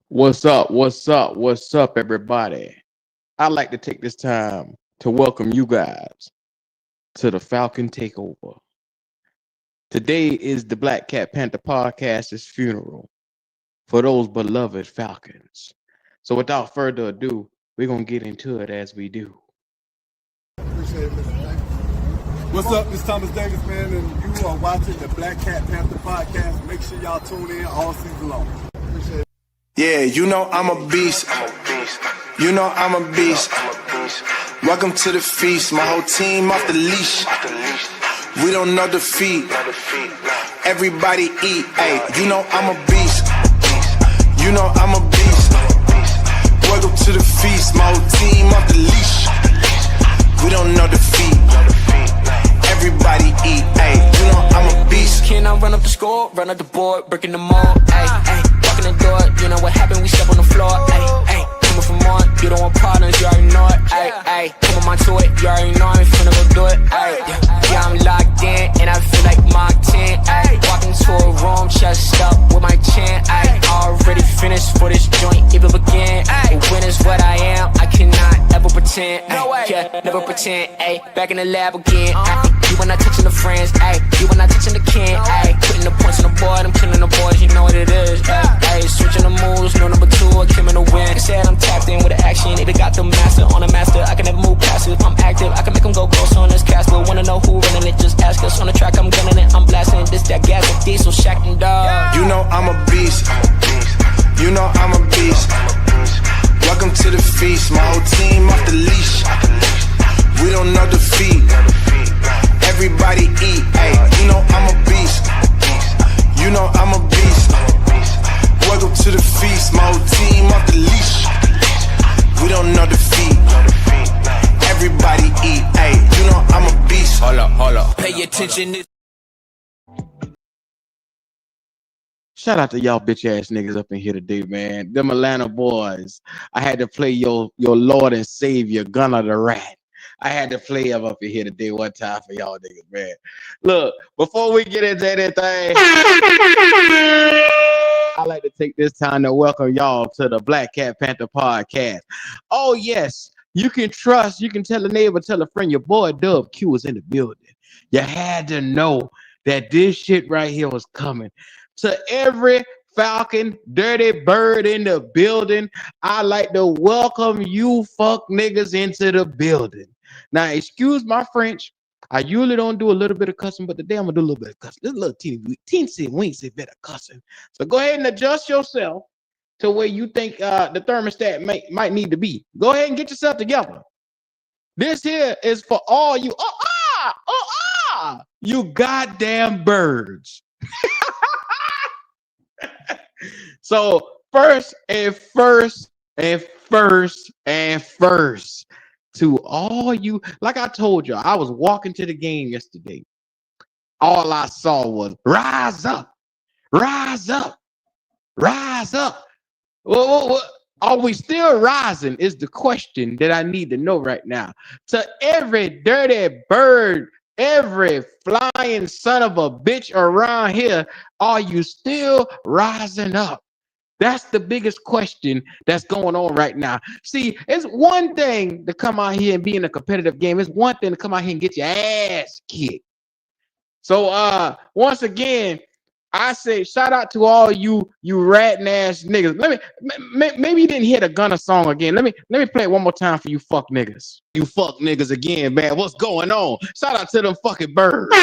What's up? What's up? What's up, everybody? I'd like to take this time to welcome you guys to the Falcon takeover. Today is the Black Cat Panther podcast's funeral for those beloved Falcons. So, without further ado, we're gonna get into it as we do. Appreciate it, Mr. Thank you. What's up? This is Thomas Davis, man, and you are watching the Black Cat Panther podcast. Make sure y'all tune in all season long. Appreciate it. Yeah, you know I'm a beast. You know I'm a beast. Welcome to the feast. My whole team off the leash. We don't know defeat. Everybody eat. Hey, you know I'm a beast. You know I'm a beast. Welcome to the feast. My whole team off the leash. We don't know defeat. Everybody eat. Hey, you know I'm a beast. Can I run up the score, run up the board, breaking them all? Ay, ay, walking the door, you know what happened? We step on the floor. Ay, ay, coming from on, you don't want partners, you already know it. Ay, ay, come on my to it, you already know I'm finna go do it. Ay, yeah, I'm locked in, and I feel like Mark 10. Ay, walking to a room, chest up with my chin. Ay, already finished for this joint, even begin. Ay, when is what I am, I cannot ever pretend. Ay, yeah, never pretend. Ay, back in the lab again. Ay, you when I touching the friends, ayy. You when I touching the can, ayy. Putting the points on the board, I'm killing the boys, you know what it is, ayy. Switching the moves, no number two, I came in the win. They said I'm tapped in with the action, they got the master on the master. I can never move past it. If I'm active, I can make them go ghost on this cast. But wanna know who running it, just ask us. On the track, I'm gunning it, I'm blasting this, that gas, that diesel, shack and dog. You know I'm a beast. You know I'm a beast. Welcome to the feast. My whole team off the leash. We don't know defeat. Everybody eat, hey, you know I'm a beast. You know I'm a beast. Welcome to the feast, my whole team off the leash. We don't know defeat. Everybody eat, hey, you know I'm a beast. Hold up, pay attention. Shout out to y'all bitch ass niggas up in here today, man. Them Atlanta boys. I had to play your Lord and Savior, Gunner the Rat. I had to play him up in here today one time for y'all niggas, man. Look, before we get into anything, I'd like to take this time to welcome y'all to the Black Cat Panther podcast. Oh, yes, you can trust, you can tell a neighbor, tell a friend, your boy Dub Q is in the building. You had to know that this shit right here was coming. To every Falcon, dirty bird in the building, I like to welcome you fuck niggas into the building. Now, excuse my French. I usually don't do a little bit of cussing, but today I'm gonna do a little bit of cussing. This little teensy weensy bit of cussing. So go ahead and adjust yourself to where you think the thermostat might need to be. Go ahead and get yourself together. This here is for all you you goddamn birds. So first, to all you, like I told you, I was walking to the game yesterday. All I saw was rise up, rise up, rise up. Are we still rising? Is the question that I need to know right now. To every dirty bird, every flying son of a bitch around here, are you still rising up? That's the biggest question that's going on right now. See, it's one thing to come out here and be in a competitive game. It's one thing to come out here and get your ass kicked. So once again, I say shout out to all you ratting ass niggas. Maybe you didn't hear the Gunner song again. Let me play it one more time for you fuck niggas. You fuck niggas again, man. What's going on? Shout out to them fucking birds.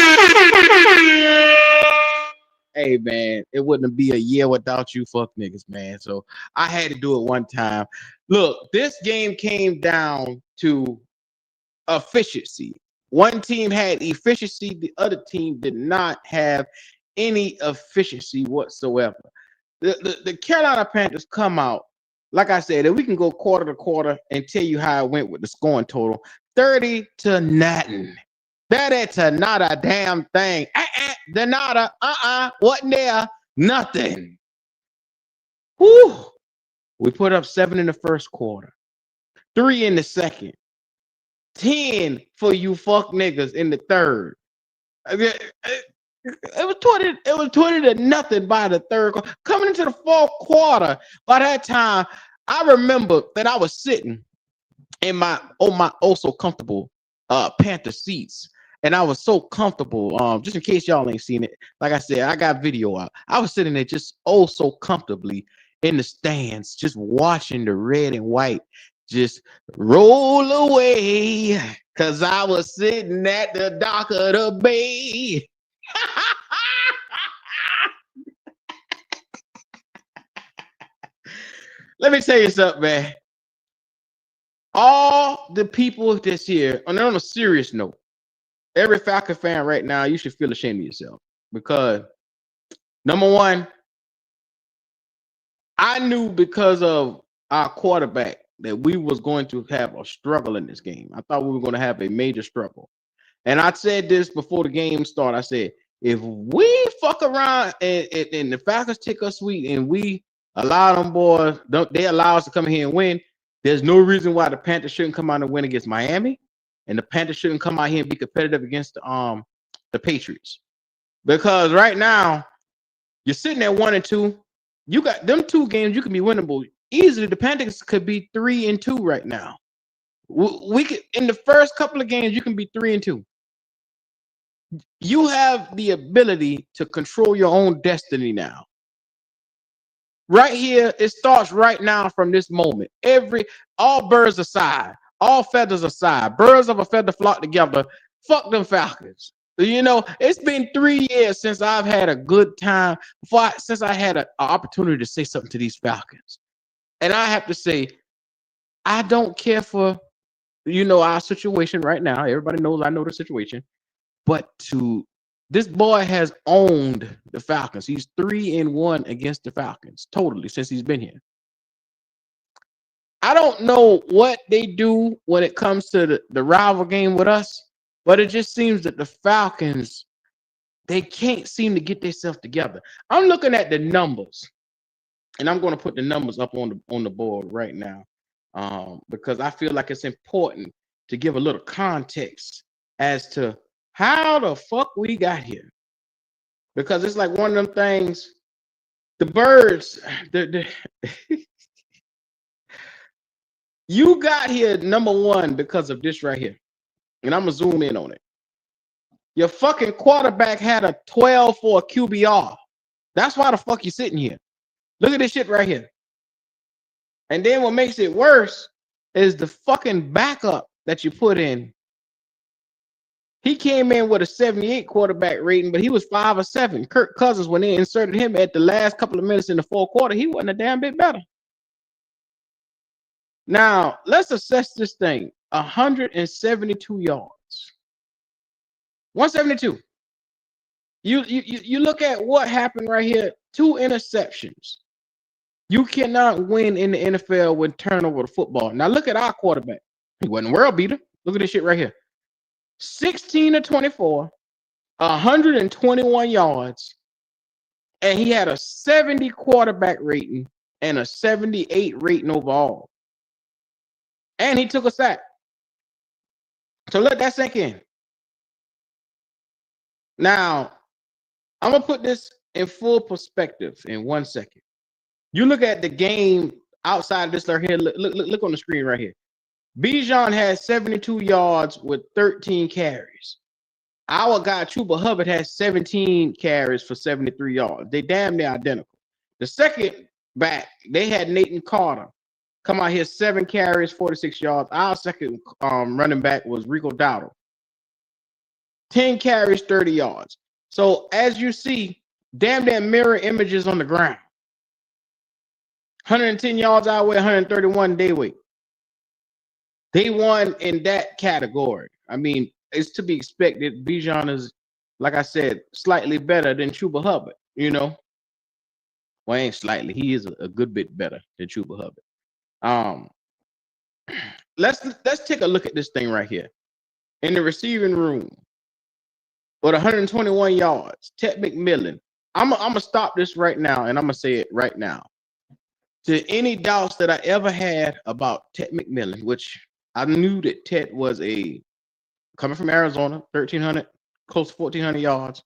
Hey man, it wouldn't be a year without you fuck niggas, man. So I had to do it one time. Look, this game came down to efficiency. One team had efficiency, the other team did not have any efficiency whatsoever. The Carolina Panthers come out, like I said, and we can go quarter to quarter and tell you how it went with the scoring total. 30-0. That ain't not a damn thing. The nada, wasn't there? Nothing. Whew. We put up 7 in the first quarter, 3 in the second, 10 for you fuck niggas in the third. It was 20-0 by the third quarter. Coming into the fourth quarter, by that time, I remember that I was sitting in my so comfortable Panther seats. And I was so comfortable. Just in case y'all ain't seen it, like I said, I got video out. I was sitting there just so comfortably in the stands, just watching the red and white just roll away. Cause I was sitting at the dock of the bay. Let me tell you something, man. All the people this year, and on a serious note, every Falcon fan right now, you should feel ashamed of yourself because number one, I knew because of our quarterback that we was going to have a struggle in this game. I thought we were going to have a major struggle. And I said this before the game started. I said, if we fuck around and the Falcons take us sweet and we allow them boys, they allow us to come here and win, there's no reason why the Panthers shouldn't come out and win against Miami, and the Panthers shouldn't come out here and be competitive against the Patriots. Because right now, you're sitting at 1-2. You got them 2 games you can be winnable easily. The Panthers could be 3-2 right now. We could, in the first couple of games, you can be 3-2. You have the ability to control your own destiny now. Right here, it starts right now from this moment. All birds aside, all feathers aside, birds of a feather flock together. Fuck them Falcons. You know, it's been 3 years since I've had a good time, since I had an opportunity to say something to these Falcons. And I have to say, I don't care for, our situation right now. Everybody knows I know the situation. But this boy has owned the Falcons. He's 3-1 against the Falcons totally since he's been here. I don't know what they do when it comes to the rival game with us, but it just seems that the Falcons, they can't seem to get themselves together. I'm looking at the numbers, and I'm going to put the numbers up on the board right now because I feel like it's important to give a little context as to how the fuck we got here. Because it's like one of them things, the birds, you got here, number one, because of this right here. And I'm going to zoom in on it. Your fucking quarterback had a 12 for a QBR. That's why the fuck you sitting here. Look at this shit right here. And then what makes it worse is the fucking backup that you put in. He came in with a 78 quarterback rating, but he was 5 or 7. Kirk Cousins, when they inserted him at the last couple of minutes in the fourth quarter, he wasn't a damn bit better. Now, let's assess this thing. 172 yards. 172. You look at what happened right here. 2 interceptions. You cannot win in the NFL with turnover the football. Now, look at our quarterback. He wasn't a world beater. Look at this shit right here. 16 of 24, 121 yards, and he had a 70 quarterback rating and a 78 rating overall. And he took a sack. So let that sink in. Now, I'm going to put this in full perspective in 1 second. You look at the game outside of this right here. Look on the screen right here. Bijan had 72 yards with 13 carries. Our guy, Chuba Hubbard, has 17 carries for 73 yards. They damn near identical. The second back, they had Nathan Carter come out here, 7 carries, 46 yards. Our second running back was Rico Dowdle. 10 carries, 30 yards. So as you see, damn near mirror images on the ground. 110 yards our way, 131 day weight. They won in that category. I mean, it's to be expected. Bijan is, like I said, slightly better than Chuba Hubbard, Well, ain't slightly. He is a good bit better than Chuba Hubbard. Let's take a look at this thing right here. In the receiving room, with 121 yards, Ted McMillan. I'm gonna stop this right now, and I'm gonna say it right now. To any doubts that I ever had about Ted McMillan, which I knew that Ted was coming from Arizona, 1,300, close to 1,400 yards.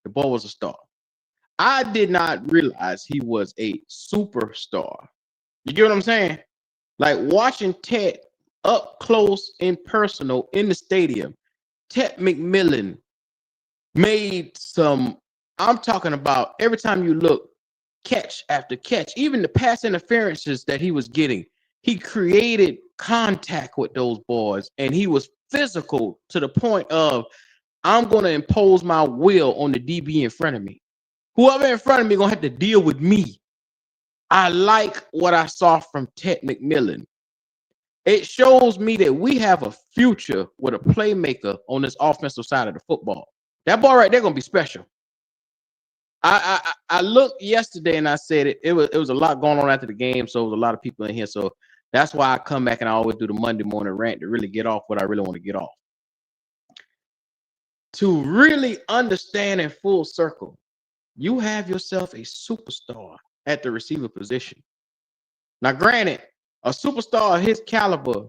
The boy was a star. I did not realize he was a superstar. You get what I'm saying? Like watching Ted up close and personal in the stadium. Ted McMillan made some, I'm talking about every time you look, catch after catch, even the pass interferences that he was getting, he created contact with those boys, and he was physical to the point of, I'm going to impose my will on the DB in front of me. Whoever in front of me going to have to deal with me. I like what I saw from Ted McMillan. It shows me that we have a future with a playmaker on this offensive side of the football. That ball right there going to be special. I looked yesterday and I said it was a lot going on after the game, so it was a lot of people in here. So that's why I come back and I always do the Monday morning rant to really get off what I really want to get off. To really understand in full circle, you have yourself a superstar at the receiver position. Now, granted, a superstar of his caliber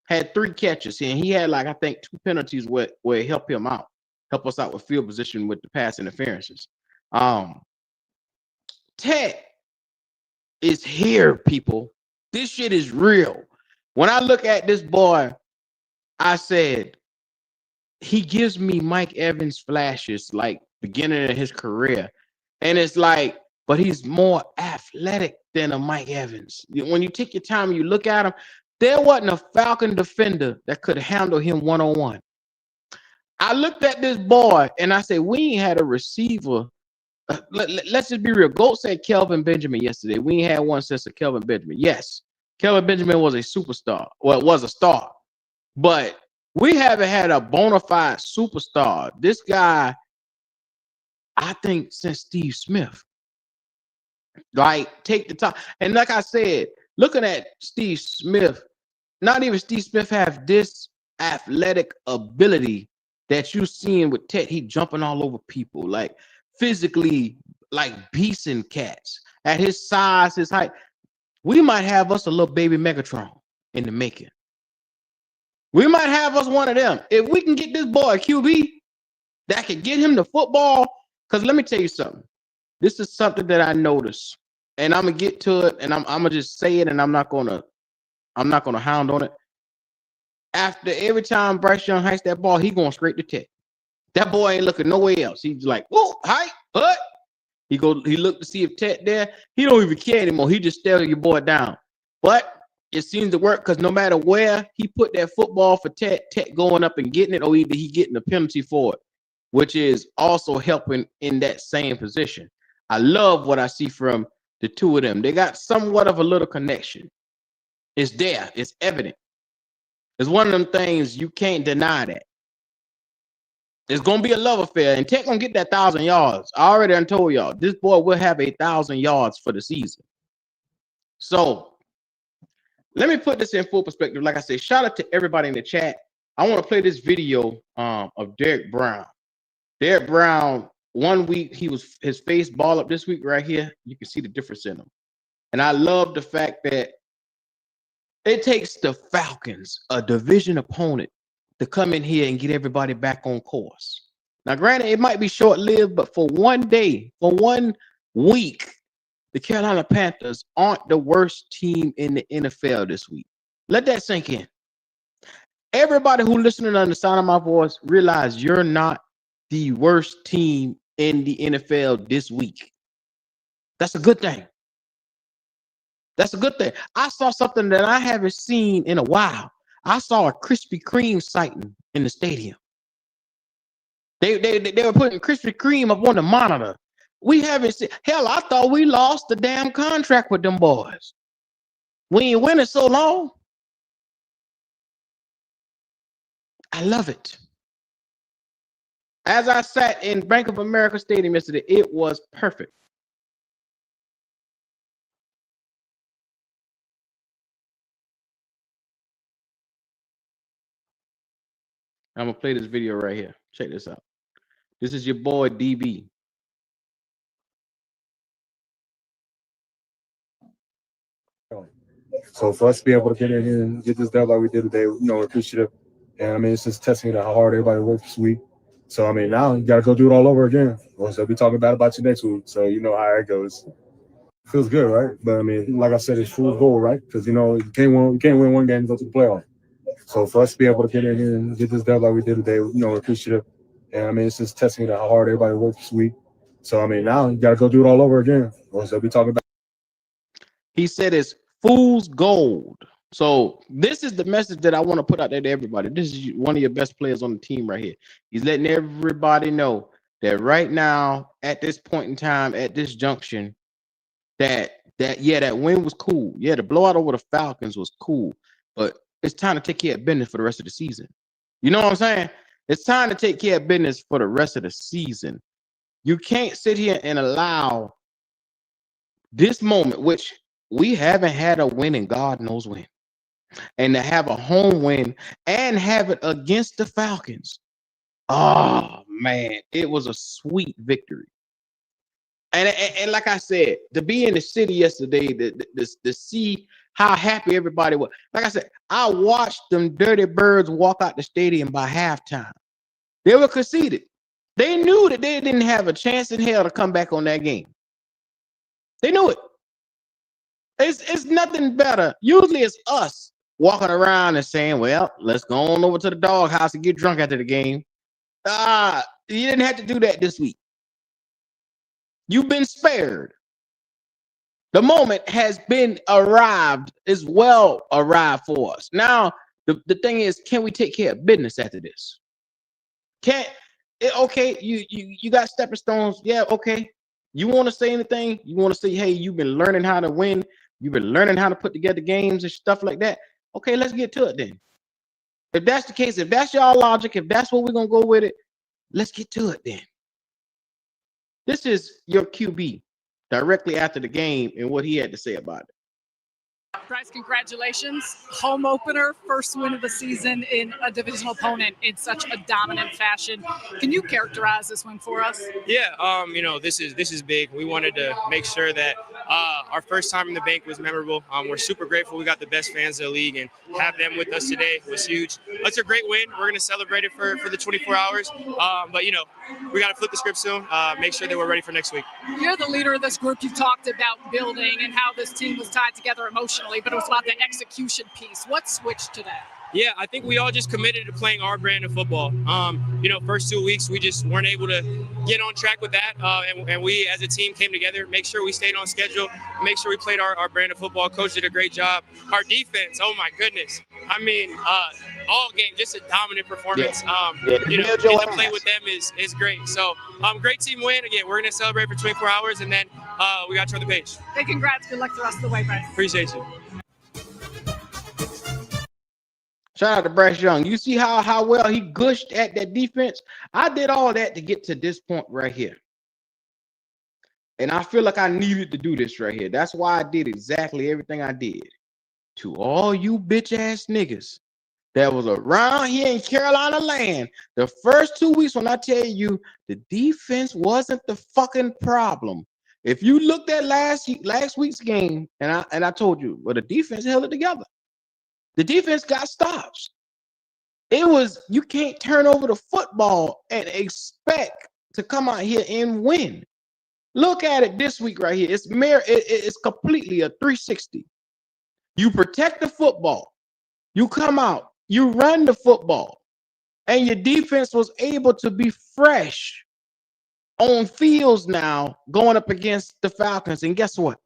had 3 catches, and he had, like, I think 2 penalties where it helped us out with field position with the pass interferences. Ted is here, people. This shit is real. When I look at this boy, I said, he gives me Mike Evans flashes, like beginning of his career. And it's like, but he's more athletic than a Mike Evans. When you take your time and you look at him, there wasn't a Falcon defender that could handle him one-on-one. I looked at this boy and I said, we ain't had a receiver. Let's just be real. Goat said Kelvin Benjamin yesterday. We ain't had one since of Kelvin Benjamin. Yes, Kelvin Benjamin was a superstar. Well, it was a star. But we haven't had a bona fide superstar. This guy, I think, since Steve Smith. Like, take the time. And like I said, looking at Steve Smith, not even Steve Smith have this athletic ability that you seeing with Ted. He jumping all over people, like physically, like beasting cats. At his size, his height, we might have us a little baby Megatron in the making. We might have us one of them. If we can get this boy a QB that can get him the football, because let me tell you something. This is something that I noticed, and I'm gonna get to it, and I'm gonna just say it, and I'm not gonna hound on it. After every time Bryce Young hikes that ball, he going straight to Ted. That boy ain't looking nowhere else. He's like, whoa, hike, what? He look to see if Ted there. He don't even care anymore. He just staring your boy down. But it seems to work because no matter where he put that football for Ted going up and getting it, or either he getting a penalty for it, which is also helping in that same position. I love what I see from the two of them. They got somewhat of a little connection. It's there. It's evident. It's one of them things you can't deny that. It's going to be a love affair, and Ted going to get that 1,000 yards. I already done told y'all, this boy will have 1,000 yards for the season. So, let me put this in full perspective. Like I said, shout out to everybody in the chat. I want to play this video of Derek Brown. Derek Brown, 1 week, his face ball up. This week right here, you can see the difference in him. And I love the fact that it takes the Falcons, a division opponent, to come in here and get everybody back on course. Now, granted, it might be short-lived, but for 1 day, for 1 week, the Carolina Panthers aren't the worst team in the NFL this week. Let that sink in. Everybody who listening on the sound of my voice, realize you're not the worst team in the NFL this week. That's a good thing. That's a good thing. I saw something that I haven't seen in a while. I saw a Krispy Kreme sighting in the stadium. They were putting Krispy Kreme up on the monitor. We haven't seen. Hell, I thought we lost the damn contract with them boys. We ain't winning so long. I love it. As I sat in Bank of America Stadium yesterday, it was perfect. I'm going to play this video right here. Check this out. This is your boy, DB. So for us to be able to get in here and get this done like we did today, we're appreciative. And I mean, it's just testing how hard everybody worked this week. So, I mean, now you got to go do it all over again. Or they'll be talking about you next week. So, you know how it goes. Feels good, right? But, I mean, like I said, it's fool's goal, right? Because, you can't win one game and go to the playoff. So, for us to be able to get in here and get this dub like we did today, we're appreciative. And, I mean, it's just testing how hard everybody worked this week. So, I mean, now you got to go do it all over again. Or they'll be talking about. He said it's fool's gold. So this is the message that I want to put out there to everybody. This is one of your best players on the team right here. He's letting everybody know that right now, at this point in time, at this junction, that win was cool. Yeah, the blowout over the Falcons was cool, but it's time to take care of business for the rest of the season. You know what I'm saying? It's time to take care of business for the rest of the season. You can't sit here and allow this moment, which we haven't had a win and God knows when, and to have a home win and have it against the Falcons. Oh, man, it was a sweet victory. And like I said, to be in the city yesterday, to see how happy everybody was. Like I said, I watched them dirty birds walk out the stadium by halftime. They were conceited. They knew that they didn't have a chance in hell to come back on that game. They knew it. It's nothing better. Usually it's us walking around and saying, well, let's go on over to the doghouse and get drunk after the game. You didn't have to do that this week. You've been spared. The moment has been arrived, is well arrived for us. Now, the thing is, can we take care of business after this? Okay, you got stepping stones. Yeah, okay. You want to say anything? You want to say, hey, you've been learning how to win. You've been learning how to put together games and stuff like that. Okay, let's get to it then. If that's the case, if that's y'all logic, if that's what we're going to go with it, let's get to it then. This is your QB directly after the game and what he had to say about it. Bryce, congratulations. Home opener, first win of the season in a divisional opponent in such a dominant fashion. Can you characterize this win for us? Yeah, this is big. We wanted to make sure that our first time in the bank was memorable. We're super grateful we got the best fans of the league, and have them with us today was huge. It's a great win. We're going to celebrate it for the 24 hours. But we got to flip the script soon, make sure that we're ready for next week. You're the leader of this group. You've talked about building and how this team was tied together emotionally, but it was about the execution piece. What switched today? Yeah, I think we all just committed to playing our brand of football. First 2 weeks, we just weren't able to get on track with that. And we, as a team, came together, make sure we stayed on schedule, make sure we played our brand of football. Coach did a great job. Our defense, oh my goodness. I mean, all game, just a dominant performance. Getting to play with them is great. So, great team win. Again, we're going to celebrate for 24 hours, and then we got to turn the page. Hey, congrats. Good luck the rest of the way, Bryce. Appreciate you. Shout out to Bryce Young. You see how well he gushed at that defense? I did all that to get to this point right here. And I feel like I needed to do this right here. That's why I did exactly everything I did. To all you bitch-ass niggas that was around here in Carolina land, the first 2 weeks when I tell you the defense wasn't the fucking problem. If you looked at last week's game, and I told you, well, the defense held it together. The defense got stops. You can't turn over the football and expect to come out here and win. Look at it this week right here. It's completely a 360. You protect the football. You come out. You run the football. And your defense was able to be fresh on fields now going up against the Falcons. And guess what?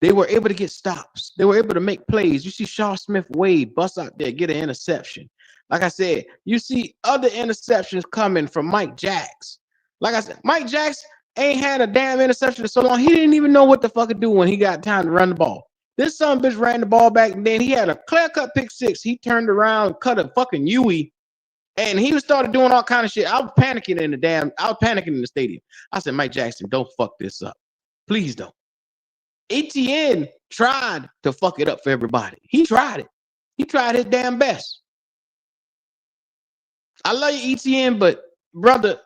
They were able to get stops. They were able to make plays. You see Shaw Smith-Wade bust out there, get an interception. Like I said, you see other interceptions coming from Mike Jacks. Like I said, Mike Jacks ain't had a damn interception in so long. He didn't even know what the fuck to do when he got time to run the ball. This son of a bitch ran the ball back, and then he had a clear-cut pick six. He turned around, cut a fucking Yui, and he started doing all kind of shit. I was panicking in the stadium. I said, Mike Jackson, don't fuck this up. Please don't. ETN tried to fuck it up for everybody. He tried it. He tried his damn best. I love you, ETN, but brother,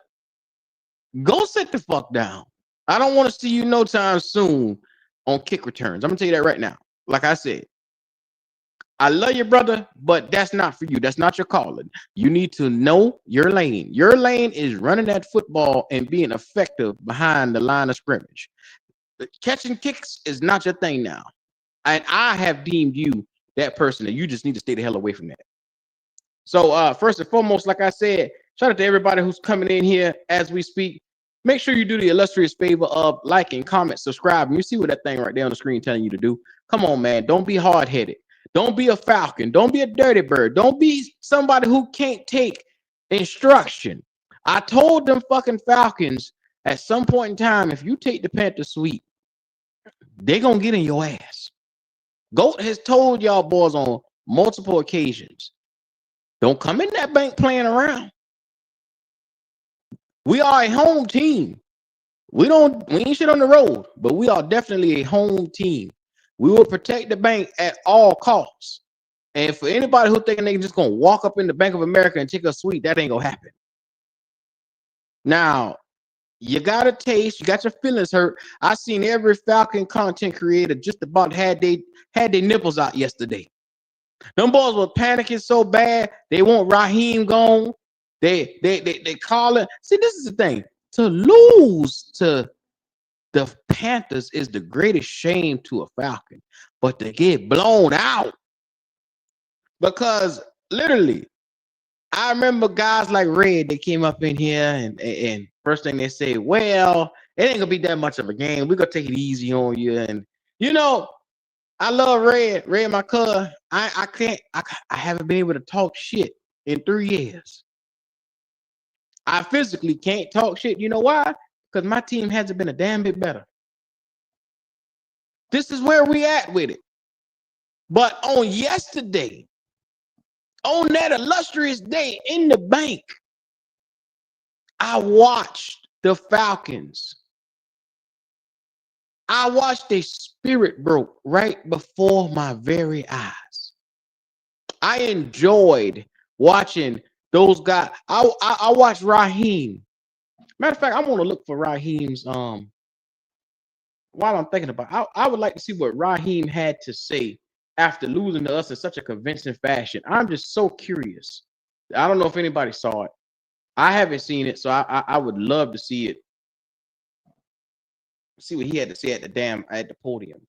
go sit the fuck down. I don't want to see you no time soon on kick returns. I'm gonna tell you that right now. Like I said, I love you, brother, but that's not for you. That's not your calling. You need to know your lane. Your lane is running that football and being effective behind the line of scrimmage. Catching kicks is not your thing now. And I have deemed you that person, and you just need to stay the hell away from that. So first and foremost, like I said, shout out to everybody who's coming in here as we speak. Make sure you do the illustrious favor of liking, comment, subscribe. And you see what that thing right there on the screen telling you to do. Come on, man. Don't be hard-headed. Don't be a Falcon. Don't be a dirty bird. Don't be somebody who can't take instruction. I told them fucking Falcons at some point in time, if you take the Panthers sweep, they're going to get in your ass. Goat has told y'all boys on multiple occasions, don't come in that bank playing around. We are a home team. We ain't shit on the road, but we are definitely a home team. We will protect the bank at all costs. And for anybody who thinking they just gonna walk up in the Bank of America and take a suite, that ain't gonna happen. Now, you got a taste, you got your feelings hurt. I seen every Falcon content creator just about had their nipples out yesterday. Them boys were panicking so bad they want Raheem gone. They call it. See, this is the thing. To lose to the Panthers is the greatest shame to a Falcon, but to get blown out, because literally, I remember guys like Red, they came up in here and first thing they say, well, it ain't gonna be that much of a game. We're gonna take it easy on you. And you know, I love Red, my cousin. I haven't been able to talk shit in 3 years. I physically can't talk shit. You know why? Because my team hasn't been a damn bit better. This is where we at with it. But on yesterday, on that illustrious day in the bank, I watched the Falcons. I watched their spirit broke right before my very eyes. I enjoyed watching those guys. I watched Raheem. Matter of fact, I want to look for Raheem's while I'm thinking about it, I would like to see what Raheem had to say after losing to us in such a convincing fashion. I'm just so curious. I don't know if anybody saw it. I haven't seen it, so I would love to see it. See what he had to say at the podium.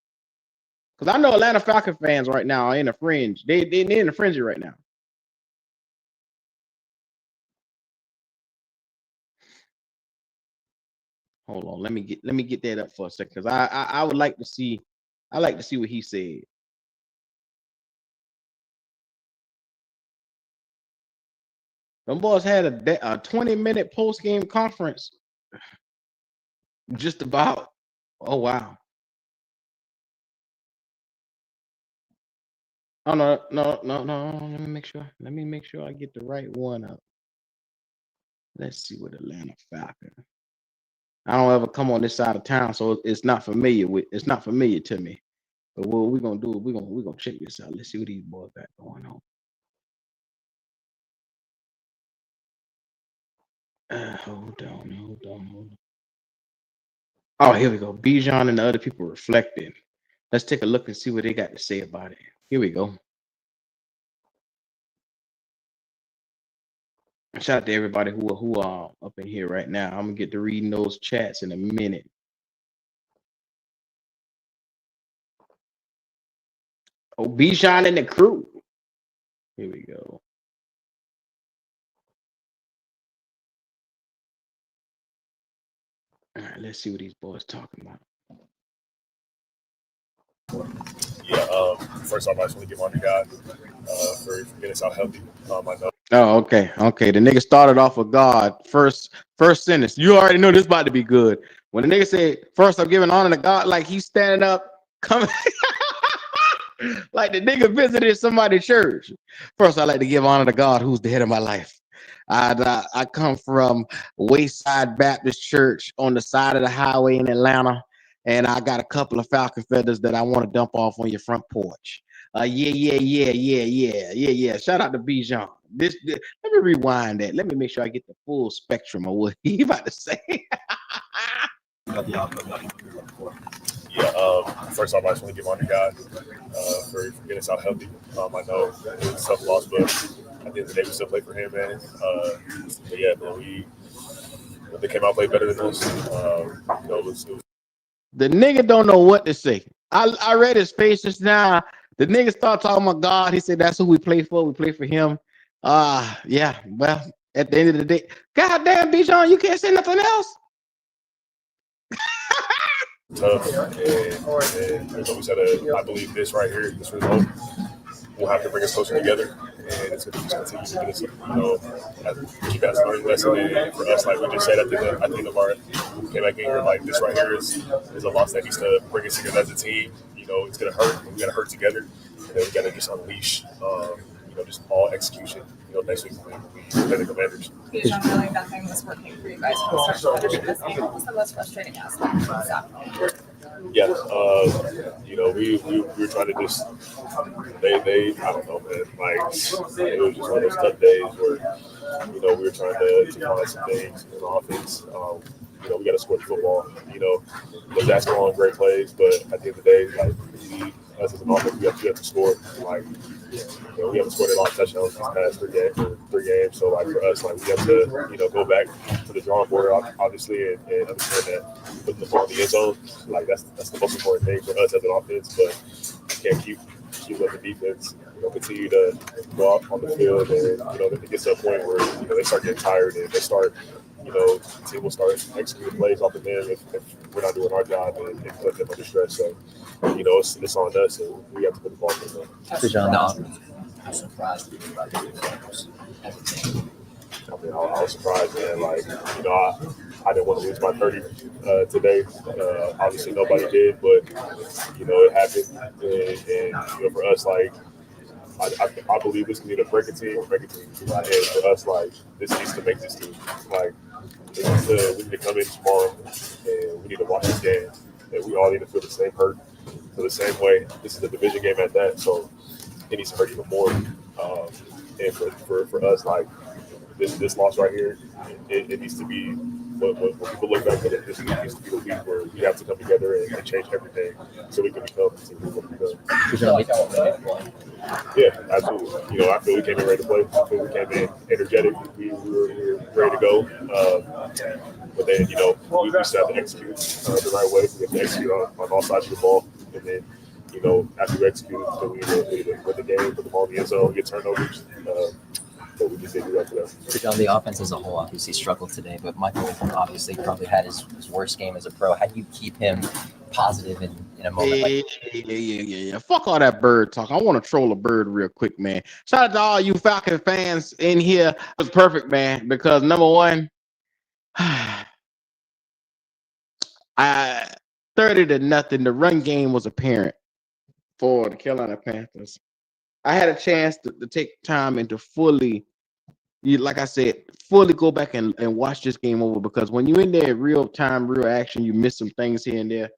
Because I know Atlanta Falcon fans right now are in a fringe. They're in a frenzy right now. Hold on, let me get that up for a second, because I would like to see. I like to see what he said. Them boys had a 20-minute post-game conference. Just about. Oh wow. Oh no. Let me make sure I get the right one up. Let's see what Atlanta Falcon. I don't ever come on this side of town, so it's not familiar to me. But what we're gonna do, we're gonna check this out. Let's see what these boys got going on. Hold on. Oh, here we go. Bijan and the other people reflecting. Let's take a look and see what they got to say about it. Here we go. Shout out to everybody who are up in here right now. I'm gonna get to reading those chats in a minute. Oh, Bijan and the crew. Here we go. All right, let's see what these boys talking about. Yeah, first off, I just want to give honor to God for getting us out healthy. I know. Oh, okay. The nigga started off with God. First sentence. You already know this about to be good. When the nigga said, first I'm giving honor to God, like he's standing up, coming like the nigga visited somebody's church. First, I like to give honor to God, who's the head of my life. I come from Wayside Baptist Church on the side of the highway in Atlanta, and I got a couple of Falcon feathers that I want to dump off on your front porch. Yeah. Shout out to Bijan. Let me rewind that. Let me make sure I get the full spectrum of what he about to say. First off, I just want to give honor to God for getting us out healthy. I know it was a tough loss, but at the end of the day, we still play for him, man. But yeah, man, they came out played better than us. It was The nigga don't know what to say. I read his face just now. The nigga start talking about God. He said that's who we play for. We play for him. Yeah. Well, at the end of the day, goddamn, Bijan, you can't say nothing else. tough, and we said, I believe this right here, this result, will have to bring us closer together, and it's going to just continue to get us, keep us learning lesson. And for us, like we just said at the end of our came back in here, like this right here is a loss that needs to bring us together as a team. It's going to hurt, and we got to hurt together, and then we got to just unleash, just all execution. Next week we play the Commanders. Bijan, really nothing was working for you guys from the start to finish this game. What was the most frustrating aspect of that? Yeah, we were trying to just they I don't know, man. Like it was just one of those tough days where we were trying to find some things in offense. We got to score the football. The Zach's on great plays, but at the end of the day, like us as an offense, we have to score. Like we haven't scored a lot of touchdowns these past three games. So like for us, like we have to go back to the drawing board, obviously, and understand that putting the ball in the end zone, like that's the most important thing for us as an offense. But we can't keep letting the defense continue to go out on the field, and it gets to a point where they start getting tired and they start. The team will start executing plays off of them if we're not doing our job and put them under stress. So, it's on us, and we have to put the ball in them. I'm surprised about the Falcons as a team. I was surprised, man. Like, I didn't want to lose by 30 today. Obviously, nobody did, but, it happened. And for us, like, I believe this can either break a team or make a team. And for us, like, this needs to make this team. Like, we need to come in tomorrow and we need to watch this game. And we all need to feel the same hurt, feel the same way. This is a division game at that, so it needs to hurt even more. And for us, like, this loss right here, it needs to be when people look back at it, this needs to be the week where we have to come together and change everything so we can become the team we want to become. Yeah, absolutely. I feel we came in ready to play. I feel we came in energetic. We were ready to go. But then, we just have to execute the right way. We have to execute on all sides of the ball. And then, after we execute, then we need to win the game, put the ball in the end zone, get turnovers. But we just didn't do that today. On the offense as a whole, obviously struggled today, but Michael obviously probably had his worst game as a pro. How do you keep him positive in a moment like Yeah. Fuck all that bird talk. I want to troll a bird real quick, man. Shout out to all you Falcon fans in here. It was perfect, man, because number one, 30-0. The run game was apparent for the Carolina Panthers. I had a chance to take time and to fully, like I said, fully go back and watch this game over, because when you're in there real time, real action, you miss some things here and there.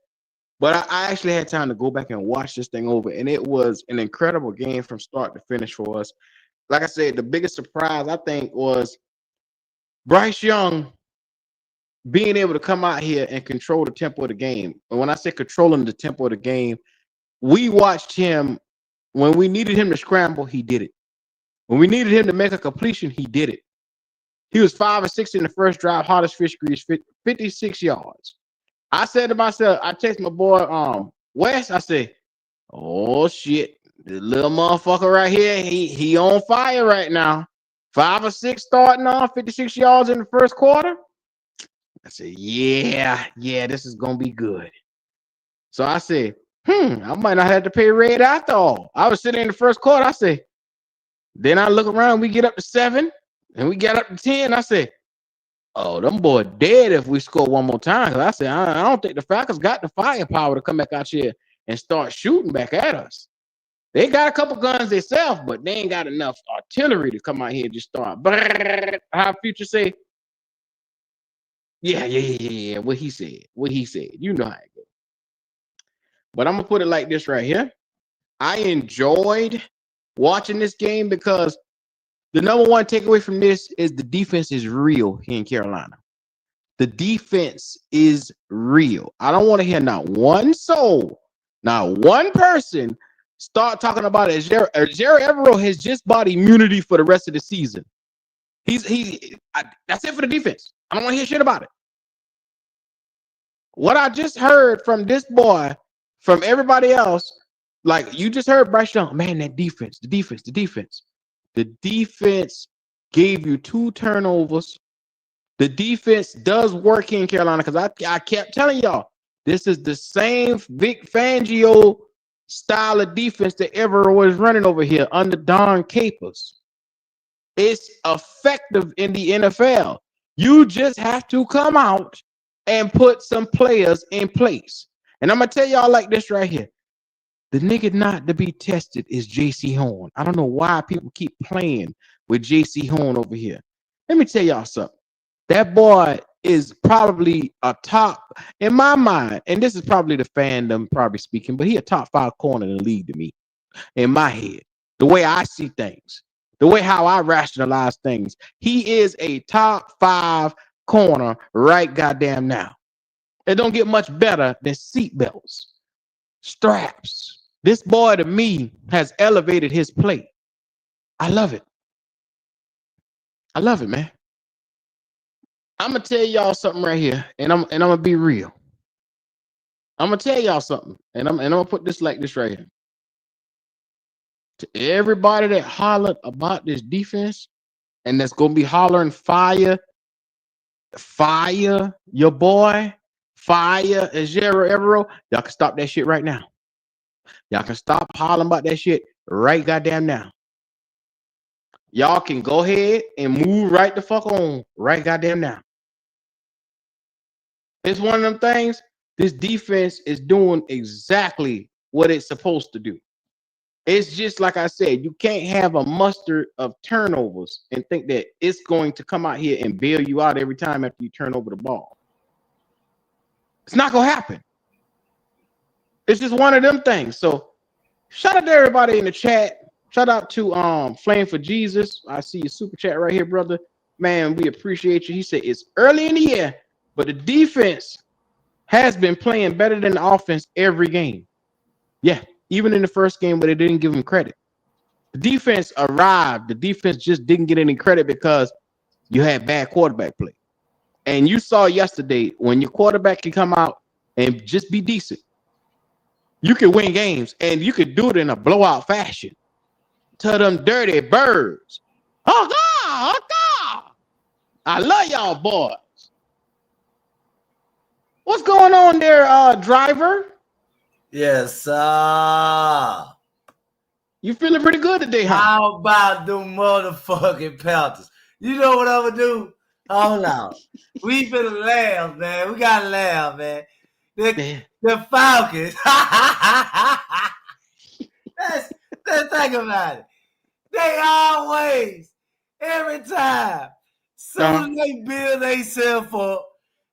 But I actually had time to go back and watch this thing over, and it was an incredible game from start to finish for us. Like I said, the biggest surprise, I think, was Bryce Young being able to come out here and control the tempo of the game. And when I say controlling the tempo of the game, we watched him. When we needed him to scramble, he did it. When we needed him to make a completion, he did it. He was 5 or 6 in the first drive, hottest fish grease, 56 yards. I said to myself, I text my boy Wes, I said, oh shit, this little motherfucker right here, he on fire right now. 5 or 6 starting on, 56 yards in the first quarter. I said, yeah, this is gonna be good. So I said, I might not have to pay Red after all. I was sitting in the first quarter. I said, then I look around, we get up to 7, and we get up to 10. I said, oh, them boys dead if we score one more time. Because I said, I don't think the Falcons got the firepower to come back out here and start shooting back at us. They got a couple guns themselves, but they ain't got enough artillery to come out here and just start. How Future say, yeah. What he said. You know how it goes. But I'm going to put it like this right here. I enjoyed watching this game because the number one takeaway from this is the defense is real here in Carolina. The defense is real. I don't want to hear not one soul, not one person start talking about it. Jerry Evero has just bought immunity for the rest of the season. That's it for the defense. I don't want to hear shit about it. What I just heard from this boy, from everybody else, like you just heard Bryce Young, man, that defense, the defense. The defense gave you 2 turnovers. The defense does work in Carolina because I kept telling y'all, this is the same Vic Fangio style of defense that ever was running over here under Don Capers. It's effective in the NFL. You just have to come out and put some players in place. And I'm going to tell y'all like this right here. The nigga not to be tested is J.C. Horn. I don't know why people keep playing with J.C. Horn over here. Let me tell y'all something. That boy is probably a top, in my mind, and this is probably the fandom probably speaking, but he a top 5 corner in the league to me, in my head. The way I see things, the way how I rationalize things. He is a top 5 corner right goddamn now. It don't get much better than seatbelts, straps. This boy to me has elevated his play. I love it. I love it, man. I'm gonna tell y'all something right here, and I'm gonna be real. I'm gonna tell y'all something, and I'm gonna put this like this right here. To everybody that hollered about this defense, and that's gonna be hollering fire your boy, fire Jerry Evero, y'all can stop that shit right now. Y'all can stop hollering about that shit right goddamn now. Y'all can go ahead and move right the fuck on right goddamn now. It's one of them things. This defense is doing exactly what it's supposed to do. It's just like I said, you can't have a mustard of turnovers and think that it's going to come out here and bail you out every time after you turn over the ball. It's not going to happen. It's just one of them things. So shout out to everybody in the chat. Shout out to Flame for Jesus. I see your super chat right here, brother. Man, we appreciate you. He said it's early in the year, but the defense has been playing better than the offense every game. Yeah, even in the first game, but they didn't give him credit. The defense arrived. The defense just didn't get any credit because you had bad quarterback play. And you saw yesterday when your quarterback can come out and just be decent, you can win games, and you could do it in a blowout fashion. To them dirty birds. Oh, God, oh, God. I love y'all boys. What's going on there, driver? Yes, sir. You feeling pretty good today, huh? How about them motherfucking Panthers? You know what I'm gonna do? Hold on. We finna laugh, man. We gotta laugh, man. The Falcons. Let's think about it. They always, every time, soon as they build themselves up,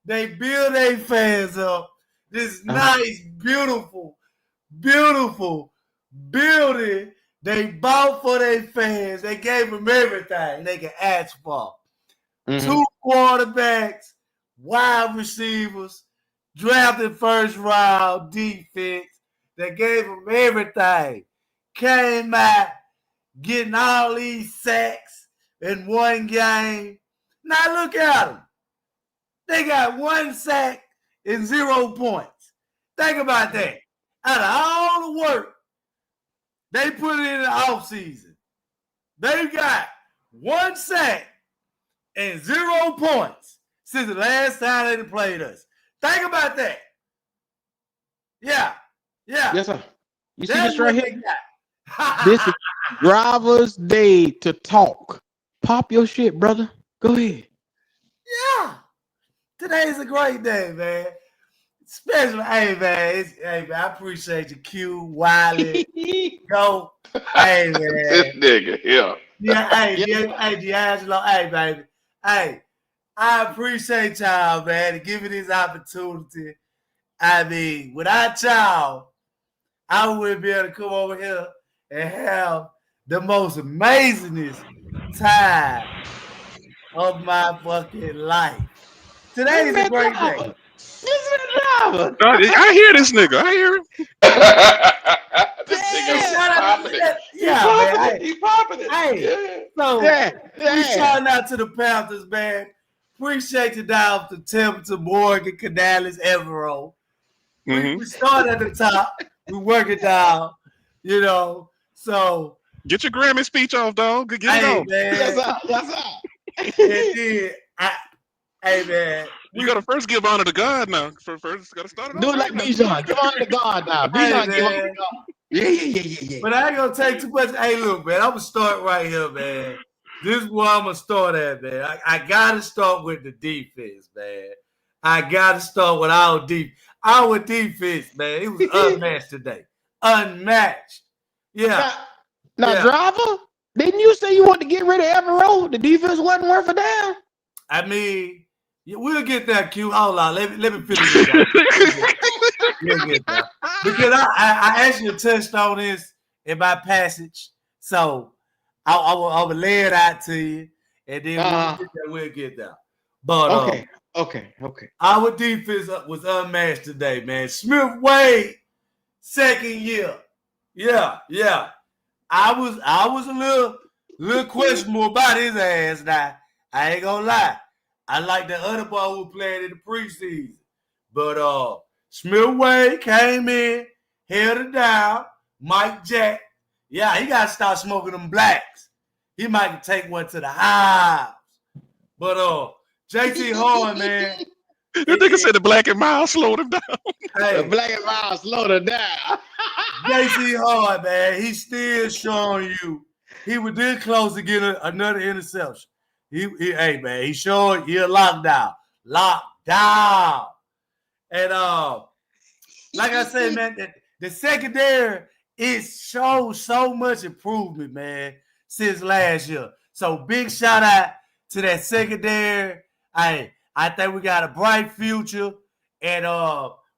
they build their fans up. This nice, beautiful building they bought for their fans. They gave them everything they can ask for. 2 quarterbacks, wide receivers, drafted first round defense. They gave them everything. Came out getting all these sacks in one game. Now look at them. They got 1 sack and 0 points. Think about that. Out of all the work they put in the offseason, they got 1 sack and 0 points since the last time they played us. Think about that. Yeah. Yes, sir. You see this right here? This is driver's day to talk. Pop your shit, brother. Go ahead. Yeah. Today's a great day, man. Especially, hey man, I appreciate you, Q, Wiley, Go. Hey man. This nigga, yeah. D'Angelo, hey baby. Hey, I appreciate y'all, man, to give me this opportunity. I mean, without y'all, I wouldn't be able to come over here and have the most amazingest time of my fucking life. Today's a great day. I hear this nigga. I hear him. This Yeah, He popping it. Hey, so we shouting out to the Panthers, man. Appreciate you down to Templeton, Morgan, Canales, Evero. We start at the top. We work it down, you know. So get your Grammy speech off, dog. Get it on. Man. Yes, And then, hey, man. You gotta first give honor to God now. First, gotta start it. Do it like Bijan. Give honor to God now. Bijan, give honor to God. Yeah. But I ain't gonna take too much. Hey, look, man. I'm gonna start right here, man. This is where I'm gonna start at, man. I gotta start with the defense, man. I gotta start with our defense, man. It was unmatched today. Unmatched. Yeah. Now, driver, didn't you say you want to get rid of Evero? The defense wasn't worth a damn. I mean, we'll get that Q. Hold on, let me finish it. We'll get that. Because I actually touched on this in my passage, so I will lay it out to you, and then we'll get that. But okay. Our defense was unmatched today, man. Smith Wade, second year. Yeah. I was a little questionable about his ass now. I ain't gonna lie. I like the other boy who played in the preseason. But Smith Wade came in, held it down. Mike Jack. Yeah, he gotta start smoking them blacks. He might take one to the hives. But JT Horn, man. That nigga said the black and mild slowed him down. Hey, the black and mild slowed him down. JT Horn, man, he's still showing you. He was this close to getting another interception. Hey, man, he showed you a lockdown. And like I said, man, the secondary, it shows so much improvement, man, since last year. So big shout out to that secondary. I think we got a bright future, and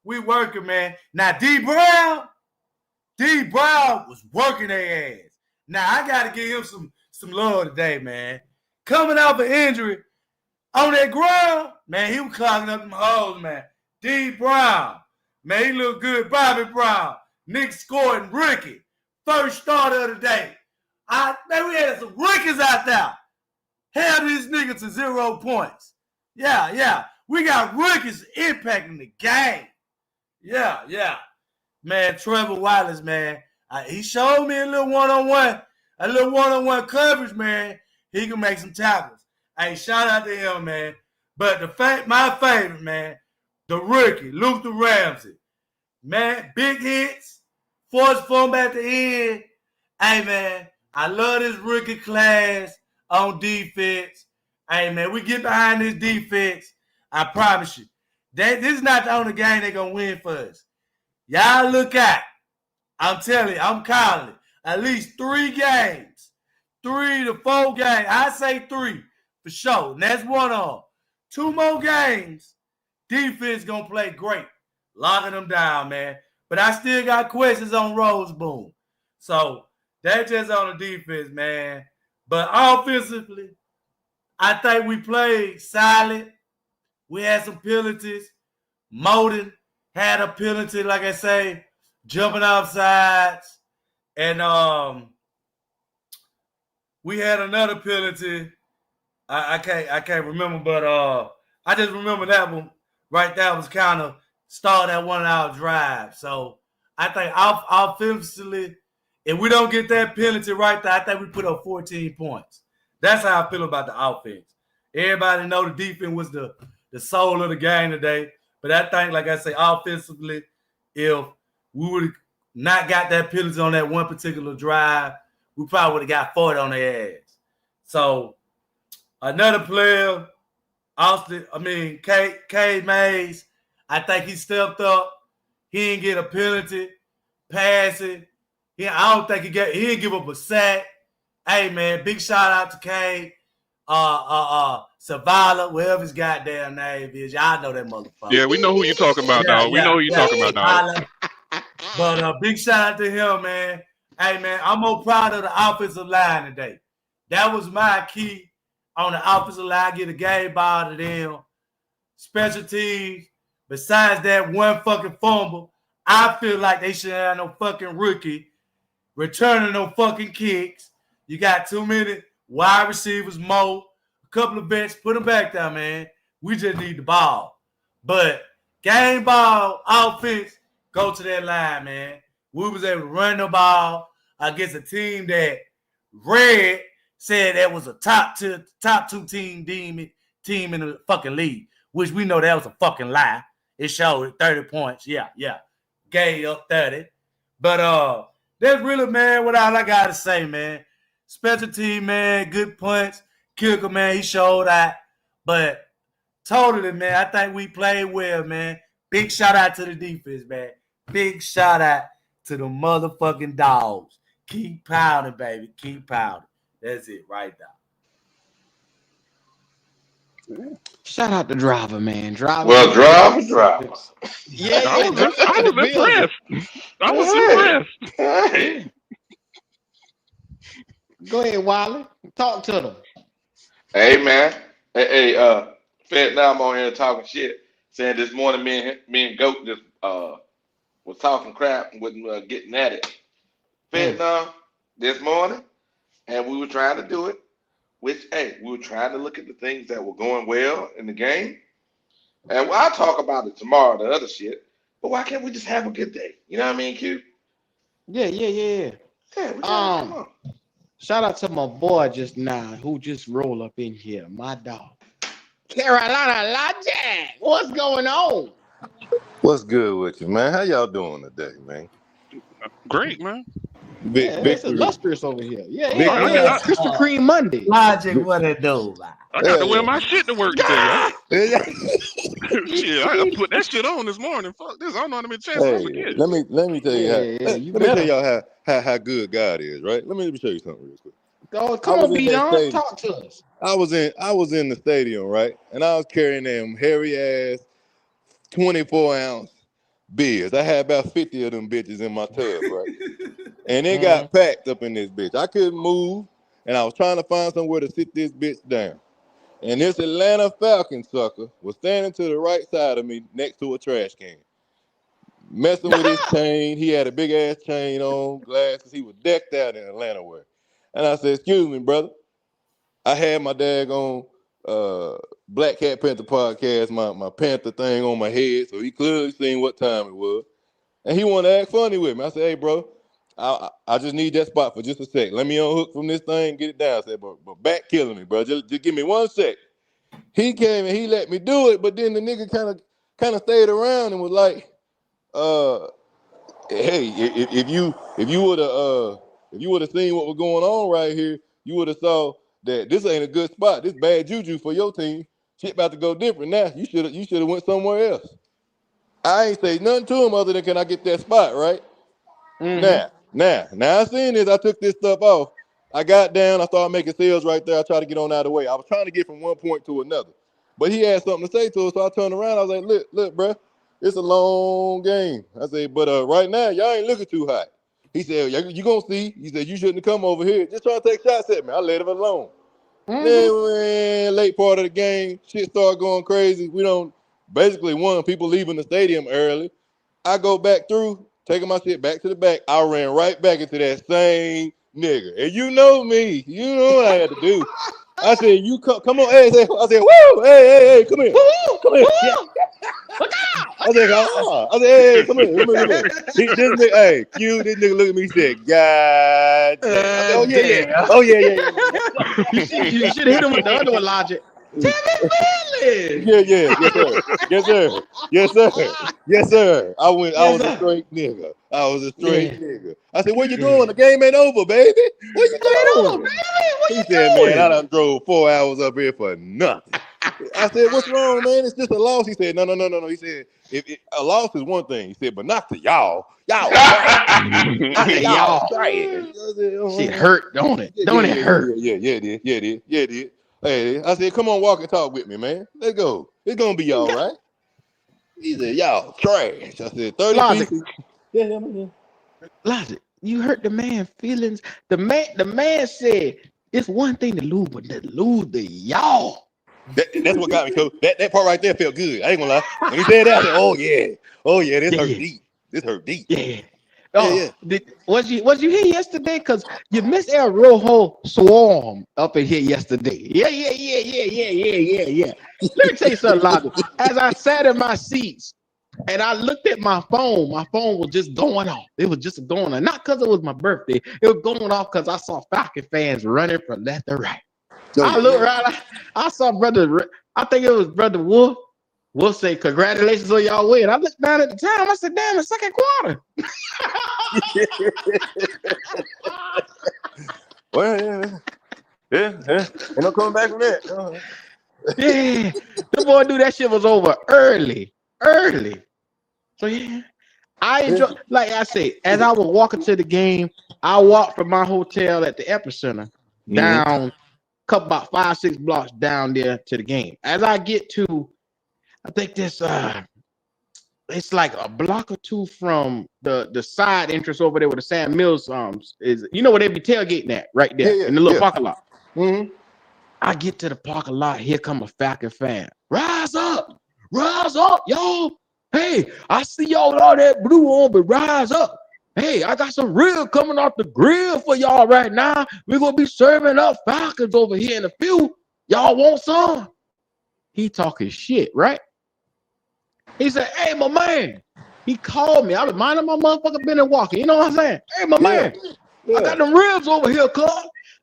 we working, man. Now D Brown was working their ass. Now I gotta give him some love today, man. Coming off an injury on that ground, man, he was clogging up them holes, man. D Brown, man, he look good. Bobby Brown, Nick Scott, and Ricky, first starter of the day. Man, we had some rookies out there. Held these niggas to 0 points. Yeah. We got rookies impacting the game. Yeah. Man, Trevor Wallace, man, he showed me a little one-on-one coverage, man. He can make some tackles. Hey, shout out to him, man. But my favorite, man, the rookie, Luther Ramsey. Man, big hits, forced fumble at the end. Hey, man, I love this rookie class on defense. Hey, man, we get behind this defense. I promise you. This is not the only game they're going to win for us. Y'all look out. I'm telling you, I'm calling it. At least 3 games. 3 to 4 games. I say 3 for sure. And that's one on. 2 more games. Defense going to play great. Locking them down, man. But I still got questions on Roseboom. So that's just on the defense, man. But offensively, I think we played solid. We had some penalties. Moden had a penalty, like I say, jumping off sides. And we had another penalty. I can't remember, but I just remember that one right there was kind of started that 1 hour drive. So I think offensively, if we don't get that penalty right there, I think we put up 14 points. That's how I feel about the offense. Everybody know the defense was the soul of the game today. But I think, like I say, offensively, if we would have not got that penalty on that one particular drive, we probably would have got 40 on their ass. So another player, K Mays, I think he stepped up. He didn't get a penalty, passing. I don't think he didn't give up a sack. Hey, man, big shout out to K. Savala, whatever his goddamn name is. Y'all know that motherfucker. Yeah, we know who you're talking about, dog. We know who you're talking about, dog. But big shout out to him, man. Hey, man, I'm more proud of the offensive line today. That was my key on the offensive line. Get a game ball to them. special teams, besides that one fucking fumble, I feel like they shouldn't have no fucking rookie returning no fucking kicks. You got too many wide receivers, a couple of vets, put them back there, man. We just need the ball. But game ball, offense, go to that line, man. We was able to run the ball against a team that Red said that was a top two team in the fucking league, which we know that was a fucking lie. It showed 30 points. Yeah. Gay up 30. But that's really, man, what all I got to say, man. Special team, man, good punts. Kicker, man, he showed out. But totally, man, I think we played well, man. Big shout out to the defense, man. Big shout out to the motherfucking dogs. Keep pounding, baby. Keep pounding. That's it right now. Shout out to Driver, man. Driver. Well, driver. Yeah, I was impressed. I was impressed. Hey. Go ahead, Wiley. Talk to them. Hey, man. Hey, Fed now I'm on here talking shit, saying this morning me and Goat just was talking crap and wasn't getting at it. Fed now this morning, and we were trying to do it, which, hey, we were trying to look at the things that were going well in the game. And I'll talk about it tomorrow, the other shit, but why can't we just have a good day? You know what I mean, Q? Yeah. Yeah, come on. Shout out to my boy just now who just rolled up in here, my dog. Carolina Logic, what's going on? What's good with you, man? How y'all doing today, man? Great, man. It's illustrious over here. Yeah. Got- Krispy Kreme Monday. Logic, what it do, man? I got to wear my shit to work today. Shit, I put that shit on this morning. Fuck this. I don't know how many chances I forget. Let me tell you let me tell y'all how good God is, right? Let me show you something real quick. Oh, come on, B-Don. Talk to us. I was in the stadium, right? And I was carrying them hairy ass 24-ounce beers. I had about 50 of them bitches in my tub, right? And it got packed up in this bitch. I couldn't move, and I was trying to find somewhere to sit this bitch down. And this Atlanta Falcon sucker was standing to the right side of me next to a trash can. Messing with his chain. He had a big ass chain on, glasses. He was decked out in Atlanta wear. And I said, excuse me, brother. I had my daggone Black Cat Panther podcast, my Panther thing on my head, so he clearly seen what time it was. And he wanted to act funny with me. I said, hey, bro, I just need that spot for just a sec. Let me unhook from this thing, get it down. I said, but back killing me, bro. Just give me 1 sec. He came and he let me do it, but then the nigga kind of stayed around and was like, hey, if you would have seen what was going on right here, you would have saw that this ain't a good spot. This bad juju for your team. Shit about to go different now. You should have went somewhere else. I ain't say nothing to him other than can I get that spot, right? Now I seen this. I took this stuff off. I got down. I started making sales right there. I tried to get on out of the way. I was trying to get from one point to another. But he had something to say to us, so I turned around. I was like, look, bro, it's a long game. I said, but right now, y'all ain't looking too hot. He said, you gonna see. He said, you shouldn't have come over here. Just trying to take shots at me. I let him alone. Then late part of the game, shit started going crazy. We don't basically people leaving the stadium early. I go back through, taking my shit back to the back. I ran right back into that same nigga. And you know me. You know what I had to do. I said, you come on. Hey, I said, woo, hey, come here. Come here. I said, hey, come here. This nigga, hey, Q, this nigga look at me and said, God damn. Oh, yeah. You should hit him with the other one, Logic. Ted McMillan. Yes, sir. I was a straight nigga. I said, where you going? The game ain't over, baby. Where you going? He said, man, I done drove 4 hours up here for nothing. I said, what's wrong, man? It's just a loss. He said, no. He said, if a loss is one thing. He said, but not to y'all. Y'all trash. Shit hurt, don't it? Don't it hurt? Yeah, it did. Hey, I said, come on, walk and talk with me, man. Let's go. It's gonna be all right. He said, y'all trash. I said, 30 Logic. pieces. Yeah. Logic, you hurt the man's feelings. The man said it's one thing to lose, but to lose to y'all. That's what got me, Coach. That part right there felt good. I ain't gonna lie. When he said that, I said, oh yeah, this hurt deep. This hurt deep. Yeah. Oh, was you here yesterday? Because you missed El Rojo Swarm up in here yesterday. Yeah. Let me tell you something, Lobby. As I sat in my seats and I looked at my phone was just going off. It was just going on. Not because it was my birthday. It was going off because I saw Falcon fans running from left to right. I looked around. I saw I think it was Brother Wolf. Wolf say, congratulations on y'all win. I looked down at the time. I said, damn, it's second quarter. Well, yeah. Ain't no coming back from that. Yeah. The boy knew that shit was over early. So, yeah. I enjoy, like I said, as I was walking to the game, I walked from my hotel at the Epicenter down about 5-6 blocks down there to the game. As I get to, I think this it's like a block or two from the side entrance over there where the Sam Mills is, you know where they be tailgating at right there in the little parking lot. I get to the parking lot, here come a Falcon fan. Rise up, y'all. Hey, I see y'all with all that blue on, but rise up. Hey, I got some ribs coming off the grill for y'all right now. We're gonna be serving up Falcons over here in a few. Y'all want some? He talking shit, right? He said, hey, my man. He called me. I was minding my motherfucking business walking. You know what I'm saying? Hey, my man. I got them ribs over here, cuz.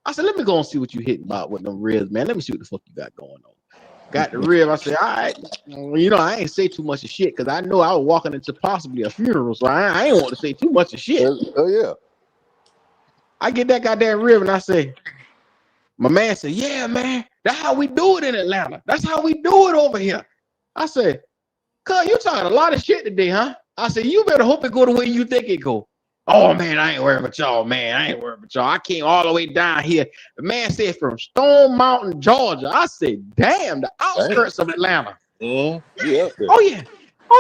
I said, let me go and see what you hitting about with them ribs, man. Let me see what the fuck you got going on. Got the rib. I said, all right. You know, I ain't say too much of shit because I know I was walking into possibly a funeral, so I ain't want to say too much of shit. Oh, yeah. I get that goddamn rib and I say, my man said, yeah, man, that's how we do it in Atlanta. That's how we do it over here. I said, cuz, you talking a lot of shit today, huh? I said, you better hope it go the way you think it go. Oh, man, I ain't worried about y'all, man. I ain't worried about y'all. I came all the way down here. The man said from Stone Mountain, Georgia. I said, damn, the outskirts of Atlanta. Yeah. Oh,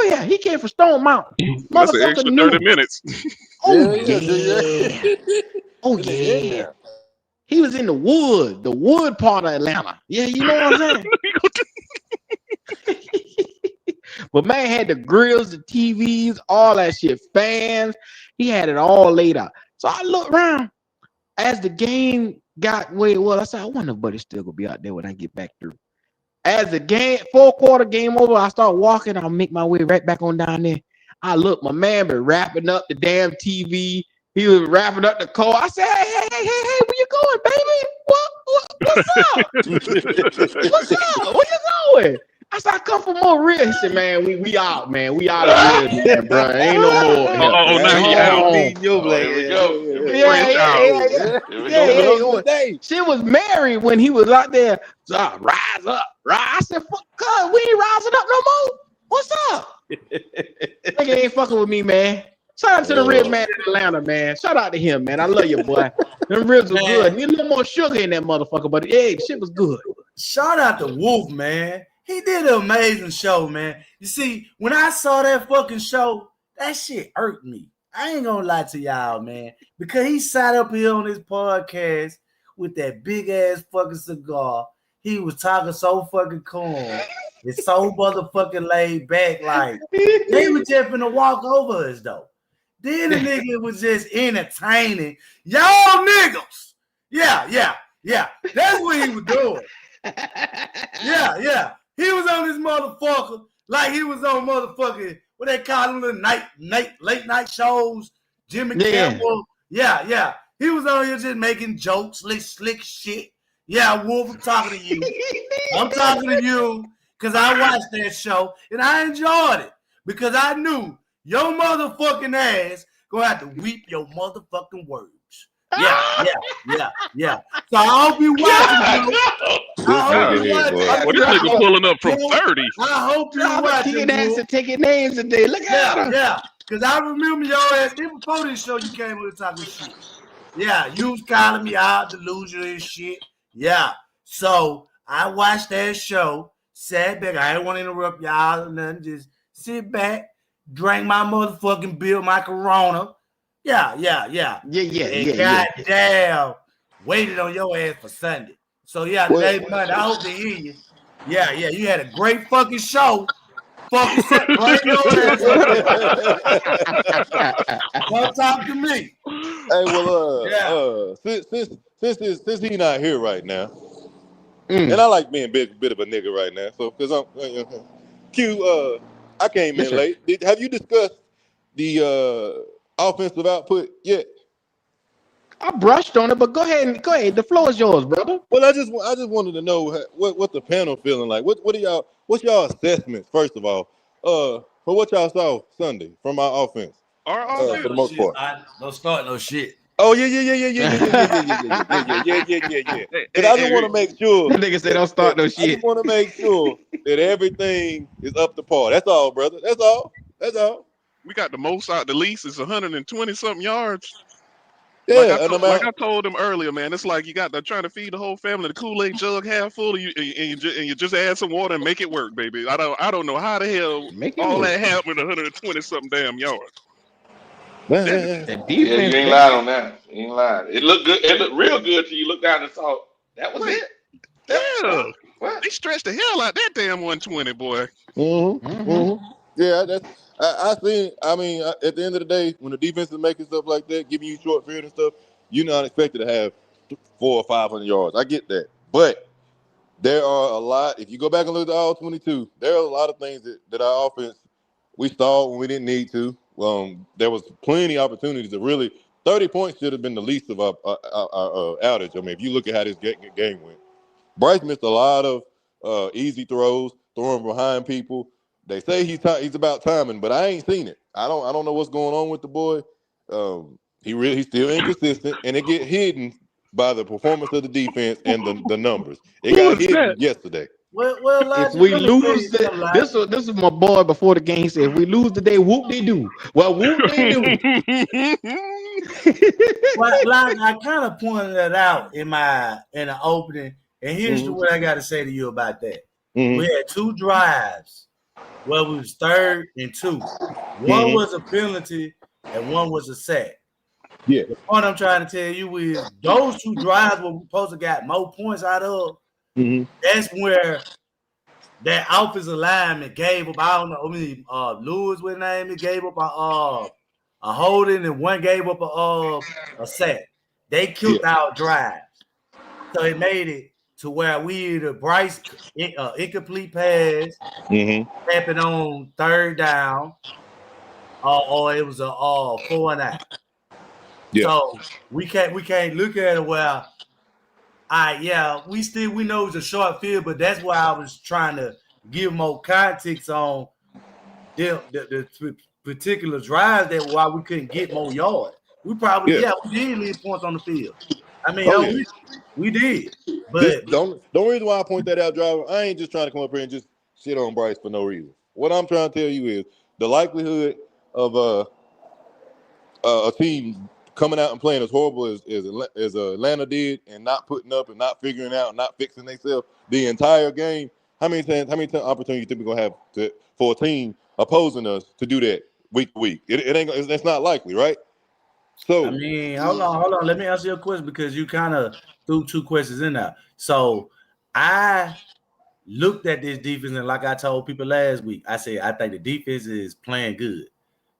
yeah. He came from Stone Mountain. That's an extra 30 minutes. Oh, yeah. Oh, yeah. He was in the wood part of Atlanta. Yeah, you know what I'm saying? But man had the grills, the TVs, all that shit, fans. He had it all laid out. So I looked around as the game got where it was. I said, I wonder if Buddy's still gonna be out there when I get back through. As the game, 4-quarter game over, I start walking. I'll make my way right back on down there. I look, my man been wrapping up the damn TV. He was wrapping up the car. I said, hey, where you going, baby? What's up? What's up? Where you going? I said, I come for more ribs. He said, man, we out, man. We out of ribs, man, bro. Ain't no more. Now he out. Here we go. Yeah. She was married when he was out there. So, rise up. I said, fuck, cuz, we ain't rising up no more. What's up? Nigga ain't fucking with me, man. Shout out to the rib man in Atlanta, man. Shout out to him, man. I love you, boy. Them ribs were good. Need a little more sugar in that motherfucker, but hey, the shit was good. Shout out to Wolf, man. He did an amazing show, man. You see, when I saw that fucking show, that shit hurt me. I ain't gonna lie to y'all, man. Because he sat up here on his podcast with that big ass fucking cigar. He was talking so fucking calm. It's so motherfucking laid back. Like, they were just finna walk over us, though. Then the nigga was just entertaining. Y'all niggas. Yeah. That's what he was doing. Yeah. He was on this motherfucker like he was on motherfucking, what they call them, the late night shows, Jimmy Kimmel. Yeah. He was on here just making jokes, slick shit. Yeah, Wolf, I'm talking to you. I'm talking to you because I watched that show and I enjoyed it because I knew your motherfucking ass gonna have to weep your motherfucking words. Yeah. So I hope you watching. What this nigga pulling up from 30? I hope you watching. Kicking ass and taking names today. Look at him. Yeah. Because I remember your ass even before this show. You came with talking shit. Yeah, you was calling me out, delusional and shit. Yeah. So I watched that show. Sat back. I didn't want to interrupt y'all or nothing. Just sit back, drank my motherfucking beer, my Corona. Yeah. Goddamn, waited on your ass for Sunday. So yeah, today Monday. I hope to hear you. Yeah, you had a great fucking show. Fucking set right your ass up. Don't talk to me. Hey, well, since he not here right now, and I like being bit of a nigga right now, so because I'm Q, I came in late. Have you discussed the offensive output yet? I brushed on it, but go ahead. The floor is yours, brother. Well, I just wanted to know what the panel feeling like. What's y'all assessments first of all? For what y'all saw Sunday from our offense, for the most part. Don't start no shit. Oh yeah. But I just want to make sure. Nigga say don't start no shit. I just want to make sure that everything is up to par. That's all, brother. That's all. We got the most out the least is 120 something yards. Yeah, like I told him earlier, man. It's like you got to trying to feed the whole family the Kool-Aid jug half full, and you just add some water and make it work, baby. I don't know how the hell all that happened with 120 something damn yards. Yeah, you ain't lied on that. You ain't lied. It looked good. It looked real good till you look down and saw that was it. Yeah, they stretched the hell out that damn 120, boy. Yeah, that's. I think. I mean, at the end of the day, when the defense is making stuff like that, giving you short field and stuff, you're not expected to have 400 or 500 yards. I get that, but there are a lot. If you go back and look at all 22, there are a lot of things that our offense we stalled when we didn't need to. There was plenty of opportunities to really. 30 points should have been the least of our outage. I mean, if you look at how this game went, Bryce missed a lot of easy throws, throwing behind people. They say he's about timing, but I ain't seen it. I don't know what's going on with the boy. He's still inconsistent, and it get hidden by the performance of the defense and the numbers. It got hidden yesterday. Well, if we lose, this is my boy before the game said, if we lose today, whoop they do. Well, whoop they do. Well, like I kind of pointed that out in the opening, and here's what I got to say to you about that. We had 2 drives. Well, we was 3rd and 2. One was a penalty and one was a sack. Yeah. The point I'm trying to tell you is those 2 drives were supposed to got more points out of. That's where that offensive lineman gave up. I don't know. I mean, Lewis, what name? He gave up a holding and one gave up a sack. They killed our drives, so it made it to where we either Bryce incomplete pass, happened on 3rd down, or it was a 4-and-out. Yeah. So we can't look at it where, we know it's a short field, but that's why I was trying to give more context on the particular drives that why we couldn't get more yards. We probably we did leave points on the field. I mean, we did. But the reason why I point that out, driver, I ain't just trying to come up here and just shit on Bryce for no reason. What I'm trying to tell you is the likelihood of a team coming out and playing as horrible as Atlanta did and not putting up and not figuring out and not fixing themselves the entire game. How many opportunities you think we're gonna have for a team opposing us to do that week to week? That's not likely, right? So I mean, hold on. Let me answer your question because you kind of threw 2 questions in there. So I looked at this defense, and like I told people last week, I said I think the defense is playing good.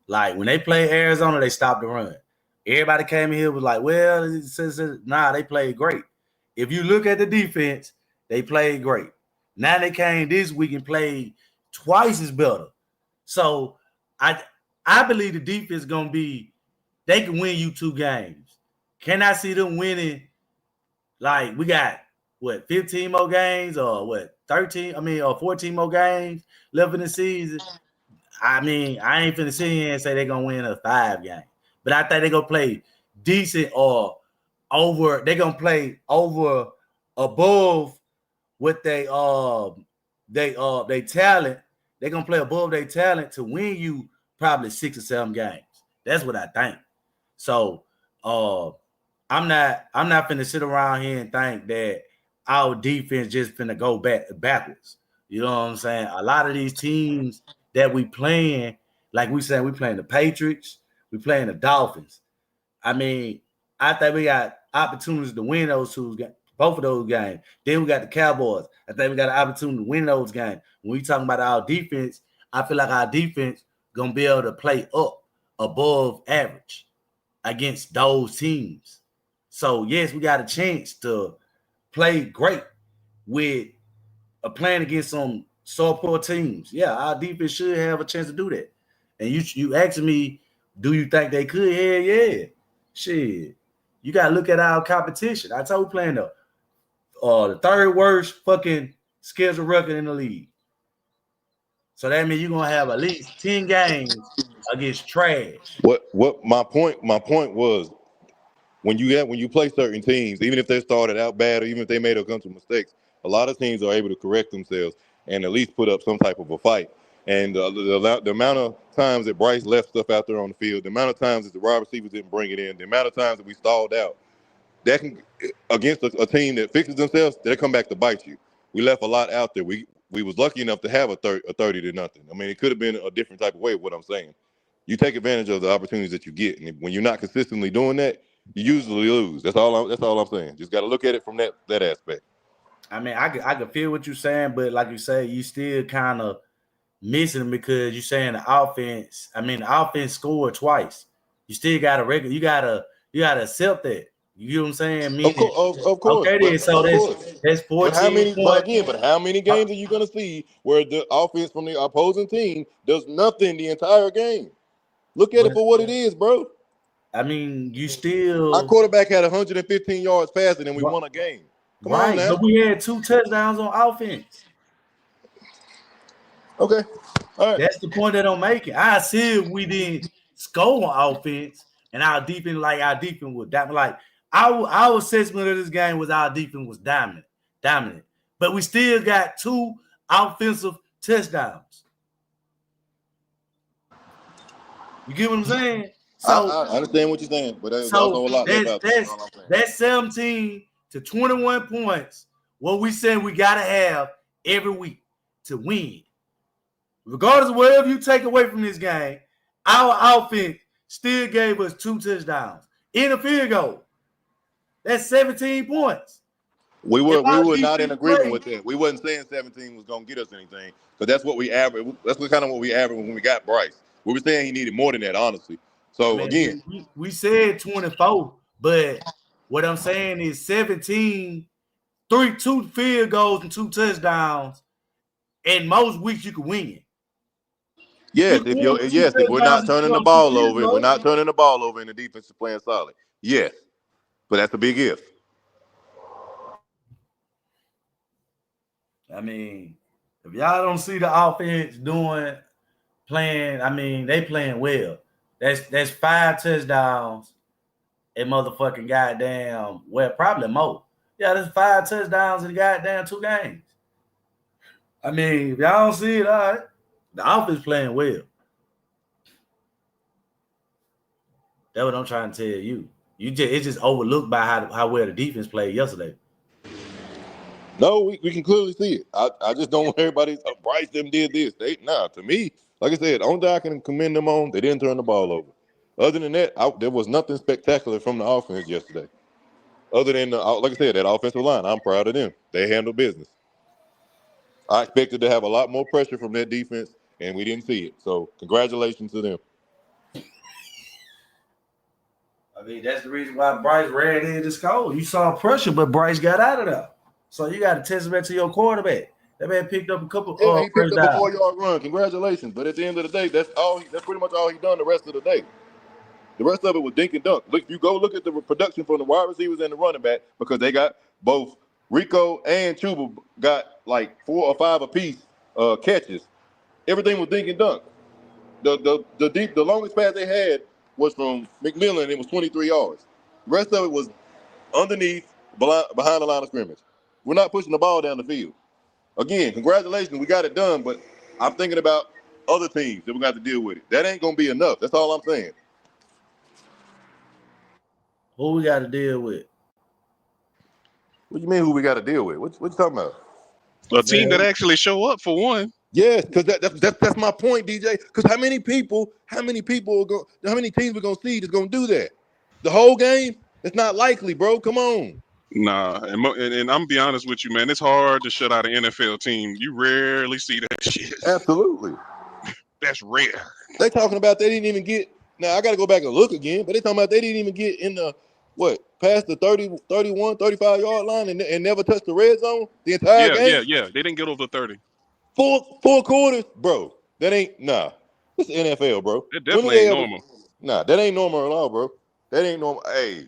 Like when they play Arizona, they stopped the run. Everybody came in here was like, well, they played great. If you look at the defense, they played great. Now they came this week and played twice as better. So I believe the defense is gonna be. They can win you 2 games. Can I see them winning? Like we got 15 more games or 13? I mean, or 14 more games left in the season. I mean, I ain't finna sit here and say they're gonna win a 5 game, but I think they're gonna play decent or over. They're gonna play above what they talent. They're gonna play above their talent to win you probably 6 or 7 games. That's what I think. So I'm not finna sit around here and think that our defense just finna go backwards. You know what I'm saying? A lot of these teams that we playing, like we said, we playing the Patriots, we playing the Dolphins. I mean, I think we got opportunities to win those 2 Both of those games. Then we got the Cowboys. I think we got an opportunity to win those games. When we talking about our defense, I feel like our defense gonna be able to play up above average against those teams. So yes, we got a chance to play great with a plan against some poor teams. Yeah, our defense should have a chance to do that. And you asking me, do you think they could? Yeah. Shit. You gotta look at our competition. I told you playing the third worst fucking schedule record in the league. So that means you're gonna have at least 10 games against trash. What my point was, when you play certain teams, even if they started out bad or even if they made a bunch of mistakes, a lot of teams are able to correct themselves and at least put up some type of a fight. And the amount of times that Bryce left stuff out there on the field, the amount of times that the wide receivers didn't bring it in, the amount of times that we stalled out, that can, against a team that fixes themselves, they'll come back to bite you. We left a lot out there. We was lucky enough to have a 30-0. I mean, it could have been a different type of way. What I'm saying, you take advantage of the opportunities that you get, and when you're not consistently doing that, you usually lose. That's all I'm saying. Just got to look at it from that aspect. I mean, I can feel what you're saying, but like you say, you still kind of missing them because you're saying the offense. I mean, the offense scored twice. You still got you gotta accept that. You know what I'm saying? Meaning, of course. Okay, then. So that's 14 points. But how many games are you going to see where the offense from the opposing team does nothing the entire game? Look at it for what it is, bro. I mean, you still. Our quarterback had 115 yards passing and we won a game. Come on now. But we had 2 touchdowns on offense. Okay. All right. That's the point that I'm making. I see if we didn't score on offense and our defense was dominant. Like our assessment of this game was our defense was dominant. But we still got 2 offensive touchdowns. You get what I'm saying? So I understand what you're saying, but there's also a lot that's 17 to 21 points. What we said we gotta have every week to win. Regardless of whatever you take away from this game, our offense still gave us 2 touchdowns in a field goal. That's 17 points. We were not in agreement with that. We wasn't saying 17 was going to get us anything, but that's what we averaged. That's kind of what we averaged when we got Bryce. We were saying he needed more than that, honestly. So again, we said 24, but what I'm saying is 17, 2 field goals and 2 touchdowns. And most weeks you can win it. Yes, if we're not turning the ball over, and the defense is playing solid. Yes, but that's a big if. I mean, if y'all don't see the offense playing, I mean, they playing well. That's 5 touchdowns and motherfucking goddamn, well, probably more. Yeah, there's 5 touchdowns in goddamn 2 games. I mean, if y'all don't see it, all right. The offense playing well. That's what I'm trying to tell you. It's just overlooked by how well the defense played yesterday. No, we can clearly see it. I just don't want everybody. Bryce them did this. To me, like I said, the only thing I can commend them on, they didn't turn the ball over. Other than that, there was nothing spectacular from the offense yesterday. Other than, like I said, that offensive line, I'm proud of them. They handled business. I expected to have a lot more pressure from that defense, and we didn't see it. So, congratulations to them. I mean, that's the reason why Bryce ran in the score. You saw pressure, but Bryce got out of there. So, you got to testament to your quarterback. That man picked up a couple he picked up a 4-yard run. Congratulations. But at the end of the day, that's pretty much all he done the rest of the day. The rest of it was dink and dunk. Look, you go look at the production from the wide receivers and the running back, because they got both Rico and Chuba got like 4 or 5 apiece catches. Everything was dink and dunk. The longest pass they had was from McMillan, and it was 23 yards. The rest of it was underneath, behind the line of scrimmage. We're not pushing the ball down the field. Again, congratulations, we got it done, but I'm thinking about other teams that we got to deal with it. That ain't going to be enough. That's all I'm saying. Who we got to deal with? What do you mean who we got to deal with? What you talking about? A team that actually show up for one. Yes, because that's my point, DJ. Because how many teams we're gonna see that's gonna do that? The whole game? It's not likely, bro. Come on. Nah, and I'm be honest with you, man. It's hard to shut out an NFL team. You rarely see that shit. Absolutely. That's rare. They talking about they didn't even get. Now I got to go back and look again, but they talking about they didn't even get in the past the 30, 31, 35 yard line and never touched the red zone the entire game. Yeah. They didn't get over 30. Four quarters, bro. That ain't It's the NFL, bro. It definitely ain't normal. Nah, that ain't normal at all, bro. That ain't normal. Hey,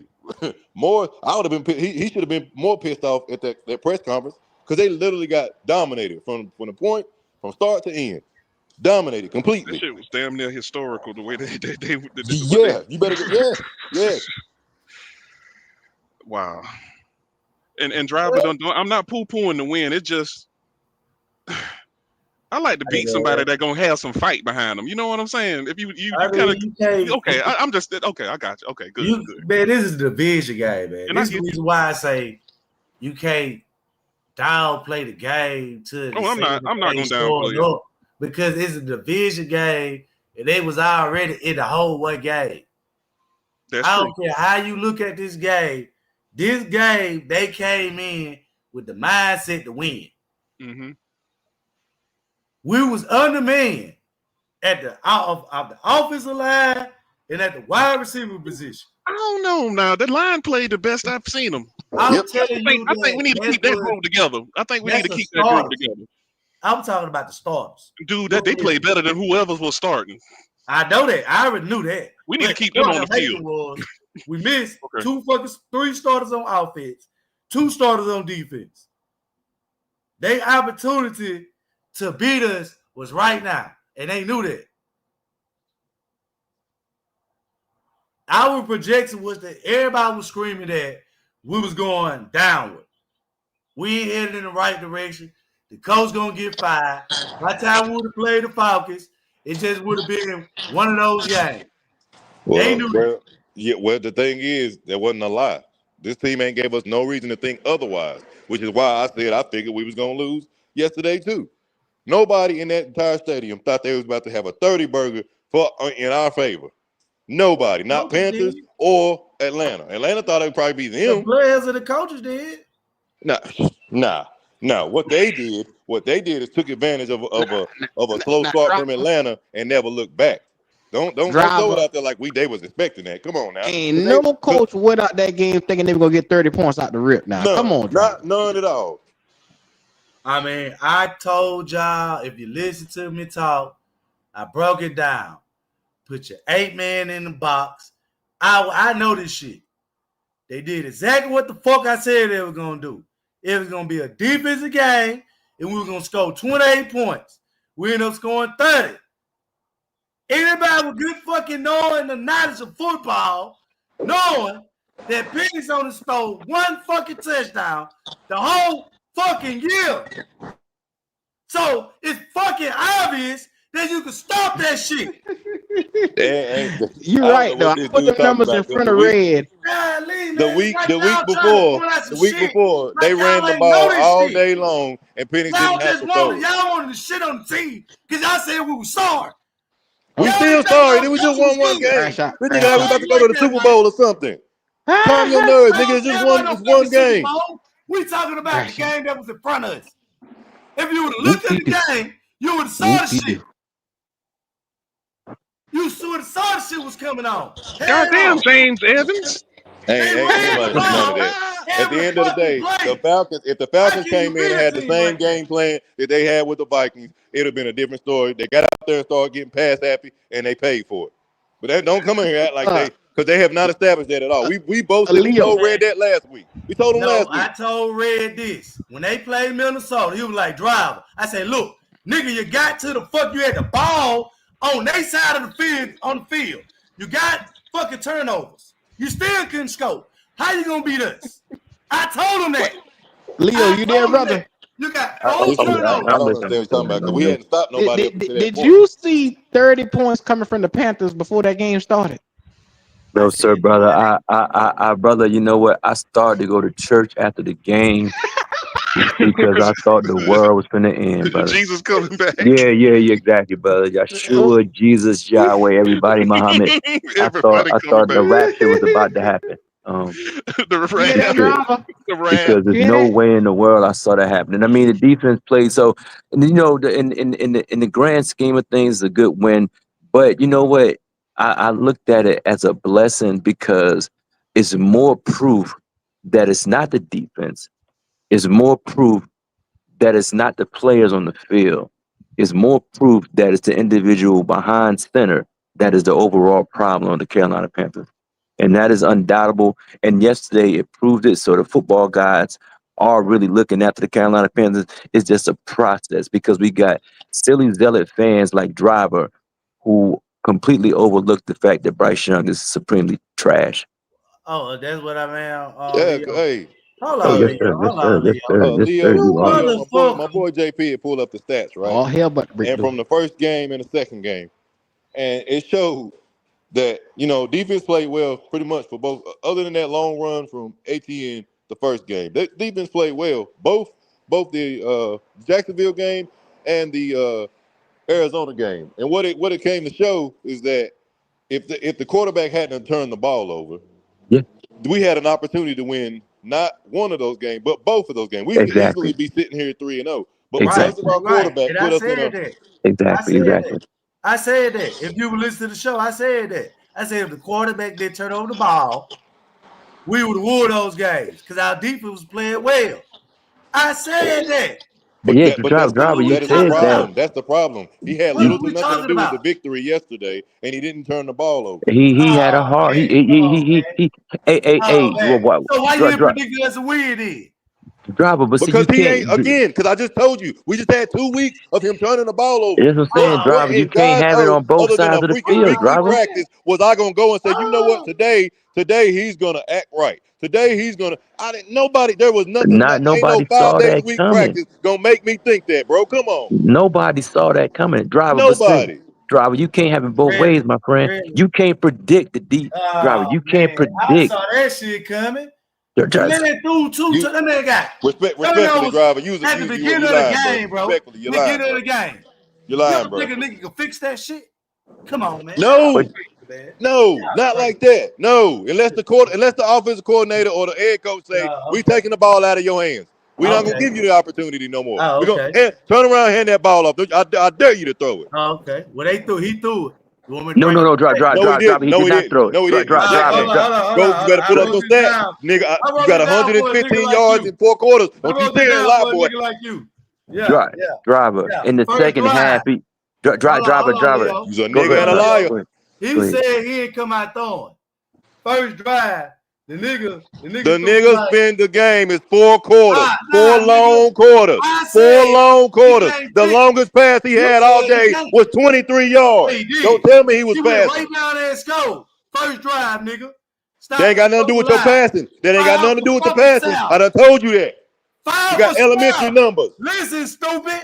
more. I would have been. He should have been more pissed off at that press conference because they literally got dominated from the point from start to end. Dominated completely. That shit was damn near historical the way they you better yeah. Wow. And driver I'm not poo-pooing the win. It's just I like to beat somebody that gonna have some fight behind them. You know what I'm saying? If you kind of okay, I'm just okay. I got you. Okay, good. Man, this is the division game, man. And this is the reason why I say you can't downplay the game to. Oh, I'm not gonna downplay it. Because it's a division game, and they was already in the whole one game. I don't care how you look at this game. This game, they came in with the mindset to win. Mm-hmm. We was undermanned at the offensive line and at the wide receiver position. I don't know now. The line played the best I've seen them. I'm telling you, I think we need to keep that group together. I think we need to keep that group together. I'm talking about the starters. Dude, they play better than whoever was starting. I know that. I already knew that. We need to keep them on the field. We missed 3 starters on offense, 2 starters on defense. Their opportunity to beat us was right now, and they knew that. Our projection was that everybody was screaming that we was going downward. We ain't headed in the right direction. The coach gonna get fired. By the time we would have played the Falcons, it just would have been one of those games. They knew that. Yeah, well, the thing is, there wasn't a lie. This team ain't gave us no reason to think otherwise, which is why I said I figured we was gonna lose yesterday too. Nobody in that entire stadium thought they was about to have a 30 burger in our favor. Nobody, not Panthers or Atlanta. Atlanta thought it would probably be them. The players and the coaches did. Nah. What they did is took advantage of a slow start from Atlanta and never looked back. Don't throw it out there like they was expecting that. Come on now. Ain't no coach went out that game thinking they were gonna get 30 points out the rip. Now, come on, none at all. I mean, I told y'all if you listen to me talk, I broke it down. Put your 8-man in the box. I know this shit. They did exactly what the fuck I said they were gonna do. It was going to be a defensive game, and we were going to score 28 points. We ended up scoring 30. Anybody with good fucking knowing the knowledge of football, knowing that Penix only stole 1 fucking touchdown the whole fucking year. So it's fucking obvious that you can stop that shit. You're right, though. I put the numbers in front of Red. The week before, they ran the ball all day long, and Penix didn't have to throw. Y'all wanted to shit on the team because y'all said we were sorry. We still sorry. Then we just won one game. We think we about to go to the Super Bowl or something. Calm your nerves, nigga. It's one game. We talking about the game that was in front of us. If you would have looked at the game, you would have saw the shit. You saw the shit was coming on. Goddamn, James Evans. Ain't none of that. At the end of the day, if the Falcons came in and had the same game plan that they had with the Vikings, it'd have been a different story. They got out there and started getting pass happy, and they paid for it. But they don't come in here act like because they have not established that at all. We both told Red that last week. We told him last week. I told Red this. When they played Minnesota, he was like, driver. I said, look, nigga, you got to the fuck, you had the ball on their side of the field, on the field. You got fucking turnovers. You still couldn't score. How you gonna beat us? I told him that. Leo, you there, brother? You got turnovers. I don't understand what you're talking about because we hadn't stopped nobody. Did you see 30 points coming from the Panthers before that game started? No, sir, brother. I brother, you know what? I started to go to church after the game because I thought the world was finna end, brother. Jesus coming back. Yeah, exactly, brother. Yeshua, Jesus, Yahweh, everybody, Muhammad. I thought the rapture was about to happen. The You hear that, rap. driver? The rap. because there's You hear no that? way in the world I saw that happening. I mean, the defense played so, and in the grand scheme of things, it's a good win. But you know what? I looked at it as a blessing because it's more proof that it's not the defense. It's more proof that it's not the players on the field. It's more proof that it's the individual behind center that is the overall problem of the Carolina Panthers. And that is undoubtable. And yesterday it proved it. So the football guys are really looking after the Carolina Panthers. It's just a process because we got silly zealot fans like Driver who completely overlooked the fact that Bryce Young is supremely trash. Oh, that's what I mean. Yeah, Leo. hey. Hold Oh, on, yes, Leo. sir. Yes, Hold sir. on, Yes, Leo. sir. Yes, Leo, sir. You are. You my boy JP had pulled up the stats, right? All hell but Rick And Lou. from the first game and the second game, and it showed that defense played well pretty much for both. Other than that long run from ATN the first game, the defense played well both the Jacksonville game and the Arizona game. And what it came to show is that if the quarterback hadn't turned the ball over, Yeah. we had an opportunity to win not one of those games, but both of those games. We could Exactly. easily be sitting here 3-0, but because Exactly. of our quarterback And put I us in said a that. Exactly. Exactly. I said that. If you would listen to the show, I said that. I said if the quarterback didn't turn over the ball, we would have won those games because our defense was playing well. I said that. Yeah, But that's driver, you that is the said that. problem. That's the problem. He had What little are to we nothing to talking do with the about? victory yesterday, and he didn't turn the ball over. He had a Oh, hard. man. Come on, man. Hey, Oh, man. So why you didn't driver, predict us to win then? but see, Because you he ain't can't. because I just told you we just had 2 weeks of him turning the ball over. That's what I'm saying, What driver. You in can't God's have it earth, on both other than a sides of the freaking field, weekly driver. practice, was I gonna go and say, you know what, today he's gonna act right. Today he's gonna. There was nothing. Not Ain't no nobody 5 saw days a that week coming. practice gonna make me think that, bro. Come on, Nobody saw that coming, driver. But see, nobody. driver, you can't have it both ways, my friend. Really? You can't predict the deep driver. Oh, You can't man. I predict. saw that shit coming. Just, Man, they threw two. You That man got respectfully, turnovers driver. You at the you beginning of the lying, bro. game, bro. Respectfully, you're lying, Beginning of bro. the game. You're You lying, ever bro. think a nigga can fix that shit? Come on, man. No, Man. not like that. No, unless the offensive coordinator or the head coach say we Okay. taking the ball out of your hands. We're not gonna Okay. give you the opportunity no more. Oh, We're gonna okay. turn around and hand that ball off. I dare you to throw it. Oh, okay. Well, he threw it. You want me to no, bring up the stats? No, he driver. didn't. He No, did he not didn't. throw it. No, he didn't. All right, Driver. hold on. You better I pull up wrote those this stats, down. nigga. I You wrote got this down for a 115 nigga like yards you. in 4 quarters. I Don't you wrote this say a down lie, for a boy. nigga like you. Yeah. Driver. In the First second drive. half, driver. Hold on, Leo. You's a Go nigga ahead, and a driver. liar. Go ahead. He said he ain't come out throwing. First drive, the nigga The threw nigga like, spend the game is 4 quarters. nah, 4 long quarters. I 4 said long he quarters. can't The fix. longest pass he You had all said he day can't. was 23 yards. He did. Don't tell me he was He went passing. right down there and scored. First drive, nigga. Stop That ain't got nothing to do with your passing. That ain't got nothing to do with the passing. I done told you that. 5 You got for elementary 7. numbers. Listen, stupid.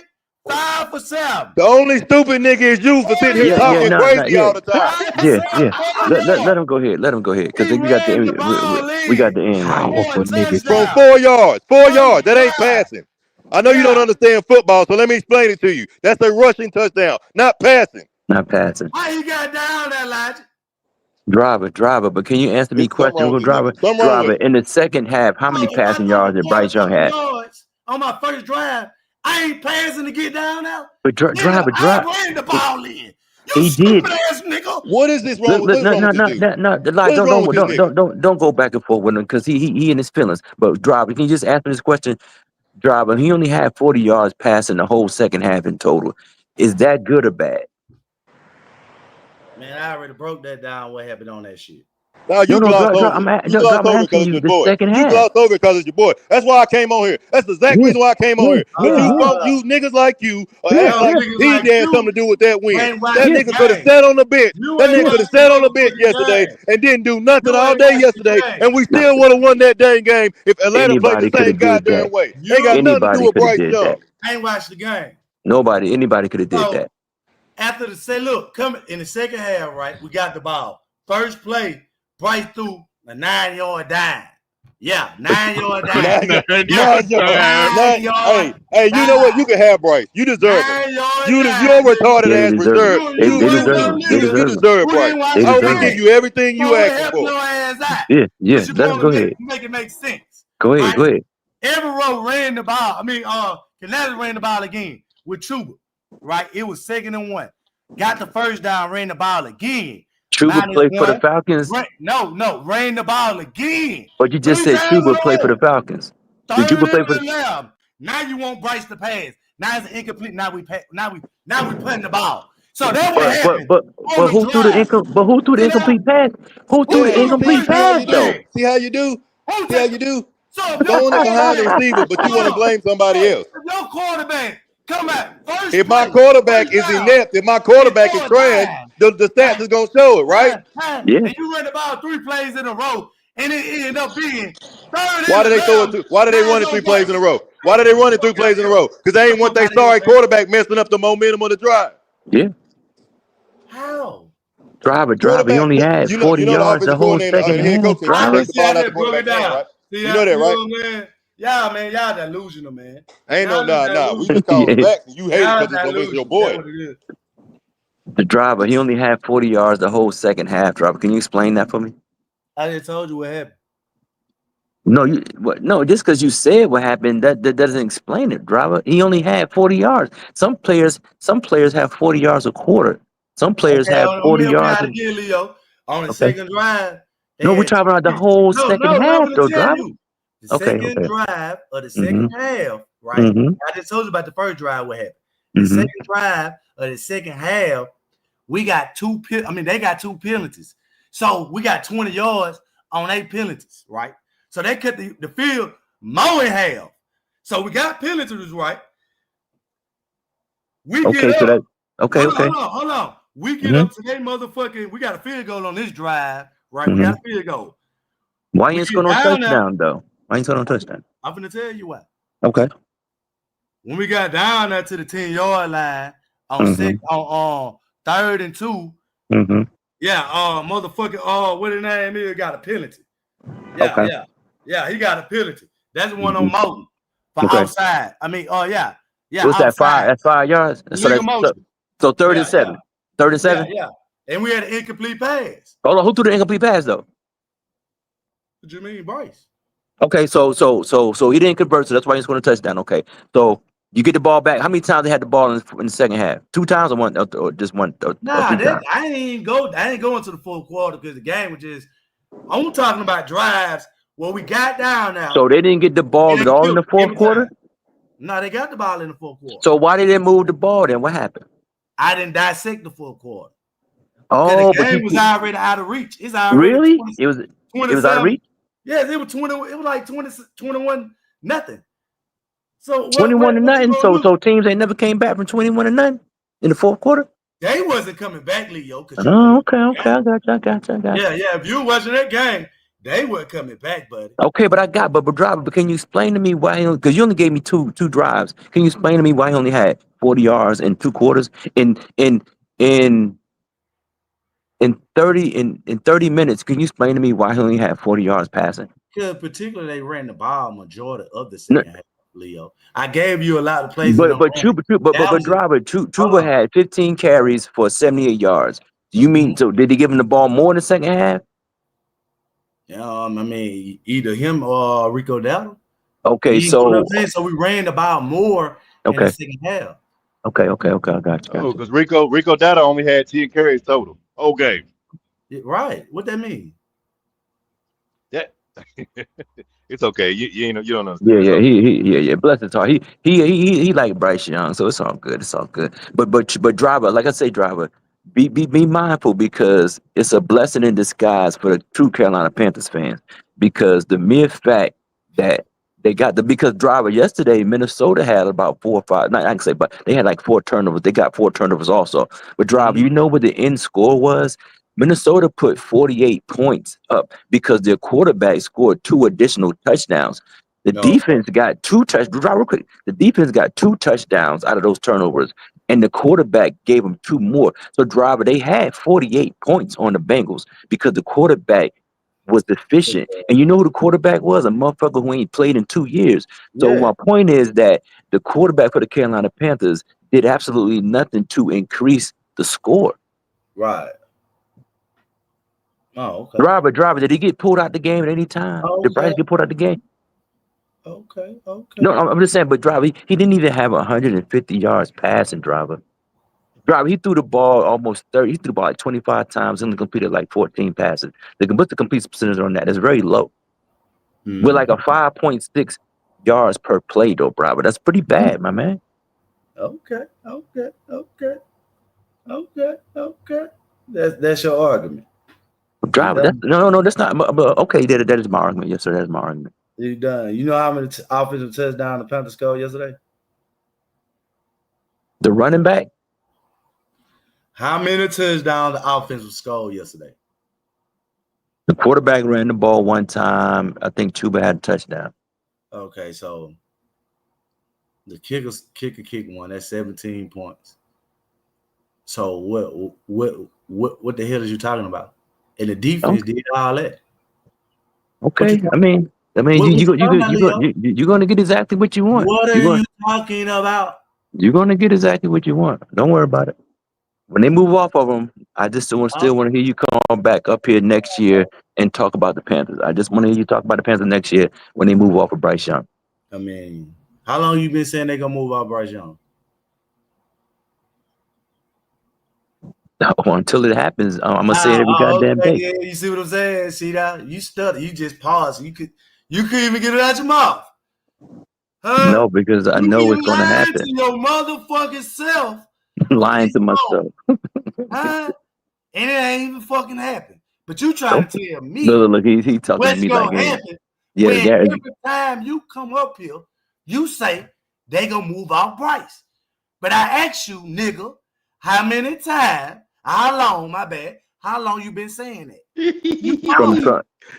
5 for 7. The only stupid nigga is you for sitting here talking crazy all the time. 5 for 7. Let him go ahead. Let him go ahead because He we got ran the ball we got in. the end right here. Powerful nigga. From Touchdown. 4 yards. 4 yards. That ain't drive. passing. I know you don't understand football, so let me explain it to you. That's a rushing touchdown, not passing. Not passing. Why he got down that Elijah? Driver. But can you answer me There's something question, wrong go with this driver? nigga. Something wrong with him. In the second half, how many If I passing throw yards for did Bryce Young 40 have? yards on my first drive, I ain't passing to get down now. But driver, I ran the ball in. You he stupid did. ass nigga. What is this wrong with? What's wrong with this dude? What is wrong with this nigga? Don't go back and forth with him because he in his feelings. But driver, can you just answer this question? Driver, he only had 40 yards passing the whole second half in total. Is that good or bad? Man, I already broke that down. What happened on that shit? No, you glossed over it. You glossed over it because it's your boy. You glossed over it because it's your boy. That's why I came on here. That's the exact reason why I came on here. Because you niggas like you act like he had something to do with that win. That nigga could have sat on the bench. That nigga could have sat on the bench yesterday and didn't do nothing all day yesterday, and we still would have won that dang game if Atlanta played the same goddamn way. Ain't got nothing to do with Bryce Young. I ain't watched the game. Anybody could have did that. After the say, look, coming in the second half, right? We got the ball. First play, Bryce threw a 9-yard dime. Yeah, 9 yard dive. 9 yard. 9 Nine yard. Nine yard Hey, you know what? You can have Bryce. You deserve it. 9 yard You're dive. retarded Yeah, they ass deserve it. reserve. They You deserve it. They you deserve it. deserve Bryce. ain't watch They I the would deserve give game. you everything you Supposed to asking help for. your ass out. Yeah, yeah. But you Let's want go to ahead. make it make sense. Go ahead. Go ahead. Every row ran the ball. I mean, Canales ran the ball again with Chuba, right? It was 2nd and 1. Got the first down, ran the ball again. Chuba played for the Falcons. Ran the ball again. But you just said Chuba played for the Falcons. Did Chuba play for the? Now you want Bryce to pass. Now it's incomplete. Now we putting the ball. So that's what happened. But who threw the incomplete pass? Who threw the incomplete pass though? See how you do? See how you do? So Throwing it behind the receiver, but you want to blame somebody else. If your quarterback come out first, If my quarterback is inept, if my quarterback is trash, the stats is gonna show it, right? Yeah. And you ran the ball 3 plays in a row, and it ended up being 3rd. Why did they throw it? Why did they run it 3 plays in a row? Why did they run it 3 plays in a row? Because they ain't want their sorry quarterback messing up the momentum of the drive. Yeah. How? Driver. He only had 40 yards the whole second half. Driver. Take the ball out the quarterback hand, right? You know that, right? Man. Y'all delusional, man. Ain't no nah. We just call it facts. You hate it because it's against your boy. The driver. He only had 40 yards the whole second half. Driver. Can you explain that for me? I just told you what happened. No, just because you said what happened, that doesn't explain it, driver. He only had 40 yards. Some players have 40 yards a quarter. Some players have 40 yards. Again, Leo. On the second drive. No, we're talking about the whole second half, though, driver. The second drive of the second half, right? I just told you about the first drive. What happened? The second drive of the second half, we got they got 2 penalties. So we got 20 yards on 8 penalties, right? So they cut the field more in half. So we got penalties, right? We get up. Hold on. We get up to their motherfucking. We got a field goal on this drive, right? We got a field goal. Why you ain't scoring no touchdown though? Why you ain't scoring no touchdown? I'm gonna tell you why. Okay. When we got down there to the 10-yard line on 3rd and 2. Motherfucking what his name is got a penalty. Yeah, he got a penalty. That's the one on Moulton for outside. I mean, yeah. What's that? 5? That's 5 yards. So 3rd and 7. 3rd and 7. Yeah. And we had an incomplete pass. Hold on, who threw the incomplete pass though? What you mean, Bryce? Okay, so he didn't convert, so that's why he's going to touchdown. Okay, so you get the ball back. How many times they had the ball in the second half? 2 times or one, or just one? I ain't go into the full quarter because the game was just. I'm talking about drives where we got down now. So they didn't get the ball at all in the fourth quarter? No, they got the ball in the fourth quarter. So why did they move the ball then? What happened? I didn't dissect the fourth quarter. Oh, the game was already out of reach. It's already really? It was out of reach? Yes, it was 20. It was like 21 nothing. So 21 to nothing. So teams ain't never came back from 21 to nothing in the fourth quarter. They wasn't coming back, Leo. Oh, okay. I got you. Yeah. If you were watching that game, they weren't coming back, buddy. Okay, but driver. But can you explain to me why? Because you only gave me two drives. Can you explain to me why he only had 40 yards in 2 quarters in 30 minutes? Can you explain to me why he only had 40 yards passing? Because particularly they ran the ball majority of the second half, Leo. I gave you a lot of plays. But driver, Chuba had 15 carries for 78 yards. Do you mean so? Did he give him the ball more in the second half? I mean, either him or Rico Dowdle. Okay, so we ran the ball more in the second half. Okay, I got you. Oh, because Rico Dowdle only had 10 carries total. Okay. Right. What that mean? That it's okay. You don't know. Yeah. Bless his heart. He like Bryce Young, so it's all good. But driver, like I say, driver, be mindful because it's a blessing in disguise for the true Carolina Panthers fans. Because the mere fact that they got because driver yesterday, Minnesota had about 4 or 5. Not I can say, but they had like 4 turnovers. They got 4 turnovers also. But driver, you know what the end score was? Minnesota put 48 points up because their quarterback scored 2 additional touchdowns. The defense got 2 touchdowns. Real quick, the defense got 2 touchdowns out of those turnovers, and the quarterback gave them 2 more. So, driver, they had 48 points on the Bengals because the quarterback was efficient. And you know who the quarterback was? A motherfucker who ain't played in 2 years. So Yeah. my point is that the quarterback for the Carolina Panthers did absolutely nothing to increase the score. Right. Oh, okay. Driver, did he get pulled out the game at any time? Did Bryce get pulled out the game? Okay. No, I'm just saying, but Driver, he didn't even have 150 yards passing, Driver. Driver, he threw the ball almost 30. He threw the ball like 25 times and completed like 14 passes. What's the complete percentage on that? It's very low. With like a 5.6 yards per play, though, Driver. That's pretty bad, my man. Okay. That's your argument. Driver, that's not. Okay, that is my argument. Yes, sir, that's my argument. You done. You know how many offensive touchdowns the Panthers scored yesterday? The running back? How many touchdowns the offense was scored yesterday? The quarterback ran the ball one time. I think Chuba had a touchdown. Okay, so the kicker one. That's 17 points. So what the hell is you talking about? And the defense did all that. Okay, I mean, you're going to get exactly what you want. What are you talking about? You're going to get exactly what you want. Don't worry about it. When they move off of them, I just still want to hear you come back up here next year and talk about the Panthers. I just want to hear you talk about the Panthers next year when they move off of Bryce Young. I mean, how long you been saying they're going to move off Bryce Young? Until it happens, I'm gonna say it every goddamn day. Yeah, you see what I'm saying? See that? You stutter. You just pause. You could even get it out your mouth. Huh? No, because I know it's gonna happen. To your motherfucking self. Lying to myself. Huh? And it ain't even fucking happened. But you trying to tell me look, he talking what's to me gonna like happen yeah, when every time you come up here, you say they gonna move off Bryce. But I ask you, nigga, how many times? How long you been saying that?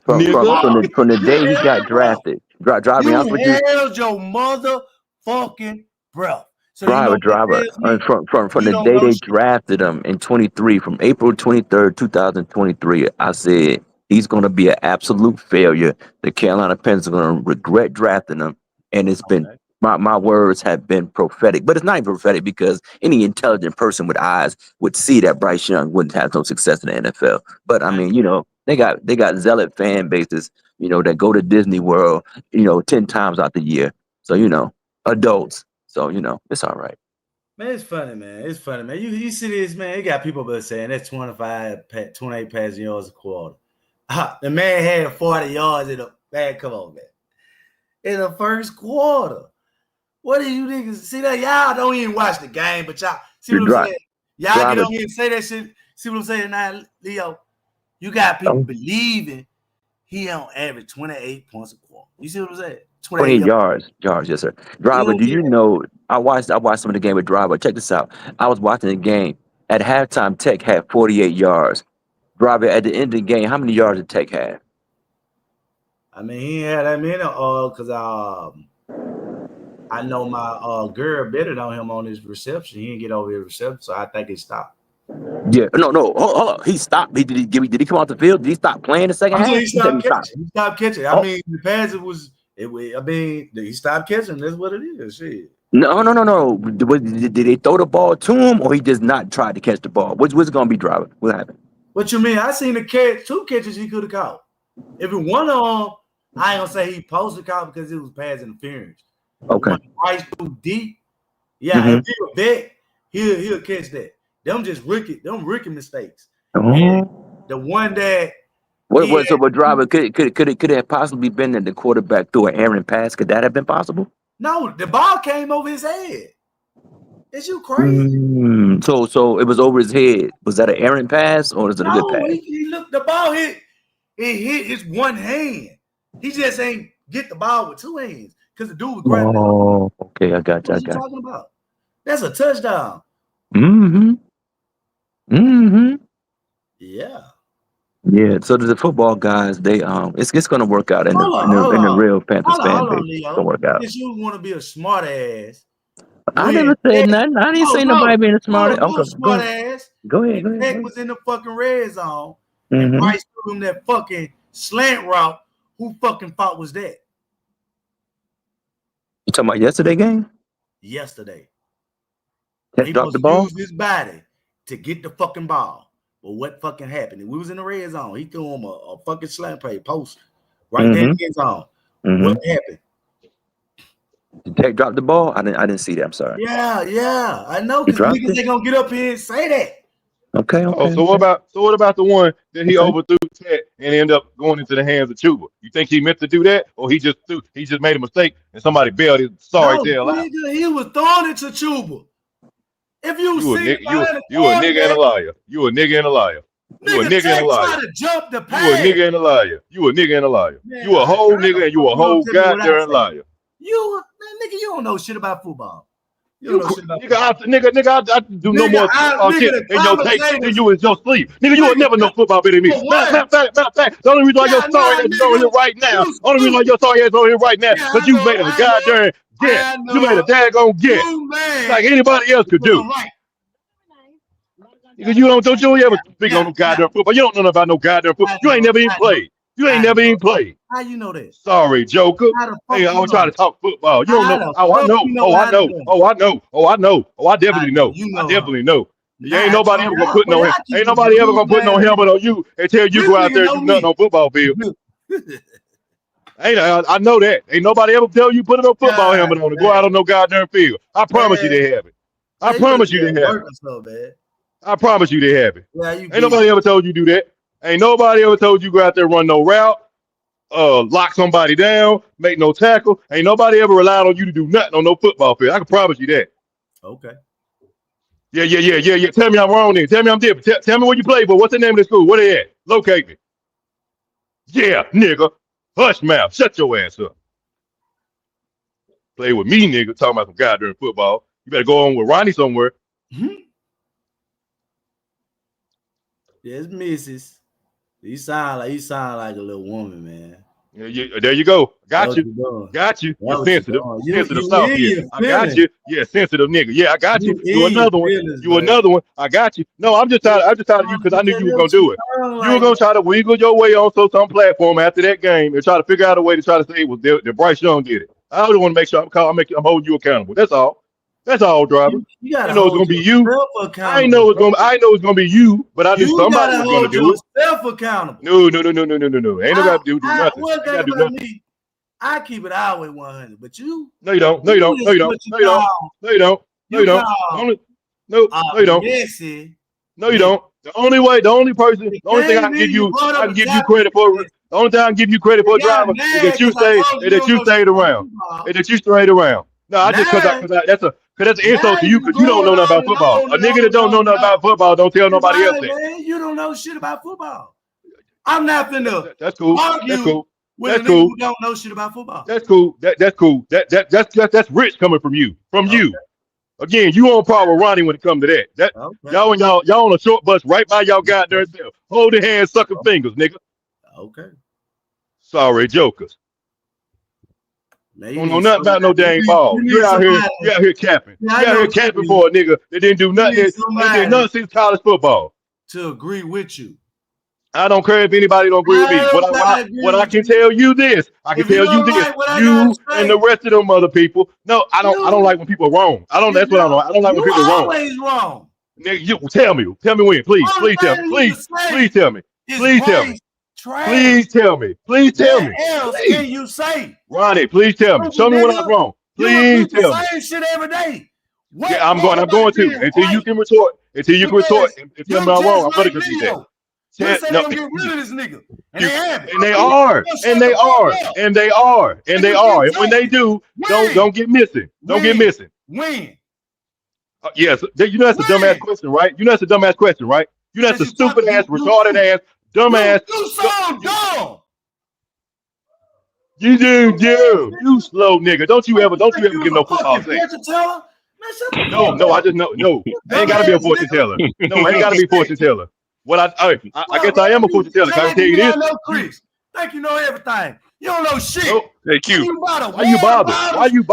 From the day he got drafted. You held your motherfucking breath. So driver. From the day they drafted him in 23, from April 23rd, 2023, I said he's gonna be an absolute failure. The Carolina Panthers are gonna regret drafting him, and it's been my words have been prophetic, but it's not even prophetic because any intelligent person with eyes would see that Bryce Young wouldn't have no success in the NFL. But I mean, they got zealot fan bases, that go to Disney World, 10 times out the year. So, adults. So, it's all right. Man, it's funny, man. You see this, man. You got people been saying that's 28 passing yards a quarter. The man had 40 yards in the back. Come on, man. In the first quarter. What do you niggas see that? Y'all don't even watch the game, but y'all see what I'm saying? Y'all get on here and say that shit. See what I'm saying now, Leo? You got people believing he on average 28 points a quarter. You see what I'm saying? 28 yards, yes, sir. Driver, do you know? I watched some of the game with Driver. Check this out. I was watching the game. At halftime, Tech had 48 yards. Driver, at the end of the game, how many yards did Tech have? I mean, he had that many, because I know my girl betted on him on his reception. He didn't get over his reception, so I think it stopped. Yeah, no, hold on. He stopped. Did he come off the field? Did he stop playing the second half? He stopped catching. I mean, the pass he stopped catching. That's what it is. Shit. No. Did they throw the ball to him, or he just not tried to catch the ball? What's it gonna be, Driver? What happened? What you mean? I seen the catch, 2 catches he could have caught. If it one of them, I ain't gonna say he posted caught because it was pass interference. Okay. Right too deep. Yeah, if he a vet, he'll catch that. Them just rookie mistakes. And the one that but Driver, could it have possibly been that the quarterback threw an errant pass? Could that have been possible? No, the ball came over his head. Is you crazy? So it was over his head. Was that an errant pass or was it a good pass? He looked, the ball hit his one hand. He just ain't get the ball with 2 hands because the dude was grabbing. Oh, okay, I got you. What you talking about? That's a touchdown. Yeah. Yeah. So the football guys, they it's gonna work out in the real Panthers fan base. It's gonna work out. Because you want to be a smart ass. I never said nothing. I didn't say nobody being a smart ass. Go ahead. Tech was in the fucking red zone. And Bryce threw him that fucking slant route. Who fucking fault was that? You talking about yesterday game? Yesterday. Ted He dropped supposed the to ball? use his body to get the fucking ball. But what fucking happened? We was in the red zone. He threw him a fucking slant play post right there in the end zone. What happened? Did Ted drop the ball? I didn't see that. I'm sorry. Yeah. I know He because dropped niggas it? they gonna get up here and say that. Okay. Oh, so what about the one that he overthrew Ted and ended up going into the hands of Chuba? You think he meant to do that, or he just made a mistake and somebody bailed his sorry tail out? Nigga, he was throwing it to Chuba. If you You a see nigga and a liar. You a nigga and a liar. You a nigga and a liar. Try to jump the pass. You a nigga and a liar. You a nigga and a liar. You a whole nigga and you a whole goddamn liar. Nigga, you don't know shit about football. You don't know shit about nigga, I do no more football shit in your tape than you in your sleep. Nigga, you will never know football better than me. Matter of fact, the only reason why your sorry ass is on here right now, because you made a goddamn get. You made a daggone get. Like anybody else could do. Because you ever speak on no goddamn football. You don't know about no goddamn football. You ain't never even played. How you know that? Sorry, Joker. Hey, I was trying to talk football. You don't know. Oh, I know. I definitely know. I definitely know. You ain't nobody ever gonna put no helmet on you and tell you go out there and do nothing on football field. I know that. Ain't nobody ever tell you put a football helmet on and go out on no goddamn field. I promise you they have it. I promise you they have it. I promise you they have it. Ain't nobody ever told you do that. Ain't nobody ever told you go out there run no route, lock somebody down, make no tackle. Ain't nobody ever relied on you to do nothing on no football field. I can promise you that. Okay. Yeah. Tell me I'm wrong then. Tell me I'm different. Tell me where you play for. What's the name of the school? Where they at? Locate me. Yeah, nigga. Hush mouth. Shut your ass up. Play with me, nigga. Talking about some goddamn football. You better go on with Ronnie somewhere. Yes, Mrs. You sound like a little woman, man. Yeah, there you go. Got you. You're sensitive. Sensitive South here. I got you. Yeah, sensitive nigga. Yeah, I got you. You another one. Another one. I got you. No, I'm just tired of you because I knew you were gonna do it. You were gonna try to wiggle your way on some platform after that game and try to figure out a way to try to say it was that Bryce Young did it. I just want to make sure I'm holding you accountable. That's all. That's all, driver. I know it's gonna be you. I know it's gonna be you, but I knew somebody was gonna do it. Self accountable. No. Ain't nobody do nothing. One thing about me, I keep it always 100, but you. No, you don't. No, you don't. Messy. No, you don't. The only thing I can give you credit for. The only thing I can give you credit for, driver, is that you stayed around. And that you stayed around. No, I just because that's an insult to you because you don't know nothing about football. A nigga that don't know nothing about football don't tell nobody else that. You don't know shit about football. I'm not finna. That's cool. That's cool. With a nigga who don't know shit about football. That's cool. That's cool. That's rich coming from you. You. Again, you on par with Ronnie when it comes to that. Y'all on a short bus right by y'all goddamn self. Holding hands, sucking fingers, nigga. Okay. Sorry, jokers. Don't know nothing about no dang ball. You out here capping. You out here capping for a nigga that didn't do nothing. That did nothing since college football. To agree with you. I don't care if anybody don't agree with me. What I can tell you this. I can tell you this. You and the rest of them other people. No, I don't like when people are wrong. That's what I don't. I don't like when people are wrong. Always wrong. Nigga, you tell me when. Please tell me. Please tell me. Please tell me. Please tell me. Please tell me. What else can you say? Ronnie, please tell me. Show me when I'm wrong. Please tell me. Same shit every day. Yeah, I'm going to. Until you can retort. And tell me I'm wrong, I'm going to concede that. They say they're gonna get rid of this nigga. And they have it. And they are. And when they do, don't get missing. Don't get missing. When? Yes. You know that's a dumbass question, right? You know that's a dumbass question, right? You know that's a stupid ass, retarded ass, dumbass. You so dumb. You do. You slow nigga. Don't you ever give no football sense. No, I just know. No, I ain't gotta be a fortune teller. No, I ain't gotta be a fortune teller. What I guess I am a fortune teller. Can I tell you this? Chris. Think you know everything. You don't know shit. Nope. Thank you. Why you bothered? Why you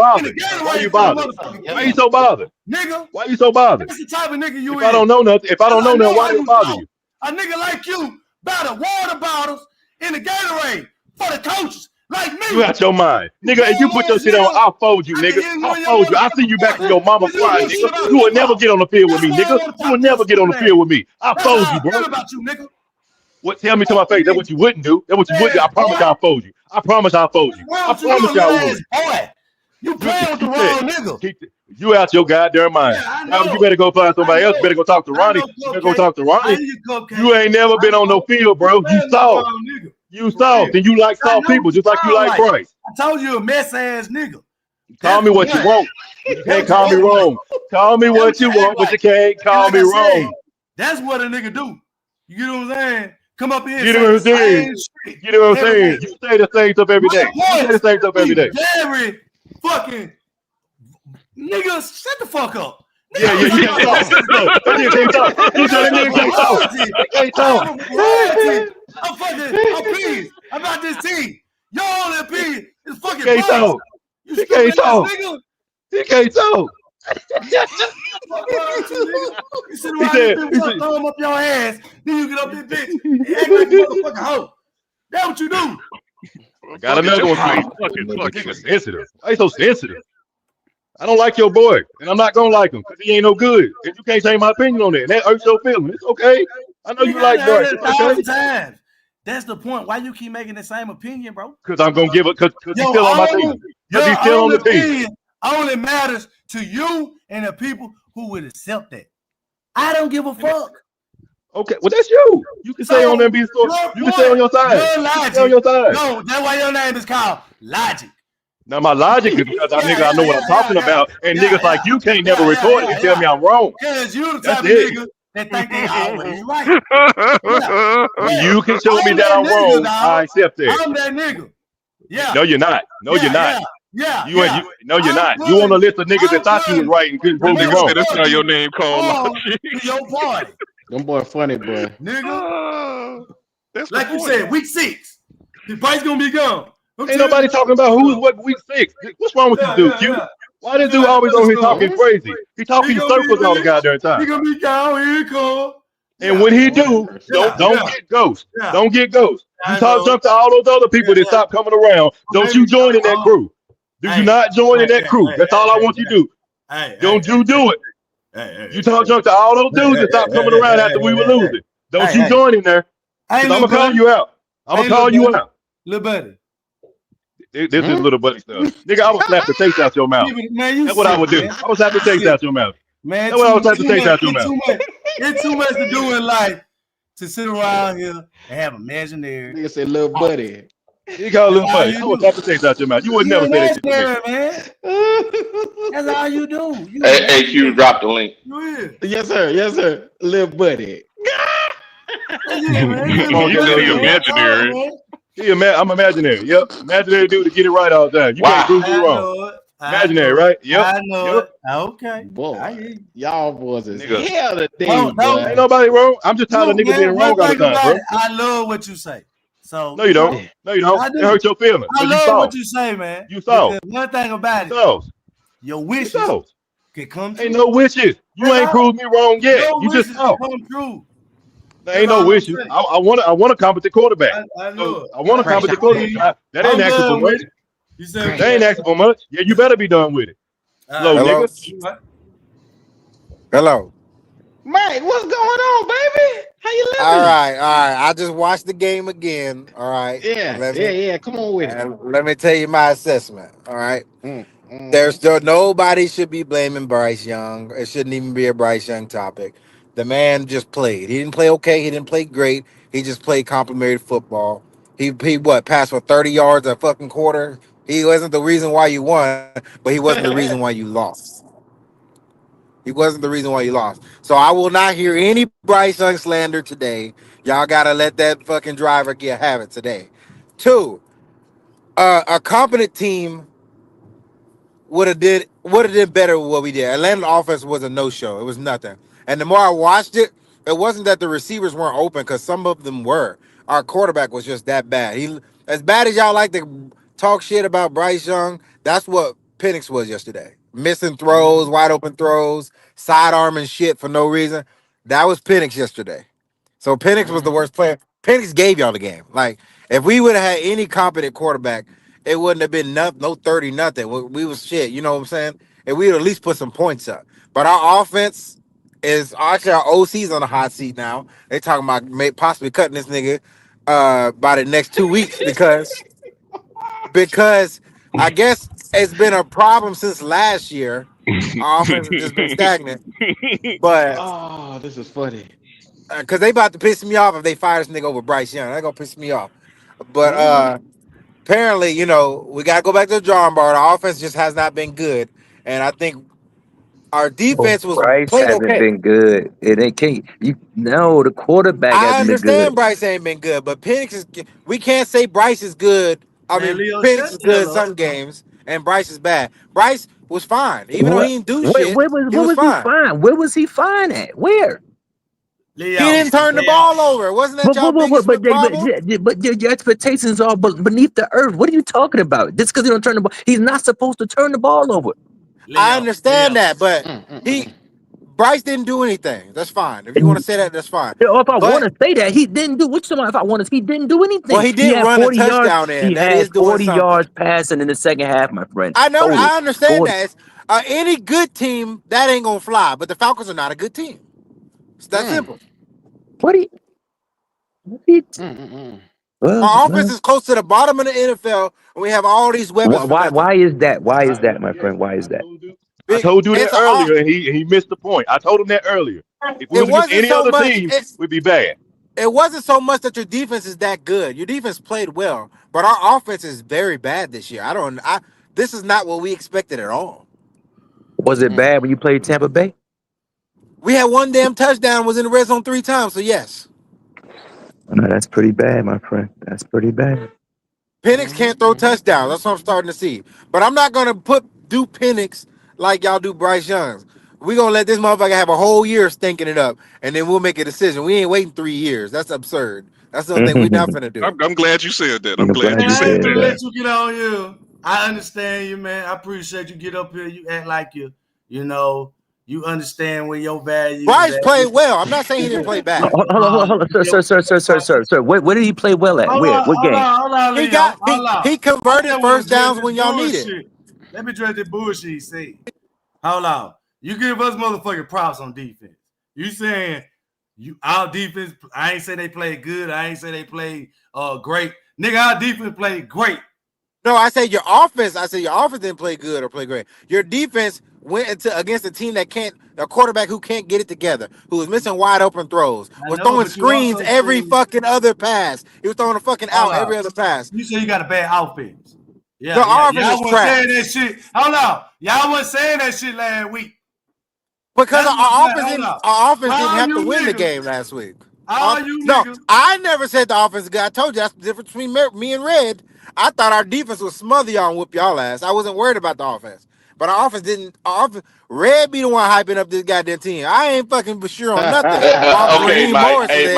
so bothered? Nigga. Why you so bothered? That's the type of nigga you If I don't know nothing, why do it bother you? A nigga like you buy the water bottles in the Gatorade for the coaches like me. You out your mind. Nigga, if you put your shit on, I'll fold you, nigga. I'll fold you. I'll see you back in your mama crying, nigga. You will never get on the field with me, nigga. You will never get on the field with me. I'll fold you, bro. About you, nigga. What? Tell me to my face. That's what you wouldn't do. That's what you would do. I promise I'll fold you. I promise I'll fold you. I promise y'all would. Boy, you playing with the wrong nigga. You out your goddamn mind. You better go find somebody else. You better go talk to Ronnie. You better go talk to Ronnie. You ain't never been on no field, bro. You soft. You soft. And you like soft people just like you like Bryce. I told you a mess ass nigga. Call me what you want. You can't call me wrong. Call me what you want, but you can't call me wrong. That's what a nigga do. You get what I'm saying? Come up here. You know what I'm saying? You know what I'm saying? You say the same stuff every day. You say the same stuff every day. Very fucking nigga, shut the fuck up. Yeah, you can't talk. You can't talk. You can't talk. I'm pleased about this team. Y'all only opinion is fucking can't talk. You can't talk. You can't talk. You sit around here, thumb up your ass, then you get up this bitch and act like a motherfucking hoe. That's what you do. I got another one for you. Fucking sensitive. Why you so sensitive? I don't like your boy, and I'm not gonna like him because he ain't no good. And you can't change my opinion on that. And that hurts your feelings. It's okay. I know you like Bryce. Okay. That's the point. Why you keep making the same opinion, bro? Because I'm gonna give it because he's still on my team. Because he's still on the team. Only matters to you and the people who would accept that. I don't give a fuck. Okay, well that's you. You can stay on there and be so. You can stay on your side. Stay on your side. No, that's why your name is called Logic. Now my logic is because I know what I'm talking about, and niggas like you can't never record it and tell me I'm wrong. Because you the type of nigga that think they always right. When you can show me that I'm wrong, I accept that. I'm that nigga. Yeah. No, you're not. No, you're not. Yeah. No, you're not. You on the list of niggas that thought you was right and couldn't prove me wrong. That's not your name called. Your party. Them boy funny, boy. Nigga. Like you said, week 6. The Bryce gonna be gone. Ain't nobody talking about who's what week 6. What's wrong with this dude, Q? Why this dude always on here talking crazy? He talking circles all the goddamn time. He gonna be gone. Here he come. And when he do, don't get ghost. Don't get ghost. You jump to all those other people that stop coming around. Don't you join in that crew? Do you not join in that crew? That's all I want you to do. Don't you do it? You jump to all those dudes that stop coming around after we were losing. Don't you join in there? I'm gonna call you out. I'm gonna call you out. Little buddy. This is little buddy stuff. Nigga, I would slap the taste out your mouth. That's what I would do. I would slap the taste out your mouth. Man, that's what I would slap the taste out your mouth. It's too much to do in life to sit around here and have imaginary. Nigga say little buddy. You call little buddy. I would slap the taste out your mouth. You would never say that shit to me. Man. That's all you do. Hey, Q, drop the link. Yes, sir. Yes, sir. Little buddy. Imaginary. I'm imaginary. Yep. Imaginary dude to get it right all the time. You can't prove me wrong. Imaginary, right? Yep. I know it. Okay. Boy, y'all boys is nigga. hell today, Ain't nobody wrong. I'm just tired of niggas being wrong all the time, bro. I love what you say. So no, you don't. No, you don't. It hurts your feelings. I love what you say, man. You saw. One thing about it, your wishes can come true. Ain't no wishes. You ain't proved me wrong yet. You just saw. Come true. There ain't no wishes. I want a competent quarterback. I know. I want a competent quarterback. That ain't asking for much. That ain't asking for much. Yeah, you better be done with it. Hello, nigga. Hello. Mike, what's going on, baby? How you living? All right. I just watched the game again. All right. Yeah. Come on with it. Let me tell you my assessment. All right. There's still nobody should be blaming Bryce Young. It shouldn't even be a Bryce Young topic. The man just played. He didn't play okay. He didn't play great. He just played complimentary football. He passed for 30 yards a fucking quarter. He wasn't the reason why you won, but he wasn't the reason why you lost. He wasn't the reason why you lost. So I will not hear any Bryce Young slander today. Y'all gotta let that fucking driver have it today. 2, a competent team would have did better with what we did. Atlanta offense was a no-show. It was nothing. And the more I watched it, it wasn't that the receivers weren't open, because some of them were. Our quarterback was just that bad. He, as bad as y'all like to talk shit about Bryce Young, that's what Penix was yesterday. Missing throws, wide open throws, sidearming shit for no reason. That was Penix yesterday. So Penix was the worst player. Penix gave y'all the game. Like, If we would have had any competent quarterback, it wouldn't have been no 30-0. We was shit. You know what I'm saying? And we'd at least put some points up. But our offense is actually our OC's on the hot seat now. They talking about possibly cutting this nigga by the next 2 weeks because I guess it's been a problem since last year. Our offense has just been stagnant. But Oh, this is funny. because they about to piss me off if they fire this nigga over Bryce Young. They're gonna piss me off. But apparently, you know, we gotta go back to the drawing board. Our offense just has not been good. And I think our defense was Bryce played hasn't okay. been good. It can't. The quarterback I hasn't been understand good. Bryce ain't been good, but Penix is. We can't say Bryce is good. I Man, mean, Leo, Penix shut is the hell good up. some games, and Bryce is bad. Bryce was fine, even though What? he didn't do Where shit. was He was he fine. fine? Where was he fine at? Where? Leo, He didn't turn the ball over. Wasn't that y'all biggest problem? But your expectations are beneath the earth. What are you talking about? Just because he don't turn the ball, he's not supposed to turn the ball over. I understand that, but Bryce didn't do anything. That's fine. If you want to say that, that's fine. Or if I want But to say that, he didn't do. Which if I want to, he didn't do anything. well, he He did had run a 40 yards. touchdown in. He That had is doing 40 something. yards passing in the second half, my friend. I know. Total. I understand 40. that. It's, any good team that ain't gonna fly, but the Falcons are not a good team. It's that simple. What do you? Our offense is close to the bottom of the NFL, and we have all these weapons for nothing. Why is that? Why is that, my friend? Why is that? I told you that earlier, and he missed the point. I told him that earlier. If we was against any other team, we'd be bad. It wasn't so much that your defense is that good. Your defense played well, but our offense is very bad this year. This is not what we expected at all. Was it bad when you played Tampa Bay? We had one damn touchdown, was in the red zone 3 times, so yes. No, that's pretty bad, my friend. That's pretty bad. Penix can't throw touchdowns. That's what I'm starting to see. But I'm not gonna do Penix like y'all do Bryce Young. We're gonna let this motherfucker have a whole year stinking it up, and then we'll make a decision. We ain't waiting 3 years. That's absurd. That's the thing we're not gonna do. I'm glad you said that. I'm glad Man, you I said ain't gonna that. let you get on you. I understand you, man. I appreciate you get up here. You act like you understand where your value. Bryce played well. I'm not saying he didn't play bad. Hold on, sir. What did he play well at? Where? What game? Hold on, Leo. He converted first downs when y'all needed. Let me address the bullshit he said. Hold on. You give us motherfucking props on defense. You saying our defense, I ain't say they played good. I ain't say they played great. Nigga, our defense played great. No, I said your offense. I said your offense didn't play good or play great. Your defense went against a team that a quarterback who can't get it together, who was missing wide open throws, was throwing screens every fucking other pass. He was throwing a fucking out every other pass. You say you got a bad offense. Yeah, our offense y'all is wasn't trash. saying that shit. Hold on. Y'all wasn't saying that shit last week. Because our offense didn't have to win the game last week. I never said the offense is good. I told you that's the difference between me and Red. I thought our defense would smother y'all and whoop y'all ass. I wasn't worried about the offense. But our offense didn't. Red be the one hyping up this goddamn team. I ain't fucking sure on nothing. Okay, Mike. Morris Hey,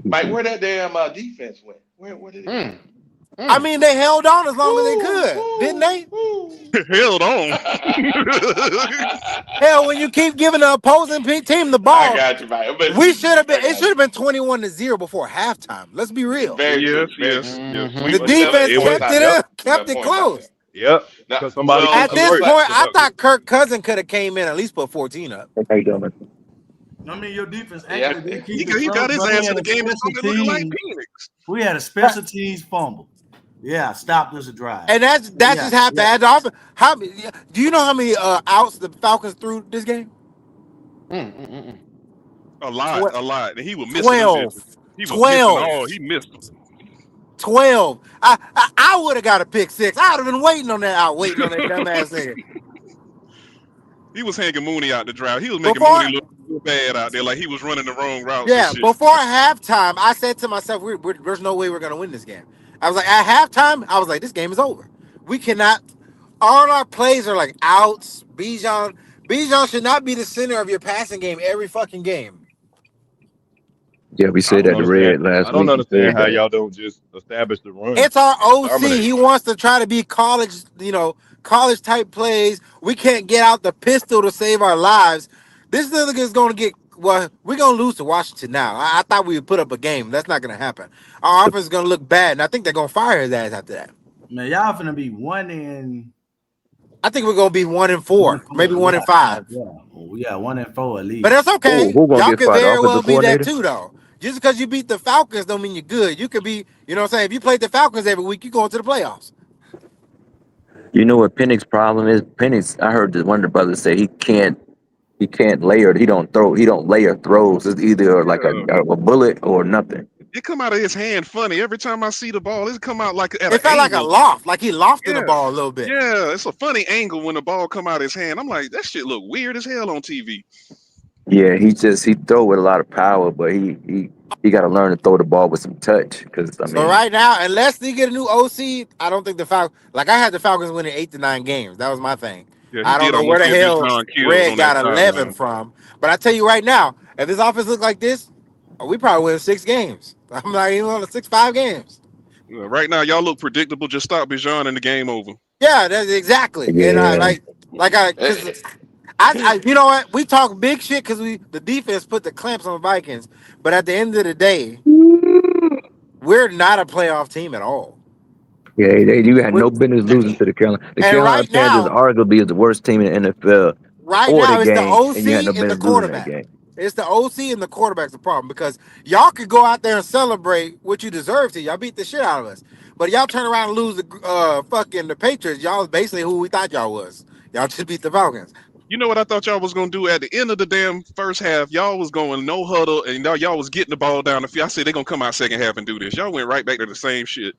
Mike, where that damn defense went? Where did it go? I mean, they held on as long as they could, didn't they? Held on. Hell, when you keep giving the opposing team the ball, I got you, Mike. But we should have been. It should have been 21-0 before halftime. Let's be real. Very true. The defense kept it close. Yep. Because somebody At this point, I thought Kirk Cousins could have came in at least put 14 up. How you doing? I mean, your defense actually he got his ass in the game. Looking like Penix. We had a special teams fumble. Yeah, stopped us a drive. And that just happened. Yeah. How do you know how many outs the Falcons threw this game? A lot. And he was missing 12. He was 12. missing all. He missed them. 12. I would have got a pick 6. I would have been waiting on that dumbass nigga. He was hanging Mooney out the drive. He was making Mooney look bad out there, like he was running the wrong route. Yeah, before halftime, I said to myself, there's no way we're going to win this game. I was like, at halftime, I was like, this game is over. We cannot. All our plays are like outs. Bijan should not be the center of your passing game every fucking game. Yeah, we said that to Red last week. I don't understand how y'all don't just establish the run. It's our OC. He wants to try to be college type plays. We can't get out the pistol to save our lives. This nigga is going to get we're gonna lose to Washington now. I thought we would put up a game. That's not gonna happen. Our offense is gonna look bad, and I think they're gonna fire his ass after that. Man, y'all finna be 1-4. I think we're gonna be 1-4, maybe 1-5. Yeah, 1-4 at least. But that's okay. Who gonna Y'all get could fired? The very well offensive be that coordinator? too, though. Just because you beat the Falcons don't mean you're good. You could be, you know what I'm saying? If you played the Falcons every week, you go into the playoffs. You know what Penix's problem is? Penix, I heard one of the brothers say he can't layer. He don't layer throws. It's either like a bullet or nothing. It come out of his hand funny. Every time I see the ball, it come out like at It felt like a loft, like he lofted the ball a little bit. Yeah, it's a funny angle when the ball come out of his hand. I'm like, that shit look weird as hell on TV. Yeah, he throw with a lot of power, but he got to learn to throw the ball with some touch. Because So right now, unless they get a new OC, I don't think the Falcons. Like I had the Falcons winning 8 to 9 games. That was my thing. Yeah, I don't know where the hell Red got 11 from. But I tell you right now, if this offense looks like this, we probably win 6 games. I'm not even on 6-5 games. Right now, y'all look predictable. Just stop Bijan and the game over. Yeah, that's exactly. Yeah. And I you know what? We talk big shit because the defense put the clamps on the Vikings. But at the end of the day, we're not a playoff team at all. Yeah, you had no business losing to the Carolina. The Carolina Panthers arguably is the worst team in the NFL. Right now, it's the OC and you had no and the business losing that quarterback. game. It's the OC and the quarterback's the problem because y'all could go out there and celebrate what you deserve to. Y'all beat the shit out of us. But y'all turn around and lose the Patriots. Y'all is basically who we thought y'all was. Y'all just beat the Falcons. You know what I thought y'all was gonna do at the end of the damn first half? Y'all was going no huddle, and y'all was getting the ball down the field. I said they're gonna come out second half and do this. Y'all went right back to the same shit.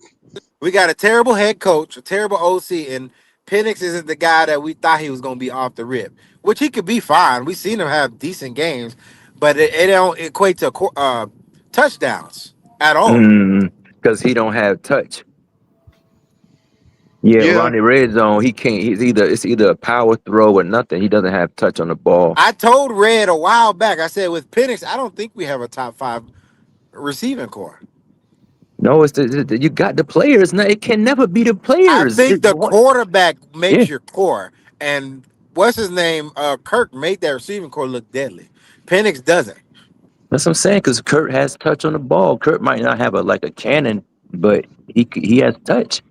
We got a terrible head coach, a terrible OC, and Penix isn't the guy that we thought he was gonna be off the rip, which he could be fine. We've seen him have decent games, but it don't equate to touchdowns at all. Because he don't have touch. Yeah, Ronnie Red Zone, he can't. It's either a power throw or nothing. He doesn't have touch on the ball. I told Red a while back. I said with Penix, I don't think we have a top 5 receiving core. No, it's you got the players. No, it can never be the players. I think the quarterback makes your core, and what's his name? Kirk made that receiving core look deadly. Penix doesn't. That's what I'm saying. Because Kurt has touch on the ball. Kurt might not have a cannon, but he has touch.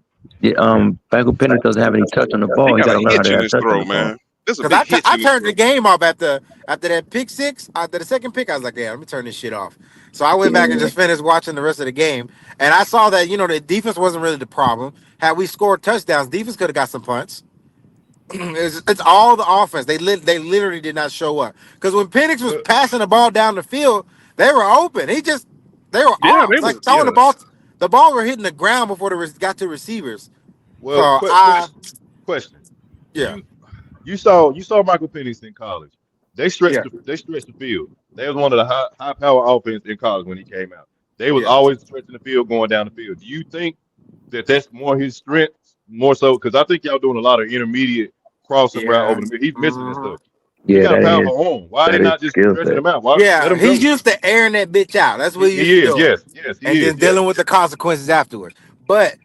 Michael Penix doesn't have any touch on the ball. He got to learn how to have touch on the ball. Because I turned the game off after that pick 6. After the second pick, I was like, yeah, let me turn this shit off. So I went back and just finished watching the rest of the game. And I saw that, the defense wasn't really the problem. Had we scored touchdowns, defense could have got some punts. It's all the offense. They literally did not show up. Because when Penix was passing the ball down the field, they were open. They were off. Like throwing the ball. The ball were hitting the ground before they got to receivers. Well, so question. Yeah. You saw Michael Penix in college. They stretched the field. They was one of the high power offense in college when he came out. They was always stretching the field, going down the field. Do you think that that's more his strength, more so? Because I think y'all doing a lot of intermediate crossing route over the middle. He's missing this stuff. Yeah, he got a powerful arm. Why are they not just stretching him out? He's used to airing that bitch out. That's what he is. Yes, and then dealing with the consequences afterwards. But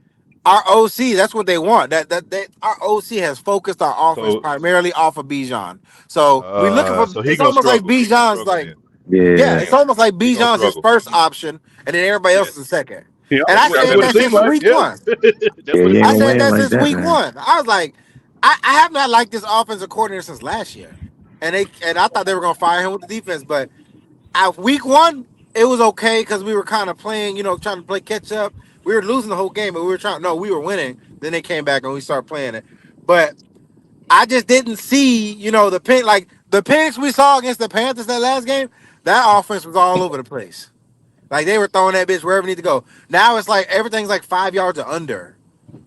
our OC, that's what they want. That our OC has focused our offense primarily off of Bijan. So we looking for. It's almost like Bijan's like. Yeah, it's almost like Bijan's his first option, and then everybody else is second. Yeah, and I said that since week 1. I said that since week 1. I was like, I have not liked this offensive coordinator since last year, and I thought they were gonna fire him with the defense, but at week 1 it was okay because we were kind of playing, trying to play catch up. We were losing the whole game, but we were winning. Then they came back and we started playing it. But I just didn't see, the Penix we saw against the Panthers that last game, that offense was all over the place. Like they were throwing that bitch wherever it need to go. Now it's like everything's like 5 yards or under.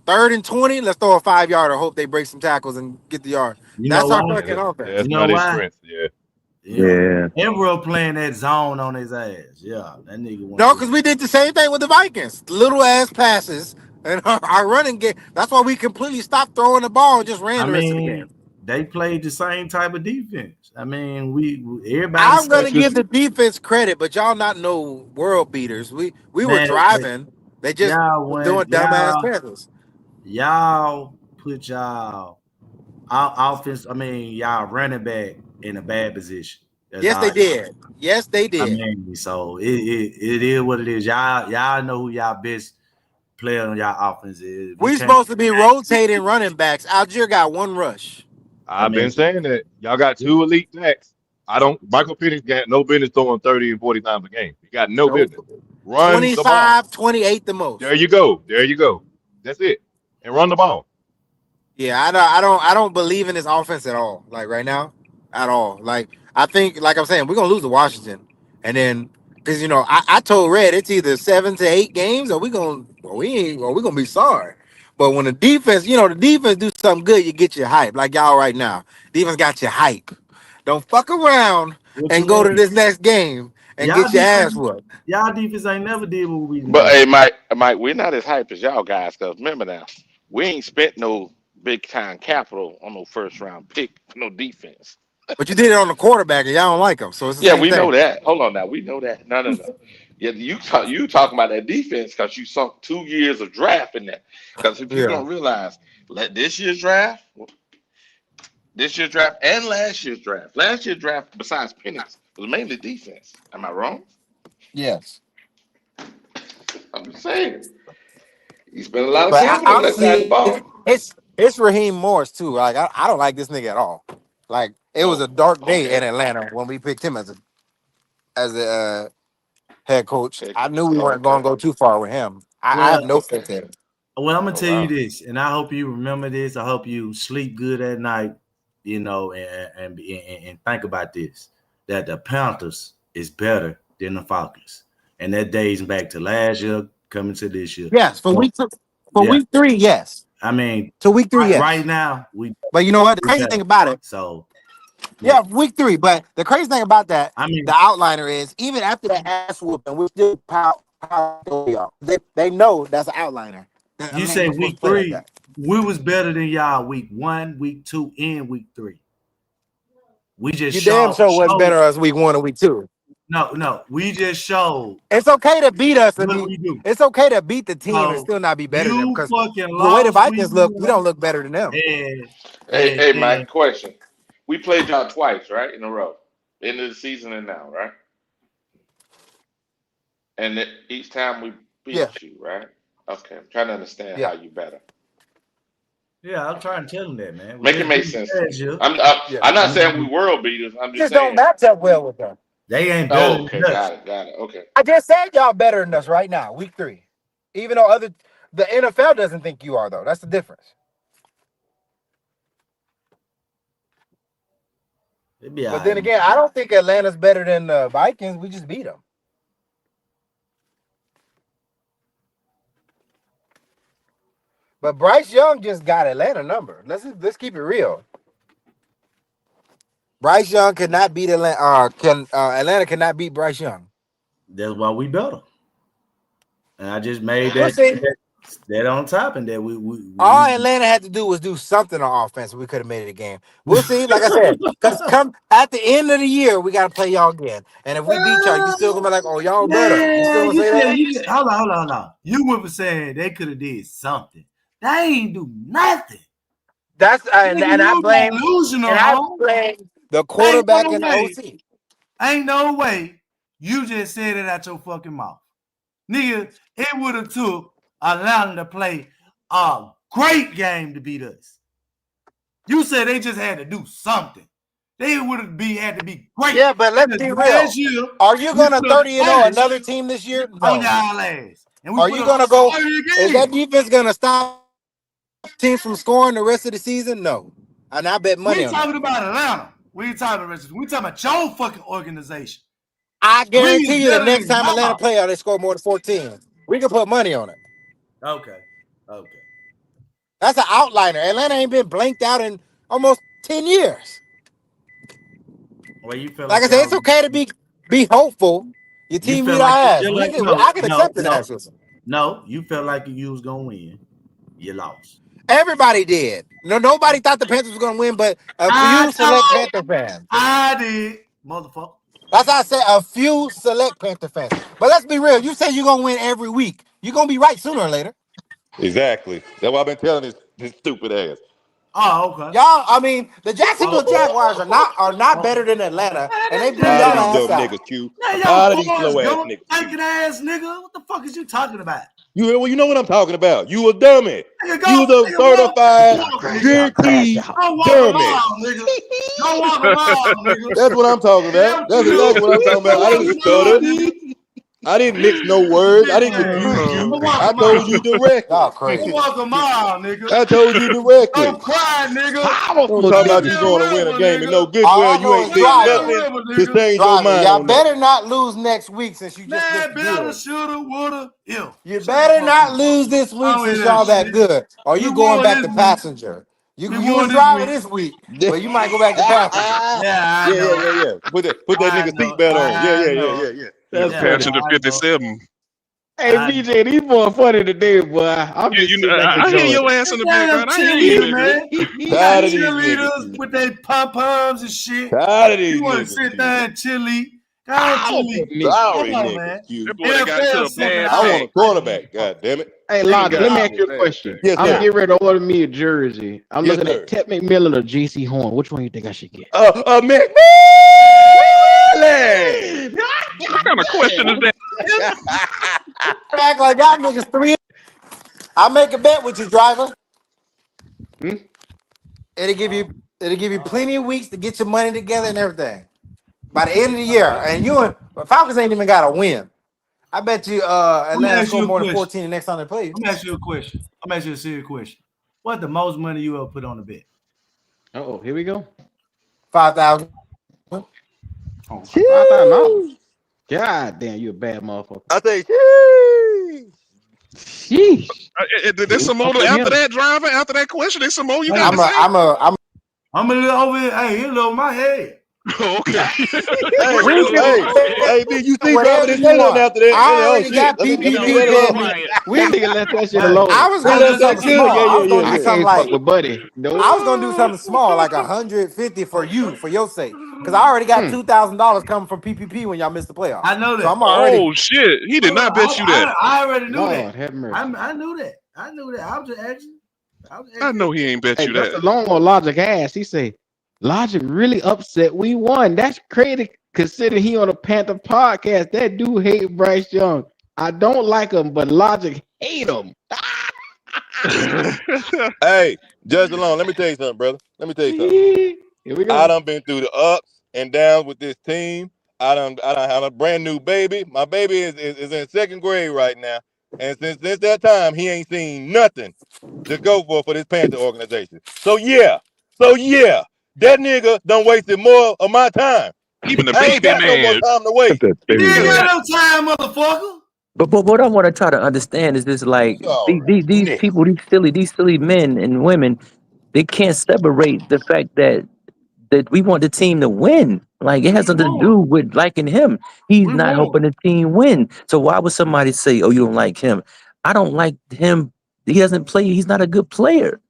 3rd and 20, let's throw a 5 yarder, hope they break some tackles and get the yard. That's our fucking offense. That's not his strength. Yeah. Emerald playing that zone on his ass. Yeah, that nigga. No, because we did the same thing with the Vikings. Little ass passes and our running game. That's why we completely stopped throwing the ball and just ran the rest of the game. They played the same type of defense. I mean, everybody. I'm gonna give the defense credit, but y'all not no world beaters. We were driving. They just were doing dumbass passes. Y'all put y'all offense. I mean, y'all running back in a bad position. Yes, they did. Yes, they did. I mean, so it is what it is. Y'all know who y'all best player on y'all offense is. We supposed to be rotating running backs. Algier got one rush. I've been saying that y'all got two elite backs. Michael Penix got no business throwing 30 and 40 times a game. He got no business. Run 25, the ball. 28 the most. There you go. That's it. And run the ball. Yeah, I don't believe in this offense at all. Like right now, at all. Like I think, like I'm saying, we're gonna lose to Washington, and then because I told Red it's either 7 to 8 games or we gonna be sorry. But when the defense do something good, you get your hype. Like y'all right now, defense got your hype. Don't fuck around and go to this next game and get your ass whooped. Y'all defense ain't never did what we did. But hey, Mike, we're not as hype as y'all guys. Cause remember now, we ain't spent no big time capital on no first round pick, no defense. But you did it on the quarterback, and y'all don't like him, so it's the Yeah, same we thing. know that. Hold on now, we know that. No. Yeah, you talking about that defense because you sunk 2 years of draft in that. Because if you don't realize, this year's draft and last year's draft, besides Penix, was mainly defense. Am I wrong? Yes. I'm just saying. You spent a lot of capital on that side of the ball. It's Raheem Morris too. Like I don't like this nigga at all. Like it was a dark day in Atlanta when we picked him as a head coach. I knew we weren't going to go too far with him. I have no faith in him. Well, I'm gonna tell you this, and I hope you remember this. I hope you sleep good at night, and think about this: that the Panthers is better than the Falcons, and that dates back to last year coming to this year. Yes, week 3, yes. I mean, to week 3, yes. Right now, But you know what? The crazy thing about it. So. Yeah, week 3. But the crazy thing about that, the outliner is even after that ass whooping, we still power. They know that's an outliner. You say week 3, we was better than y'all week 1, week 2, and week 3. We just damn sure was better as week 1 and week 2. No, we just showed. It's okay to beat us. It's okay to beat the team and still not be better than them. Because the way the Vikings look, we don't look better than them. Hey, Mike, question. We played y'all twice, right, in a row. End of the season and now, right? And each time we beat you, right? Okay, I'm trying to understand how you better. Yeah, I'm trying to tell them that, man. Make it make sense. I'm not saying we world beaters. I'm just saying. Don't match up well with them. They ain't better. Okay, got it. Okay. I just said y'all better than us right now, week 3. Even though the NFL doesn't think you are, though. That's the difference. But then again, I don't think Atlanta's better than the Vikings. We just beat them. But Bryce Young just got Atlanta number. Let's keep it real. Bryce Young cannot beat Atlanta. Atlanta cannot beat Bryce Young. That's why we better. And I just made that on top, and that we all Atlanta had to do was do something on offense. We could have made it a game. We'll see. Like I said, because come at the end of the year, we got to play y'all again. And if we beat y'all, you still gonna be like, "Oh, y'all better." You still gonna say that? Hold on. You were saying they could have did something. They ain't do nothing. That's I blame the quarterback and the OC. Ain't no way you just said it out your fucking mouth, nigga. It would have took Atlanta to play a great game to beat us. You said they just had to do something. They would have had to be great. Yeah, but let's be real. Are you gonna 30-0 another team this year? No. On y'all ass. And are you gonna go? Is that defense gonna stop teams from scoring the rest of the season? No. And I bet money on that. We ain't talking about Atlanta. We ain't talking about we talking about your fucking organization. I guarantee you the next time Atlanta play out, they score more than 14. We can put money on it. Okay. That's an outliner. Atlanta ain't been blanked out in almost 10 years. Well, you feel like I said, it's okay to be hopeful. Your team beat our ass. I can accept that. No, you felt like you was gonna win. You lost. Everybody did. Nobody thought the Panthers was gonna win, but a few select Panther fans. I did, motherfucker. That's how I said a few select Panther fans. But let's be real. You say you're gonna win every week. You're gonna be right sooner or later. Exactly. That's what I've been telling this stupid ass. Oh, okay. Y'all, I mean, the Jacksonville Jaguars are not better than Atlanta, and they blew Tired y'all of these ass dumb out. niggas, Q. Man, I'm yo, tired of these Forrest slow ass Gump, niggas. thinking ass nigga. What the fuck is you talking about? You know what I'm talking about. You a dummy. Nigga, You go, a nigga, certified walk, nigga. guaranteed Go walk a dummy. mile, nigga. Go walk a mile, nigga. That's what I'm talking about. That's exactly what I'm talking about. I didn't stutter. I didn't mix no words. I didn't confuse you. I told you directly. Y'all Go crazy. walk a mile, nigga. I told you directly. Don't cry, nigga. Don't talk about you going to win a game and know good All well I you know ain't is did driving. nothing to change your mind Y'all on that. better not lose next week since you just Man, look better, good. shoulda, woulda, yeah. You better not lose this week I since ain't y'all that that good. Or We you going won back this to week. passenger. We You won was this driving week. this week, but you might go back to passenger. Yeah, I know. Yeah. Put that I nigga know. seatbelt on. I Yeah. know. That's Yeah, funny. Passenger I know. 57. Hey, BJ, these boys funny today, boy. I'm just sitting back I hear enjoying your it. ass in the Damn background. I hear you, cheerleader, nigga. man. You got Tired of these niggas, cheerleaders Q. with their pom-poms and shit. Tired of these You want to niggas, sit Q. there and cheerlead. Go on, cheerlead. Sorry, Come on, niggas, man. Q. That boy that got to NFL a second bad I hour. want a cornerback. God damn it. Hey, Nigga Logic, got let me to ask a you a bad question. Yes, I'm sir. getting ready to order me a jersey. I'm Yes, looking sir. at Ted McMillan or JC Horn. Which one you think I should get? McMillan. What kind of question is that? Act like y'all niggas 3. I'll make a bet with you, driver. Hmm? It'll give you plenty of weeks to get your money together and everything. By the end of the year, and Falcons ain't even got a win. I bet you Let me Atlanta ask score you a more than question. 14 the next time they play. Let me ask you a question. I'm asking you a serious question. What's the most money you ever put on the bet? Oh, here we go. 5,000. Oh, $5,000. God damn, you a bad motherfucker. I say, Sheesh. There's some more after that, driver. After that question, there's some more you got to say. I'm a little over here. Hey, it's over my head. Okay. hey, B, you see, whatever driver, they you say nothing want. after that. I Oh already shit, got let me PPP let it bet. off. That nigga left that shit alone. I was gonna do something small. I was gonna I do something can't fuck like with Buddy. Nope. I was gonna do something small, like 150 for your sake, because I already got $2,000 coming from PPP when y'all missed the playoffs. I know that. So I'm already. Oh shit, he did not bet you that. I already knew Lord, that. have mercy. I knew that. I knew that. I was just asking. I know he ain't bet Hey, you just that. along on Logic ass, he say, Logic really upset we won. That's crazy considering he on a Panther podcast. That dude hate Bryce Young. I don't like him, but Logic hate him. Hey, Judge Alone, let me tell you something, brother. Let me tell you something. Here we go. I done been through the ups and downs with this team. I done have a brand new baby. My baby is in 2nd grade right now. And since that time, he ain't seen nothing to go for this Panther organization. So yeah, that nigga done wasted more of my time. Even the I ain't baby got no more man. time to waste. You ain't got no time, motherfucker. But what I want to try to understand is this: like these people, these silly men and women, they can't separate the fact that we want the team to win. Like it has something to do with liking him. He's not helping the team win. So why would somebody say, "Oh, you don't like him"? I don't like him. He doesn't play. He's not a good player.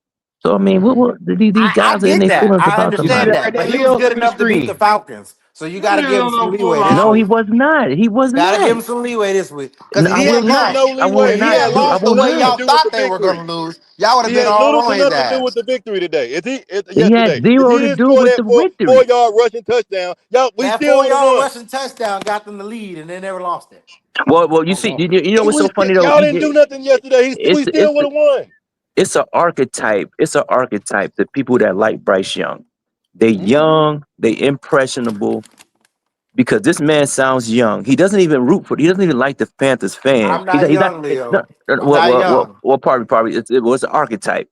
So I mean, what these guys are in get their that. feelings I about understand somebody? that, but he was good enough to beat the Falcons. So you got to give him some leeway this No, he week. was not. He was Got to not. give him some leeway this week because No, if I he will had not. lost, No I will leeway. if he He had not had do. I lost little the will to way nothing to not. y'all do with thought the they were going victory. to lose, y'all would have He been had all little on to his nothing to do ass. with the victory today. He had Yesterday. If zero he to didn't do score with that the four victory. yard rushing touchdown, we That still would have 4-yard won. rushing touchdown got them the lead, and they never lost it. Well, you see, you know what's so funny though? Y'all didn't do nothing yesterday. We still would have won. It's an archetype. It's an archetype. The people that like Bryce Young, they young, they impressionable. Because this man sounds young. He doesn't even root for. He doesn't even like the Panthers fans. I'm not He's not. young, No, Leo. I'm not well, young. probably. It was an archetype.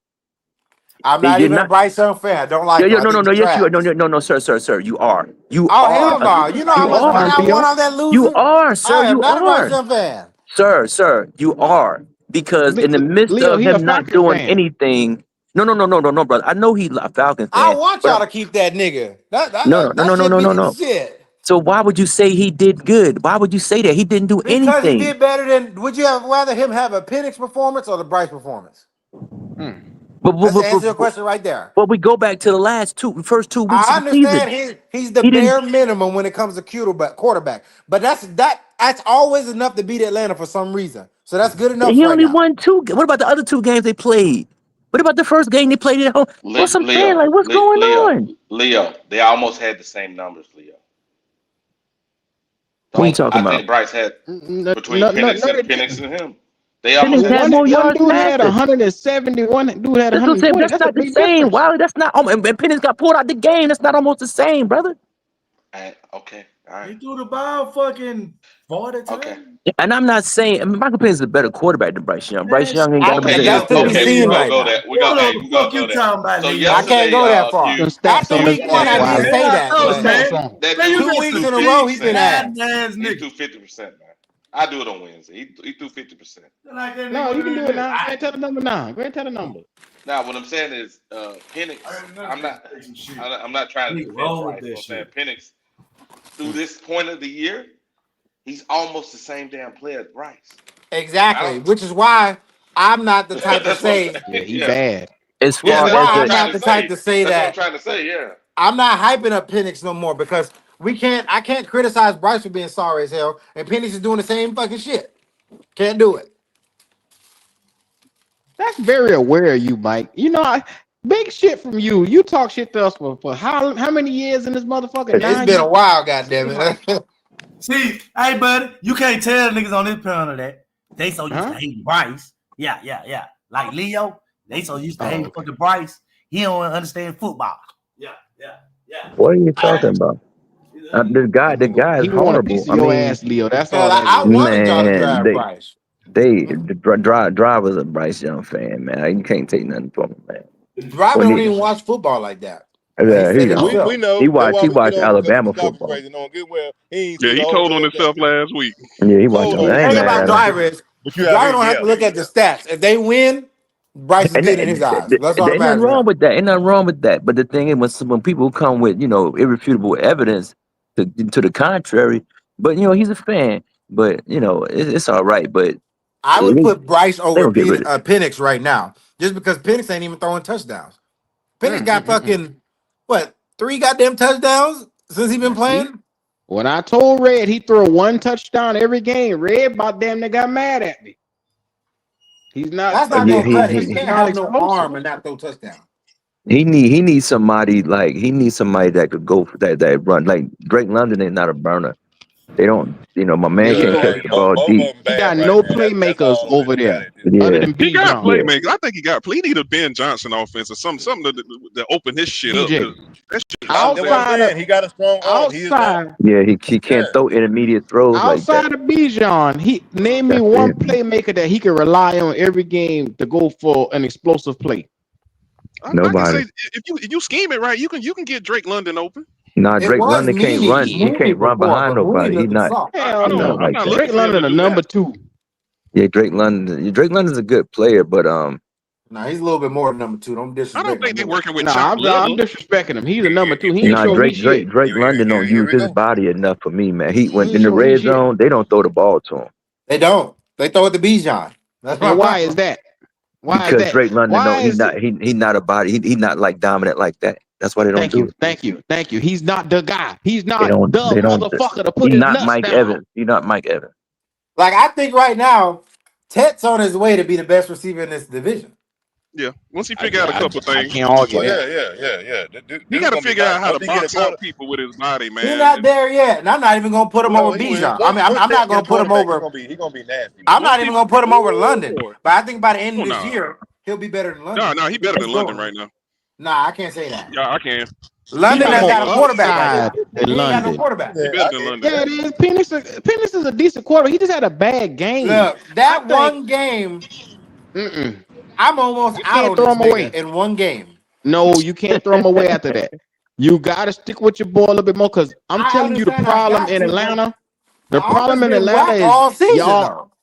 I'm not You're even a not. Bryce Young fan. I don't like him. I No, think he's yes, you are. trash. No, sir. You are. You Oh, are. hell no. You know how You much money are. I won on that You loser? are, sir. I am You not a Bryce are. Young fan. Sir, you are. Because in the midst Leo, of he a him not Falcons doing fan. anything, no, brother. I know he's a Falcons I fan, want y'all but to keep that nigga. no, That shit be no. shit. So why would you say he did good? Why would you say that he didn't do Because he anything? did better than. Would you have rather him have a Penix performance or the Bryce performance? That's the answer to your question right there. But we go back to the first 2 weeks I of the season. understand he's the He didn't. bare minimum when it comes to quarterback. But that's always enough to beat Atlanta for some reason. So that's good enough He right only now. won 2. What about the other 2 games they played? What about the first game they played at home? What's I'm saying? Like, what's going on? Leo, they almost had the same numbers, Leo. What are you talking I about? think Bryce had between Penix and him. They Penix almost had more yards dude had passing. 170, one dude had That's what I'm 120. saying. That's not the big same. difference. Wow, that's not. And Penix got pulled out the game. That's not almost the same, brother. Okay, all right. He threw the ball fucking 40 times. Okay. And I'm not saying Michael Penix is a better quarterback than Bryce Young. Bryce Young ain't got Okay, That's to be seen right now. We gonna go there. So yesterday, I can't go that far. Q, After week one, I didn't say that. that But 2 weeks in a row, he's been ass. He threw 50%, man. I do it on Wednesday. He threw 50%. No, you can do it now. Go ahead, tell the number now. Go ahead, tell the number. Now, what I'm saying is, Penix. I'm not trying to defend Bryce. I'm saying Penix, through this point of the year, he's almost the same damn player as Bryce. Exactly, which is why I'm not the type to say. Yeah, he bad. As Which is far why as I'm not the type to say That's that. what I'm trying to say. Yeah. I'm not hyping up Penix no more because I can't criticize Bryce for being sorry as hell, and Penix is doing the same fucking shit. Can't do it. That's very aware of you, Mike. You know, big shit from you. You talk shit to us for how many years in this motherfucker? It's been a while, goddammit. See, hey, buddy, you can't tell niggas on this panel that they so used to hate Bryce. Yeah. Like Leo, they so used to hate fucking Bryce. He don't understand football. Yeah. what are you talking about? The guy is He want a piece horrible. of your ass, Leo. That's all. I wanted y'all to Man, draft Bryce. Drive was a Bryce Young fan, man. You can't take nothing from him, man. Driver don't even watch football like that. Yeah, we know. He watched Alabama football. He told on himself last week. Yeah, he watched. The thing about Driver is Driver don't have to look at the stats. If they win, Bryce is good in his eyes. That's all that Ain't nothing matters. wrong with that. Ain't nothing wrong with that. But the thing is, when people come with irrefutable evidence to the contrary, but he's a fan. But it's all right. But I would put Bryce over get rid of Penix right now, just because Penix ain't even throwing touchdowns. Penix got fucking 3 goddamn touchdowns since he been playing. When I told Red he throw 1 touchdown every game, Red about damn near got mad at me. He's not. That's not no credit. He can't have no arm and not throw touchdown. He needs somebody that could go for that run. Like Drake London is not a burner. They don't, my man can't catch the ball deep. He got no playmakers over there other than He got Bijan. playmakers. I think he need a Ben Johnson offense or something to open his shit up. That shit Outside he got a strong arm. Yeah, he can't throw intermediate throws outside like that. of Bijan, he name me one playmaker that he can rely on every game to go for an explosive play. Nobody. I can say, if you scheme it right, you can get Drake London open. Nah, Drake London can't run. He can't run behind nobody. He's not. Hell no. Like that. Drake London a number 2. Yeah, Drake London's a good player, but Nah, he's a little bit more than number 2. Don't disrespect. I don't think they're working with. I'm disrespecting him. He's a number 2. He ain't show me shit. Drake London don't use his body enough for me, man. He went in the red zone. They don't throw the ball to him. They don't. They throw it to Bijan. That's why is that? Why because is that? Drake London, he's not a body. He's not like dominant like that. That's why they don't do it. Thank you. He's not the guy. He's not the motherfucker to put his nuts down. He's not Mike Evans. Like, I think right now, Ted's on his way to be the best receiver in this division. Yeah, once he figure out a couple things. I can't argue that. Yeah. He got to figure out how to box out people with his body, man. He's not there yet, and I'm not even going to put him over Bijan. I mean, I'm not going to put him over. He's going to be nasty. I'm not even going to put him over London. But I think by the end of this year, he'll be better than London. No, he better than London right now. Nah, I can't say that. Yeah, I can. London has got a quarterback. He ain't got no quarterback. He better than London. Yeah, it is. Penix is a decent quarterback. He just had a bad game. Look, that one game, I'm almost out on this nigga in one game. No, you can't throw him away after that. You got to stick with your boy a little bit more because I'm telling you the problem in Atlanta. The problem in Atlanta is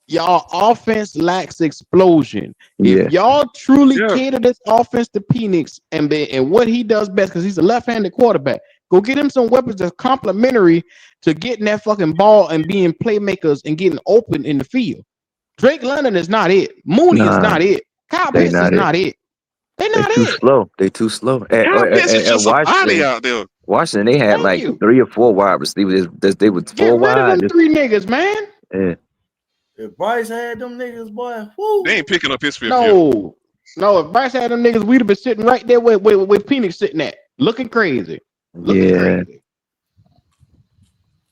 y'all offense lacks explosion. If y'all truly cater this offense to Penix and what he does best, because he's a left-handed quarterback, go get him some weapons that's complementary to getting that fucking ball and being playmakers and getting open in the field. Drake London is not it. Mooney is not it. Kyle Pitts is not it. They're not it. They're too slow. Kyle Pitts is just a body out there. Washington, they had 3 or 4 wide receivers. They were 4 wide. Get rid of them 3 niggas, man. Yeah. If Bryce had them niggas, boy, whoo. They ain't picking up his 5th year. No, if Bryce had them niggas, we'd have been sitting right there where Penix sitting at, looking crazy. Looking crazy.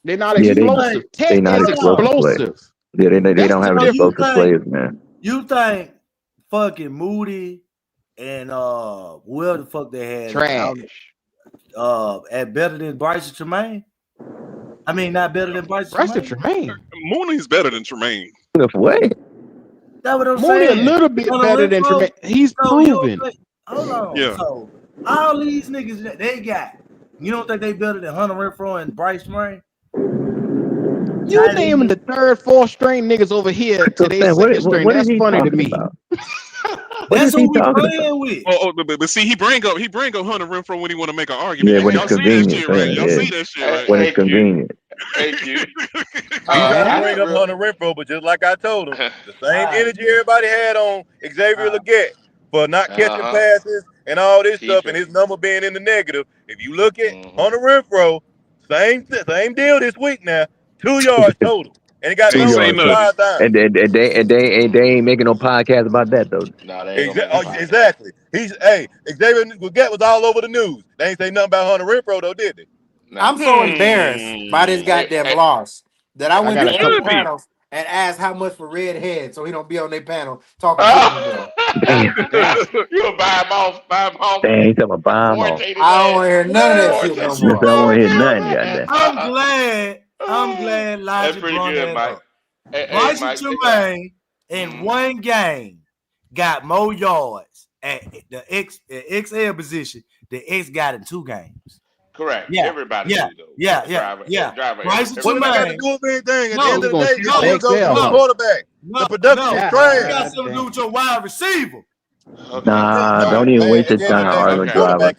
They're not explosive. They Ted not is explosive players. explosive. Yeah, they don't have explosive players, man. You think fucking Moody and whoever the fuck they had trash at better than Bryce Tremaine? I mean, not better than Bryce Tremaine. Mooney's better than Tremaine. What? That's what I'm Mooney saying. a little bit better than Tremaine. He's proven. Hold on. Yeah. So all these niggas that they got, you don't think they better than Hunter Renfrow and Bryce Tremaine? You naming the third, fourth string niggas over here to their second string. That's funny to me. That's who we playing with. But see, he bring up Hunter Renfrow when he want to make an argument. Yeah, when Y'all it's see that convenient. shit, right? Y'all see that shit, right? When it's convenient. Thank you. He tried to bring up Hunter Renfrow, but just like I told him, the same energy everybody had on Xavier Legette for not catching passes and all this stuff, and his number being in the negative. If you look at Hunter Renfrow, same deal this week now, 2 yards total. And he got numbers 5 times. And they ain't making no podcast about that though. No, they ain't Exactly. Xavier Legette was all over the news. They ain't say nothing about Hunter Renfrow though, did they? I'm so embarrassed by this goddamn loss that I went to the panels and asked how much for Red Head so he don't be on their panel talking to You'll buy him off. Dang, he's talking about buy him off. I don't want to hear none of that shit no more. I don't want to hear nothing, goddamn. I'm glad Logic brought that up. Bryce Tremaine in one game got more yards at the XL position than X got in 2 games. Correct. Yeah. Everybody. Yeah. Bryce What Tremaine. got to do with anything? At the end of the day, no, you go to the quarterback. The production is It trash. got something to do with your wide receiver. Nah, don't even waste your time arguing driver.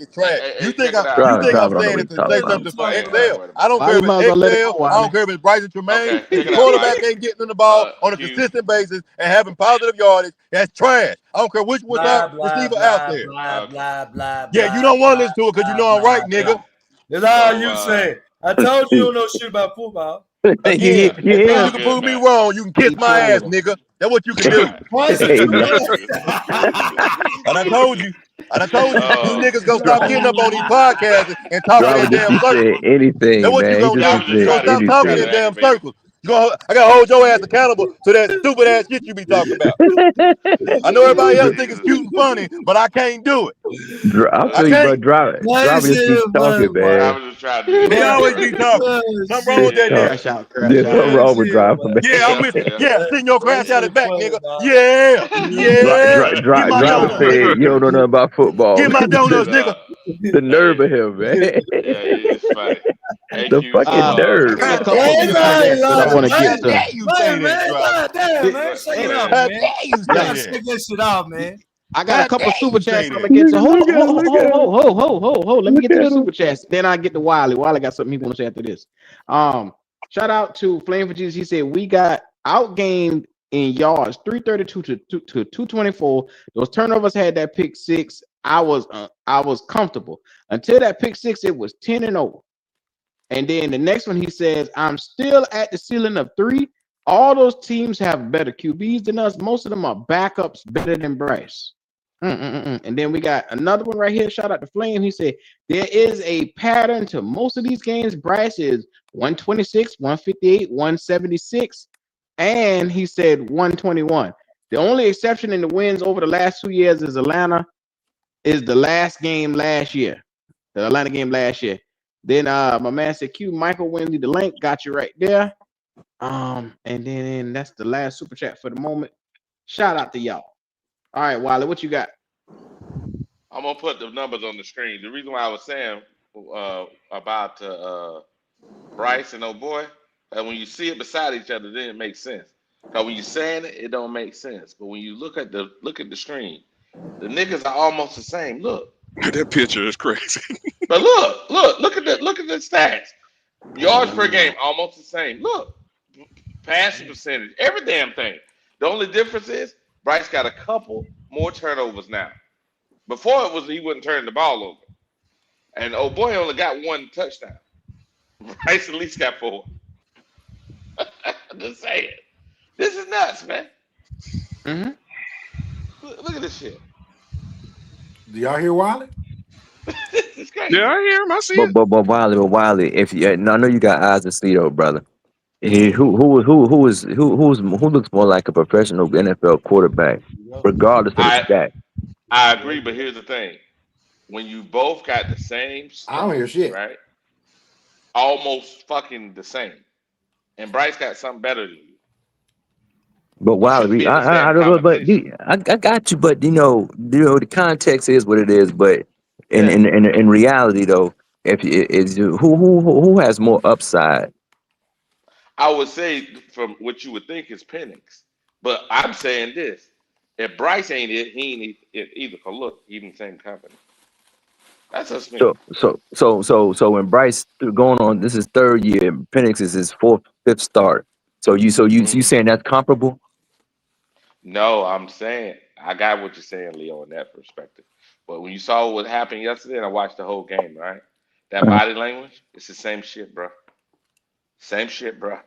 You think I'm saying it to say something for XL? I don't care if it's XL. I don't care if it's Bryce Tremaine. The quarterback ain't getting in the ball on a consistent basis and having positive yardage. That's trash. I don't care which receiver out there. Yeah, you don't want to listen to it because you know I'm right, nigga. That's all you say. I told you don't know shit about football. Again, you can prove me wrong. You can kiss my ass, nigga. That's what you can do. And I told you, you niggas go stop getting up on these podcasts and talking in damn circles. Anything, that's what you gonna do. You gonna stop talking in damn circles. I gotta hold your ass accountable to that stupid ass shit you be talking about. I know everybody else think it's cute and funny, but I can't do it. I'll tell you, bro, drive it. Drive it, keep talking, man. He always be talking. Something wrong with that nigga. Yeah, something wrong with driving, man. Yeah, I'm with you. Yeah, send your crash out his back, nigga. Yeah. Driver said you don't know nothing about football. Get my donuts, nigga. The nerve of him, man. It's funny. The fucking nerve. I want to get to. Man, shut it up, man. You gotta shake that shit off, man. I got a couple super chats I'm gonna get to. Hold. Let me get to the super chats. Then I get to Wiley. Wiley got something he want to say after this. Shout out to Flame for Jesus. He said we got outgained in yards, 332 to 224. Those turnovers had that pick 6. I was comfortable until that pick 6. It was 10-0. And then the next one, he says, I'm still at the ceiling of 3. All those teams have better QBs than us. Most of them are backups better than Bryce. And then we got another one right here. Shout out to Flame. He said, there is a pattern to most of these games. Bryce is 126, 158, 176. And he said 121. The only exception in the wins over the last 2 years is Atlanta, is the last game last year. The Atlanta game last year. Then my man said Q Michael Wendy the link got you right there. And then that's the last super chat for the moment. Shout out to y'all. All right, Wiley, what you got? I'm gonna put the numbers on the screen. The reason why I was saying about Bryce and boy, that when you see it beside each other, then it makes sense. Because when you're saying it, it don't make sense. But when you look at the screen, the niggas are almost the same. Look. That picture is crazy. But look at the stats. Yards per game, almost the same. Look, passing percentage, every damn thing. The only difference is Bryce got a couple more turnovers now. Before it was he wouldn't turn the ball over. And boy only got 1 touchdown. Bryce at least got 4. Just saying. This is nuts, man. Look at this shit. Do y'all hear Wiley? Yeah, I hear him. I see it. But Wiley, if you, and I know you got eyes to see though, brother. Mm-hmm. Who looks more like a professional NFL quarterback, regardless of the stat? I agree, but here's the thing: when you both got the same I don't hear stats, shit. right? Almost fucking the same, and Bryce got something better than you. But You shouldn't Wiley, be in the same conversation. I got you. But the context is what it is. But Yeah, in reality, though, if is who has more upside? I would say from what you would think is Penix, but I'm saying this: if Bryce ain't it, he ain't it either. Cause look, even the same company. That's just me. So when Bryce going on, this is third year. Penix is his fifth start. So you Mm. saying that's comparable? No, I'm saying I got what you're saying, Leo, in that perspective. But when you saw what happened yesterday, and I watched the whole game, right? That Uh, body language, it's the same shit, bro. Same shit, bro.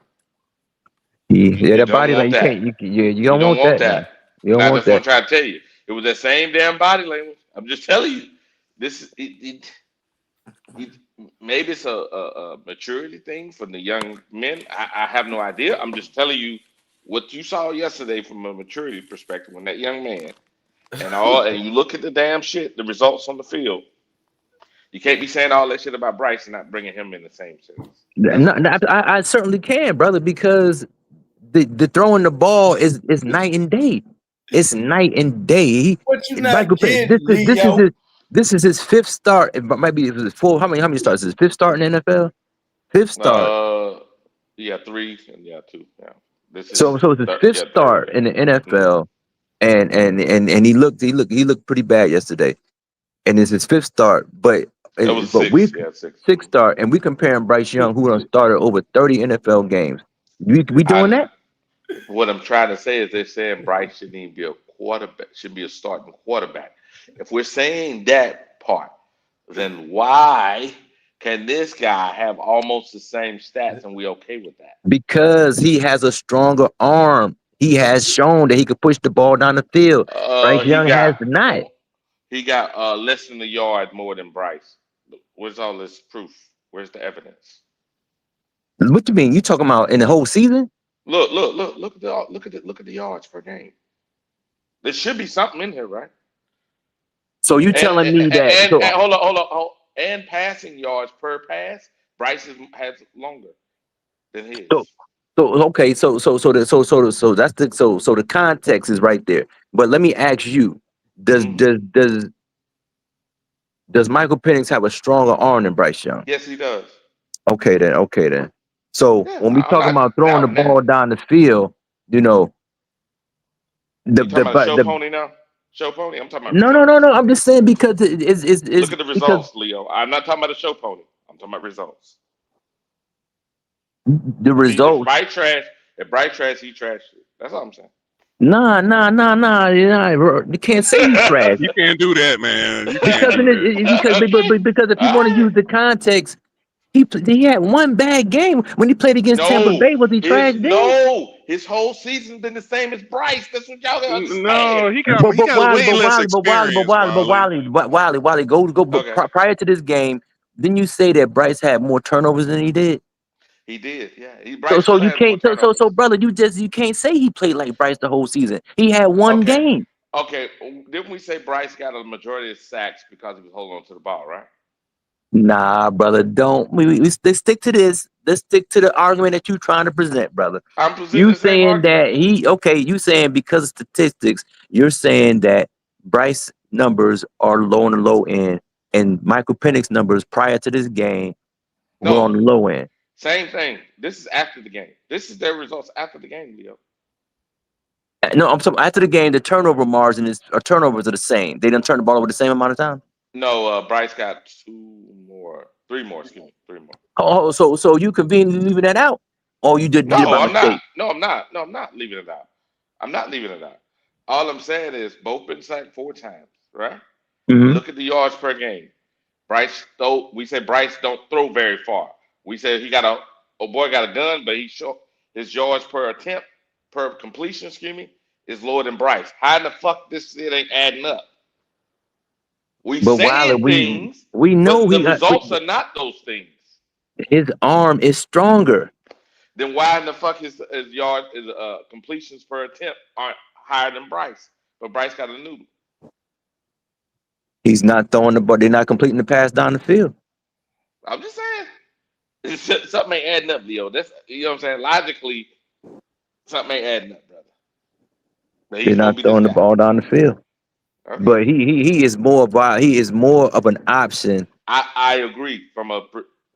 yeah, You that don't body want like that. you You don't don't want want that now. that. You don't Now want that's what I'm that trying to tell you. It was that same damn body language. I'm just telling you. This is it maybe it's a maturity thing for the young men. I have no idea. I'm just telling you what you saw yesterday from a maturity perspective when that young man and you look at the damn shit, the results on the field. You can't be saying all that shit about Bryce and not bringing him in the same sentence. That's No, all I'm saying. I certainly can, brother, because the throwing the ball is night and day. It's night and day. What you not Michael Penix, getting, Leo? this is his fifth start. It might be his fourth. How many starts? His fifth start in the NFL. Fifth start. Uh, yeah, three and yeah, two. Yeah, this is So it's his fifth third start year. in the Mm-hmm. NFL, and he looked pretty bad yesterday, and it's his fifth start. But It was but we six. Yeah, six. sixth start, and we comparing Bryce Young, who done started over 30 NFL games. We doing I that? What I'm trying to say is they're saying Bryce shouldn't even be a quarterback, should be a starting quarterback. If we're saying that part, then why can this guy have almost the same stats and we okay with that? Because he has a stronger arm. He has shown that he could push the ball down the field. Bryce He Young got has not. less than a yard more than Bryce. Where's all this proof? Where's the evidence? What you mean? You talking about in the whole season? Look at the yards per game. There should be something in here, right? So you And telling me that? and hold on. And passing yards per pass, Bryce has longer than So his. okay. That's the context is right there. But let me ask you: Does Hmm. does does does Michael Penix have a stronger arm than Bryce Young? Yes, he does. Okay then. Okay then. So Yeah, when we I'm talking not about throwing the doubting that. ball down the field, you know You talking about a show the pony now? Show pony? I'm talking about no. results. I'm just saying because it's Look at the because results, Leo. I'm not talking about a show pony. I'm talking about results. the If results. Bright trash, he trash. That's all I'm saying. Nah. You can't say he trash You can't do that, man. You can't because do that. Okay. because if you All want to right. use the context, he had one bad game when he played against Tampa No, Bay. Was he trash then? his whole season's been the same as Bryce. That's what y'all gotta No, understand. he got way less experience, Wally. Wiley, go. But Okay, prior to this game, didn't you say that Bryce had more turnovers than he did? he did. Yeah, So Bryce so still you has more can't so turnovers. brother, you can't say he played like Bryce the whole season. He had one Okay, game. okay. Didn't we say Bryce got a majority of sacks because he was holding on to the ball, right? Nah, brother, don't. Let's stick to this. Let's stick to the argument that you're trying to present, brother. I'm presenting You the same saying argument. that you saying because of statistics, you're saying that Bryce numbers are low on the low end, and Michael Penix numbers prior to this game were No, on the low end. same thing. This is after the game. This is their results after the game, Leo. No, I'm talking after the game, the turnover margin turnovers are the same. They didn't turn the ball over the same amount of time. No, Bryce got three more. Excuse me, three more. So you conveniently leaving that out, or you did it by No, I'm not. mistake? No, I'm not. No, I'm not leaving it out. I'm not leaving it out. All I'm saying is both been sacked 4 times, right? Mm-hmm. Look at the yards per game. Bryce throw. We say Bryce don't throw very far. We said he got a boy got a gun, but he short his yards per attempt per completion. Excuse me, is lower than Bryce. How in the fuck this shit ain't adding up? We But Wilder, saying things, we know but the he results are not those things. his arm is stronger. Then why in the fuck his completions per attempt aren't higher than Bryce? But Bryce got a noodle. He's not throwing the ball. They're not completing the pass down the field. I'm just saying. Something ain't adding up, Leo. That's you know what I'm saying? Logically, something ain't adding up, brother. But They're not throwing the ball down the field. Okay. But he is more of an option. I agree.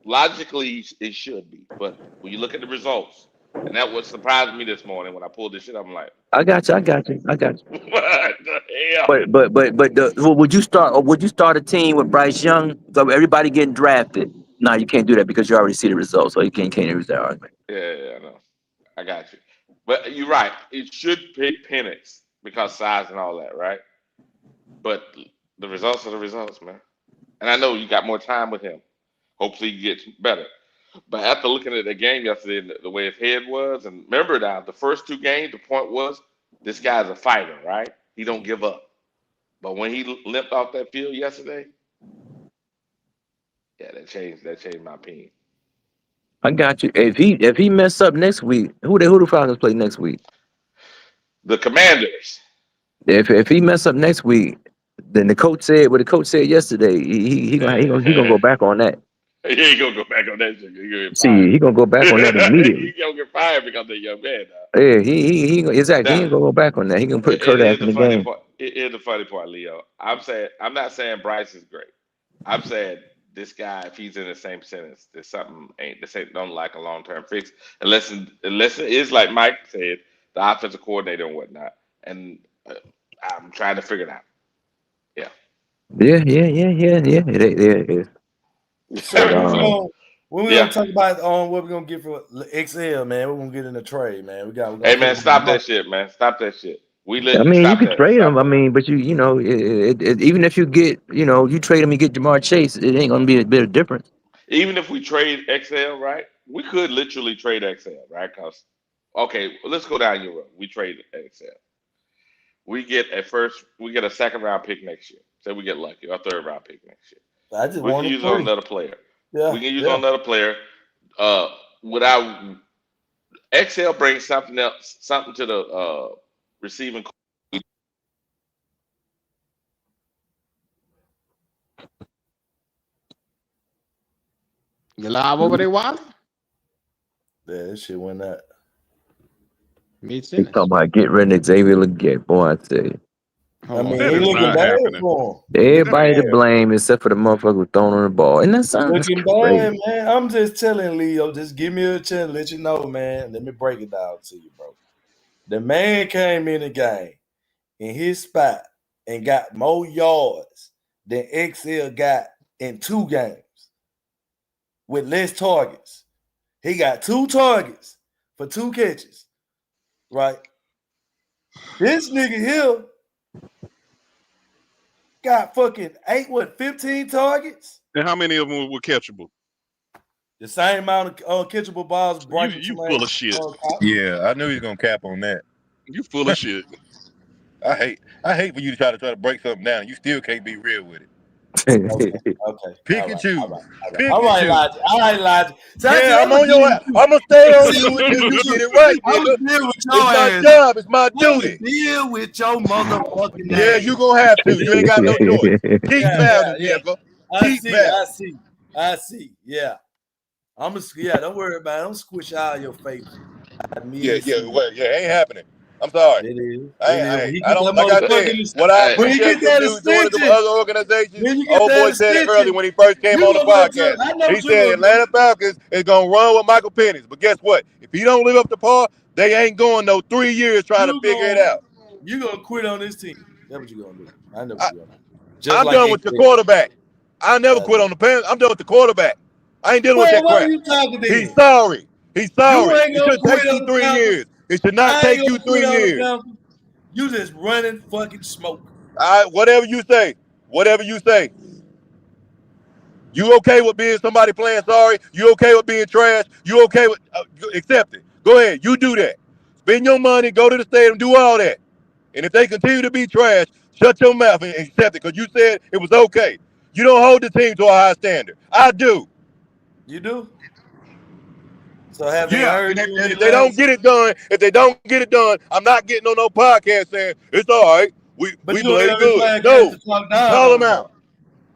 Logically, it should be. But when you look at the results, and that what surprised me this morning when I pulled this shit, I'm like, I got you. what the hell? But would you start a team with Bryce Young? So everybody getting drafted. No, you can't do that because you already see the results, so you can't use that argument. Yeah, I know. I got you. But you're right. It should pick Penix because size and all that, right? But the results are the results, man. And I know you got more time with him. Hopefully he gets better. But after looking at the game yesterday and the way his head was, and remember now, the first two games, the point was this guy's a fighter, right? He don't give up. But when he limped off that field yesterday, yeah, that changed my opinion. I got you. If he mess up next week, who the Falcons play next week? The Commanders. If he mess up next week, then the coach said what the coach said yesterday. He gonna go back on that. He ain't gonna go back on that shit. He gonna go back on that immediately. He gonna get fired because they're young man. Yeah, he exactly. He ain't gonna go back on that. He gonna put Kurt ass in the game. Here's the funny part, Leo. I'm not saying Bryce is great. I'm saying this guy, if he's in the same sentence, there's something don't like a long-term fix. Unless it is like Mike said, the offensive coordinator and whatnot. And I'm trying to figure it out. Yeah. Yeah. It is. So when we gonna talk about what we're gonna get for XL, man, we're gonna get in the trade, man. Hey man, stop that shit, man. Stop that shit. You can trade him. But you know, even if you get, you trade him, you get Jamar Chase, it ain't gonna be a bit of difference. Even if we trade XL, right? We could literally trade XL, right? Because let's go down your road. We trade XL. We get a second round pick next year. Say we get lucky, a third round pick next year. We can use on another player. Yeah, we can use on another player. Without XL brings something to the receiving. You live over there, Wiley? Yeah, this shit went out. He's talking about get rid of Xavier Legette, boy. I tell you. He looking bad for him. Everybody to blame except for the motherfucker who throwing on the ball. And that's looking bad, man. I'm just telling Leo, just give me a chance, let you know, man. Let me break it down to you, bro. The man came in the game in his spot and got more yards than XL got in 2 games with less targets. He got 2 targets for 2 catches, right? This nigga here got fucking 15 targets? And how many of them were catchable? The same amount of catchable balls. You full of shit. Yeah, I knew he was gonna cap on that. You full of shit. I hate for you to try to break something down. You still can't be real with it. Okay. Pick and choose. All right, Logic. Yeah, I'm on your ass. I'm gonna stay on you until you get it right, nigga. It's my job. It's my duty. Deal with your motherfucking ass. Yeah, you gonna have to. You ain't got no choice. Keep value, nigga. I see. Yeah. Don't worry about it. Don't squish out your face. Yeah, ain't happening. I'm sorry. It is. I don't like I said. What I appreciate you doing to other organizations. Old boy said it earlier when he first came on the podcast. He said Atlanta Falcons is gonna run with Michael Penix. But guess what? If he don't live up to par, they ain't going no 3 years trying to figure it out. You gonna quit on this team? That's what you gonna do. I know what you gonna do. I'm done with the quarterback. I never quit on the Panthers. I'm done with the quarterback. I ain't dealing with that crap. You talking to He's sorry. He's sorry. It should take you 3 years. It should not take you 3 years. You just running fucking smoke. Whatever you say. You okay with being somebody playing sorry? You okay with being trash? You okay with accept it? Go ahead. You do that. Spend your money. Go to the stadium. Do all that. And if they continue to be trash, Shut your mouth and accept it because you said it was okay. You don't hold the team to a high standard. I do. You do? So have they Yeah, heard and you? if they don't get it done, I'm not getting on no podcast saying it's all right. We But you played on every good. podcast No, to talk down call on them them. out.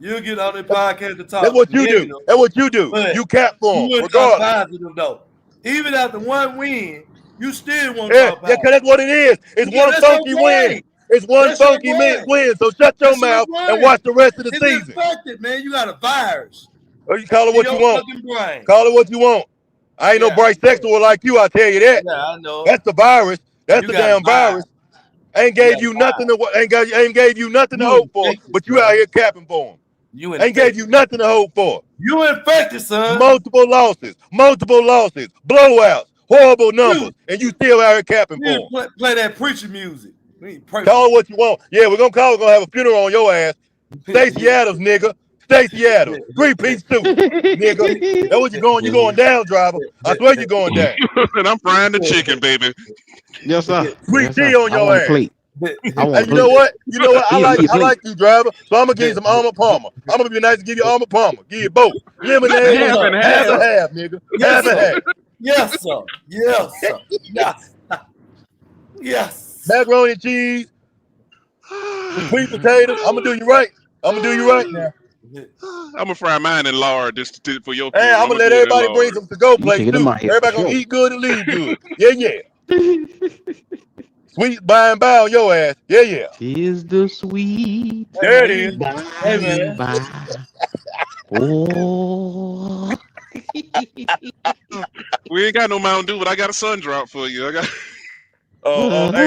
You'll get on the podcast to talk. That's what you do. negative, That's what you do. but You cap for you them, wouldn't talk regardless. positive though. Even after one win, you still won't Yeah, talk because positive. that's what it is. It's Yeah, one that's funky okay. win. It's one That's your funky brain. win. So shut your That's your mouth brain. and watch the rest of the It's season. infected, man. You got a virus. Or you call it in what your you want. fucking brain. Call it what you want. I ain't no Bryce Sexual like you, I tell you that. Yeah, I know. That's the virus. That's You the got a damn virus. Ain't gave you nothing to ain't gave you nothing to hope for, but you out here capping for them. You Ain't gave you nothing to hope for. You infected, son. Multiple losses, blowouts, horrible numbers, and you still out here capping for them. Play that preacher music. Call it what you want. Yeah, we're gonna have a funeral on your ass. Stacey Adams, nigga. Stacey Adams. 3-piece suit, nigga. That's what you're going. You're going down, driver. I swear you're going down. And I'm frying the chicken, baby. Yes, sir. Sweet Yes, tea sir. on I your want a ass. plate. I want Hey, a you know plate. what? You know what? I Yeah, like you, driver. So I'm gonna give you some Armour Palmer. I'm gonna be nice and give you Armour Palmer. Give you both. Lemonade, Half and half half. and half, nigga. Yes, Half and sir. half. Yes, sir. Yes, sir. Yes. Yes. Macaroni and cheese, sweet potatoes. I'm gonna do you right. I'm gonna do you right now. I'm gonna fry mine in lard just for your. Hey, I'm gonna let do it in everybody bring lard. some to-go You plates taking too. them out here for Everybody gonna sure. eat good and leave good. Yeah. Sweet by and by on your ass. Yeah. Tis the sweet. There it is. Hey, man. Oh. We ain't got no Mountain Dew, but I got a sun drop for you. I got. Hey,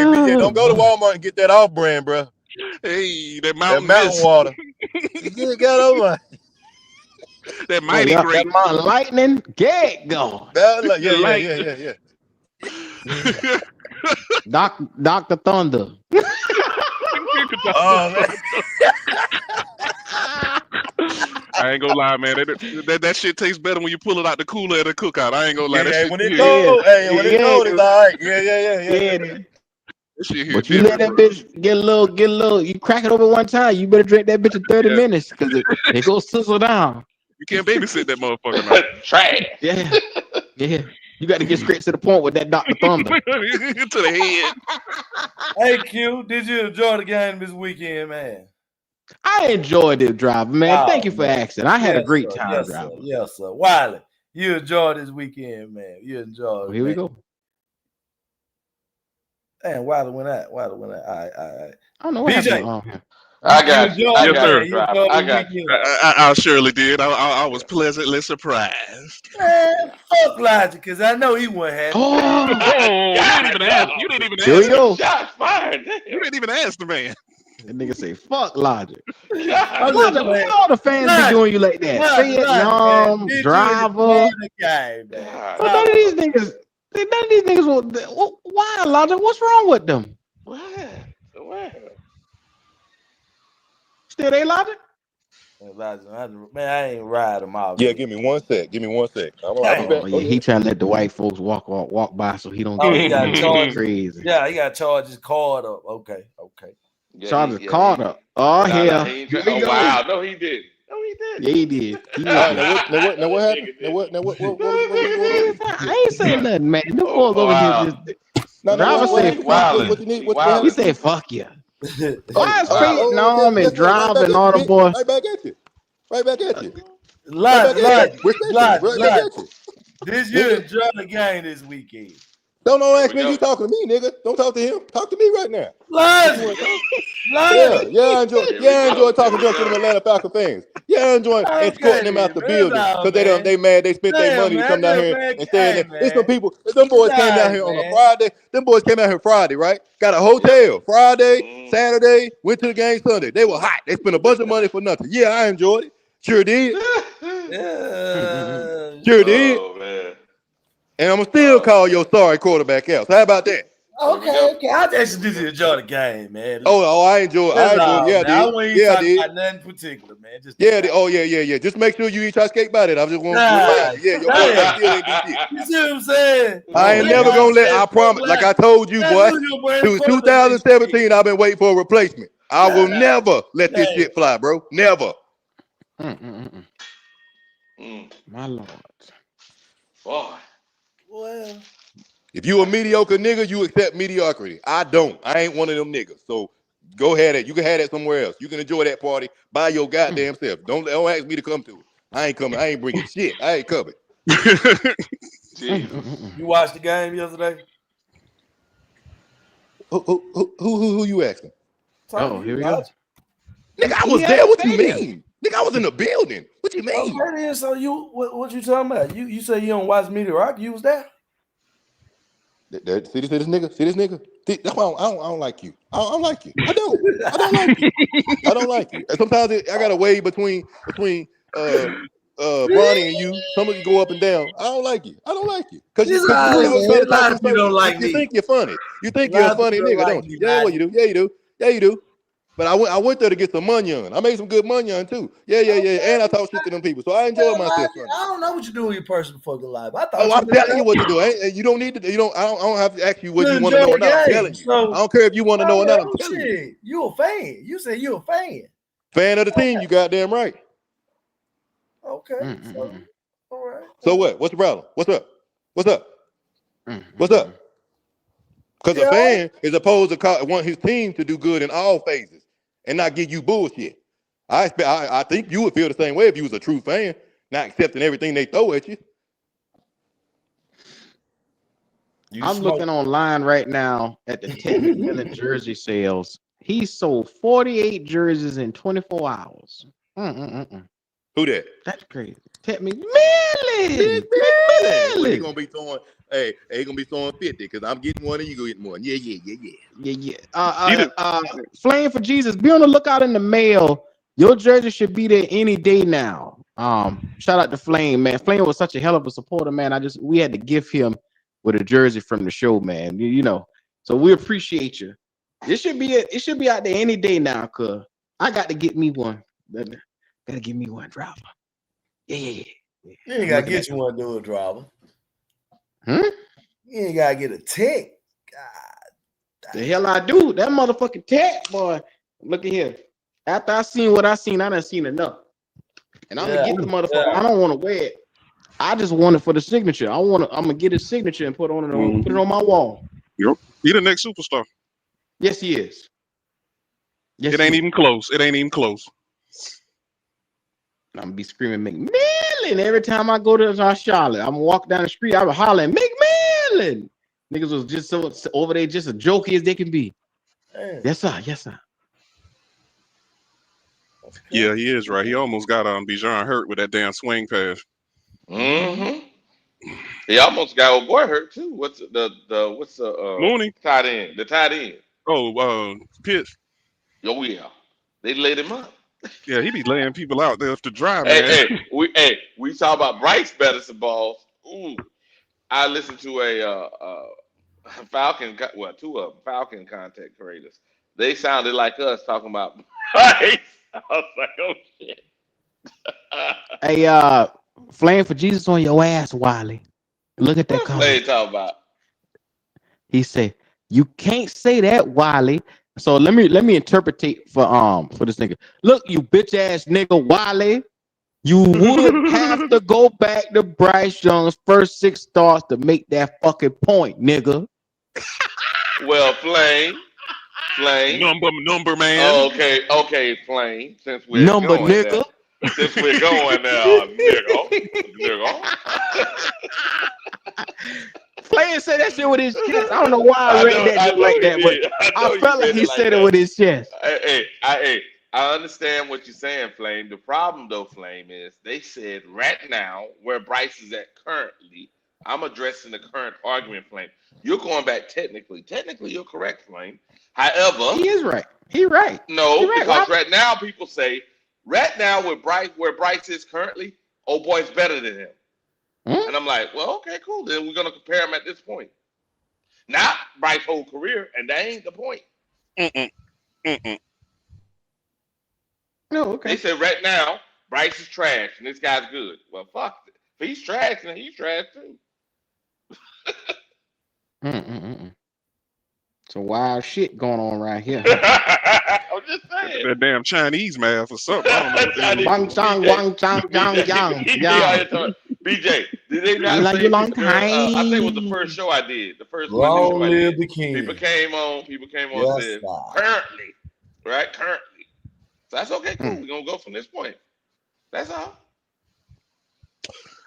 BJ, don't go to Walmart and get that off-brand, bro. Hey, that That mountain mountain mist. water. You just got over. That mighty That great. Mountain Lightning. Get going. Yeah. Dr. Thunder. Oh, man. I ain't gonna lie, man. That shit tastes better when you pull it out the cooler at a cookout. I ain't gonna lie. That Hey, shit, when it's yeah, cold, when it's cold, it's all right. Yeah. that shit here But you let that bitch get a little. You crack it over one time. You better drink that bitch in 30 minutes because it goes sizzle down. You can't babysit that motherfucker now. Trash. Yeah. You got to get straight to the point with that Dr. Thunder. To the head. Hey, Q, did you enjoy the game this weekend, man? I enjoyed this drive, man. Oh, Thank you for asking. I had a great sir. time Yes, driving. sir. Yes, sir. Wiley, you enjoyed this weekend, man. You enjoyed it. Here we man. go. Damn, Wiley went out. All right. I don't know what BJ. happened. I got you. enjoyed I it, got sir. you, driver. I got you. I surely did. I was pleasantly surprised. Man, fuck Logic, because I know he wasn't happy. Oh, You didn't even ask. here we go. Shots fired. You didn't even ask the man. That nigga say, fuck Logic. I'm Logic, just why playing. all the fans be doing you like that? Say it, Logic, man. driver. Did you enjoy the game, man? But none of these niggas will, why, Logic? What's wrong with them? What? Still they Logic? Man, I ain't ride him out. Yeah, give me one sec. I'll be back. Oh, yeah, he trying to let the white folks walk by so he don't Oh, get he got charged. crazy. Yeah, he got charged his card up. Okay. Yeah, Charles he- Carter. Oh, Nah, hell. he ain't Here try- we oh, go. wow. No, he did. Yeah, he did. He Now was what happened? Now what was going on? I ain't saying nothing, man. Them boys over wow. here just driver said Wildin'. What you need? Wildin'. he said fuck you. Why is Wow. Peyton on and drive and all the boys? Right back at you. Logic. Logic. Did you enjoy the game this weekend? Don't ask me. You talking to me, nigga. Don't talk to him. Talk to me right now. Logic. I enjoy talking junk to them Atlanta Falcon fans. Yeah, I enjoy escorting them out the building because they mad. They spent their money to come down here and stay in there. It's some people. Them boys came down here on a Friday. Them boys came out here Friday, right? Got a hotel Friday, Saturday. Went to the game Sunday. They were hot. They spent a bunch of money for nothing. Yeah, I enjoyed it. Sure did. Sure did. Oh, man. And I'm gonna still call your sorry quarterback out. So how about that? Okay. I just did enjoy the game, man. I enjoy. Yeah, I wasn't yeah, talking did. about nothing particular, man. Just Yeah. Just make sure you eat your skate by that. I just want to. Yeah, your boy still ain't do shit. You see what I'm saying? I ain't never gonna let. I promise. Like I told you, boy. 2017, I've been waiting for a replacement. I will never let this shit fly, bro. Never. My Lord. Boy. Well, if you a mediocre nigga, you accept mediocrity. I don't. I ain't one of them niggas. So go ahead. You can have that somewhere else. You can enjoy that party by your goddamn self. Don't ask me to come to it. I ain't coming. I ain't bringing shit. I ain't coming. You watched the game yesterday? Who you asking? Oh, here we go. Nigga, I was there. What you mean? Nigga, I was in the building. What you mean? Okay, then, so what you talking about? You say you don't watch Media Rock? You was there? See this nigga? See, I don't like you. I don't like you. I don't like you. I don't like you. And sometimes I got to weigh between Bronny and you. Some of you go up and down. I don't like you. I don't like you. Because you don't like me. You think you're funny. You think you're a funny nigga, don't you? Yeah, well, you do. Yeah, you do. Yeah, you do. But I went there to get some money on. I made some good money on too. Yeah. And I talk shit to them people. So I enjoyed myself. I don't know what you do in your personal fucking life. I'm telling you what to do. You don't need to. I don't have to ask you what you want to know or not. I'm telling you. So, I don't care if you want to know or not. I'm telling you. You a fan. You say you a fan. Fan of the team. You goddamn right. Okay. So, all right. So what? What's the problem? What's up? What's up? What's up? Because a fan is opposed to want his team to do good in all phases and not give you bullshit. I think you would feel the same way if you was a true fan, not accepting everything they throw at you. I'm looking online right now at the Ted McMillan jersey sales. He sold 48 jerseys in 24 hours. Who that? That's crazy. Ted McMillan. He gonna be throwing. Hey, he gonna be throwing 50 because I'm getting one and you getting one. Yeah. Flame for Jesus. Be on the lookout in the mail. Your jersey should be there any day now. Shout out to Flame, man. Flame was such a hell of a supporter, man. We had to gift him with a jersey from the show, man. You know, so we appreciate you. It should be out there any day now, cuz I got to get me one. Gotta give me one, driver. Yeah. You ain't gotta get you one, do a driver. You ain't gotta get a tech. The hell I do. That motherfucking tech, boy. Look at here. After I seen what I seen, I done seen enough. And I'm gonna get the motherfucker. I don't want to wear it. I just want it for the signature. I'm gonna get his signature and put it on my wall. Yep. He the next superstar. Yes, he is. Yes, it ain't even close. It ain't even close. I'm gonna be screaming McMillan every time I go to Charlotte. I'm gonna walk down the street. I was hollering McMillan. Niggas was just so over there, just as jokey as they can be. Hey. Yes, sir. Yeah, he is right. He almost got Bijan hurt with that damn swing pass. He almost got old boy hurt too. What's the Mooney tight end? The tight end. Oh, Pitts. Oh yeah, they laid him up. Yeah, he be laying people out there to dry, man. We talk about Bryce better some balls. Ooh, I listened to a Falcon, two of them, Falcon content creators. They sounded like us talking about Bryce. I was like, oh shit. Hey, Flame for Jesus on your ass, Wiley. Look at that comment. What they talking about? He said, "You can't say that, Wiley." So let me interpretate for this nigga. Look, you bitch ass nigga Wiley, you would have to go back to Bryce Young's first 6 starts to make that fucking point, nigga. Well, Flame. Number man. Oh, okay, Flame. Since we're number going nigga. There, since we're going there, nigga. Flame said that shit with his chest. I don't know why I read that like that, but I felt like he said it with his chest. I understand what you're saying, Flame. The problem, though, Flame, is they said right now where Bryce is at currently. I'm addressing the current argument, Flame. You're going back technically. Technically, you're correct, Flame. However, he is right. He right. No, he right, because right now people say right now with Bryce, where Bryce is currently, old boy's better than him. And I'm like, well, okay, cool. Then we're gonna compare him at this point. Not Bryce's whole career, and that ain't the point. No, okay. They said right now Bryce is trash and this guy's good. Well, fuck it. If he's trash, then he's trash too. Some wild shit going on right here. I'm just saying. That damn Chinese math or something. I don't know. Wang chang, wang chang, yang, yang, yang. BJ, did they not Like say you long I think it was the time. first show I did. The first Long Monday show I live did. the king. People came on Yes, and said, sir. currently, right? Currently. So that's okay, cool. We're gonna go from this point. That's all.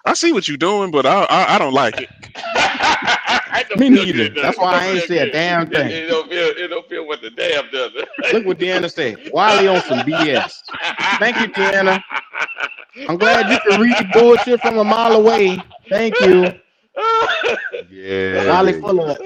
I see what you're doing, but I don't like it. Me neither. That's why I ain't say a damn thing. It don't feel what the damn does. Look what Deanna said. Wiley on some BS. Thank you, Deanna. I'm glad you can read bullshit from a mile away. Thank you. Yeah. Wiley full of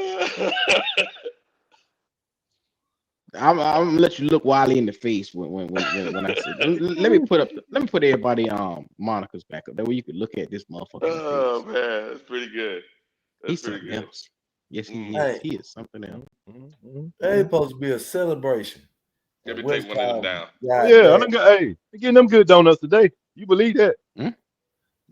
I'm gonna let you look Wiley in the face when I said. Let me put everybody monikers back up. That way you could look at this motherfucker. Oh man, that's pretty good. He's something else. Yes, he is. Hey. He is something else. It's supposed to be a celebration. Let me take one of them down. Yeah, I done got, hey, they getting them good donuts today. You believe that? I'm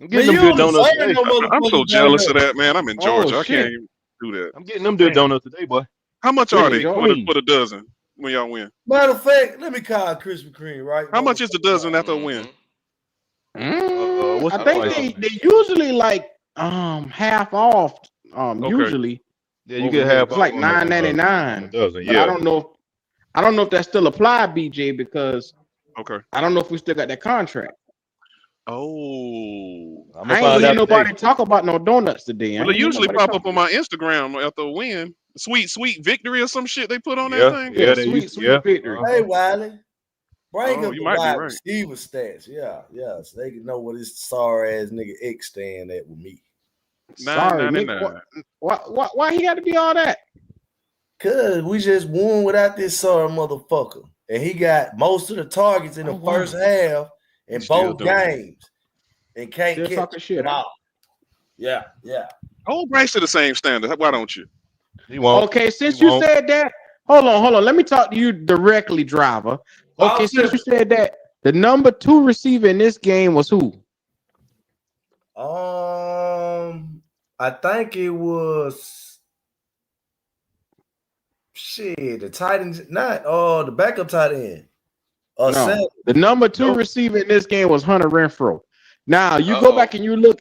getting them good donuts today. I'm so jealous of that, man. I'm in Georgia. I can't even do that. I'm getting them good donuts today, boy. How much are they for a dozen when y'all win? Matter of fact, let me call Krispy Kreme, right? How much is the dozen after a win? I think they usually like half off. Usually. Yeah, you get half it's like $9.99. Dozen, but yeah. I don't know if that still apply, BJ, because I don't know if we still got that contract. Oh, I ain't hear nobody talk about no donuts today. Well, they usually pop up on my Instagram after a win. Sweet victory or some shit they put on that thing. Yeah, sweet victory. Hey, Wiley. Bring up you the might be wide right. receiver stats. Yeah, so they can know what this sorry ass nigga X stand at with me. Sorry, Nick. Why he got to be all that? Cause we just won without this sorry motherfucker, and he got most of the targets in the first half in both games, and can't Still catch talking shit, it all. Yeah. Hold Bryce to the same standard. Why don't you? He won't. Okay, since you said that, hold on. Let me talk to you directly, driver. Okay, since you said that, the number 2 receiver in this game was who? I think it was the tight end, not the backup tight end. No, the number 2 receiver in this game was Hunter Renfrow. Now you go back and you want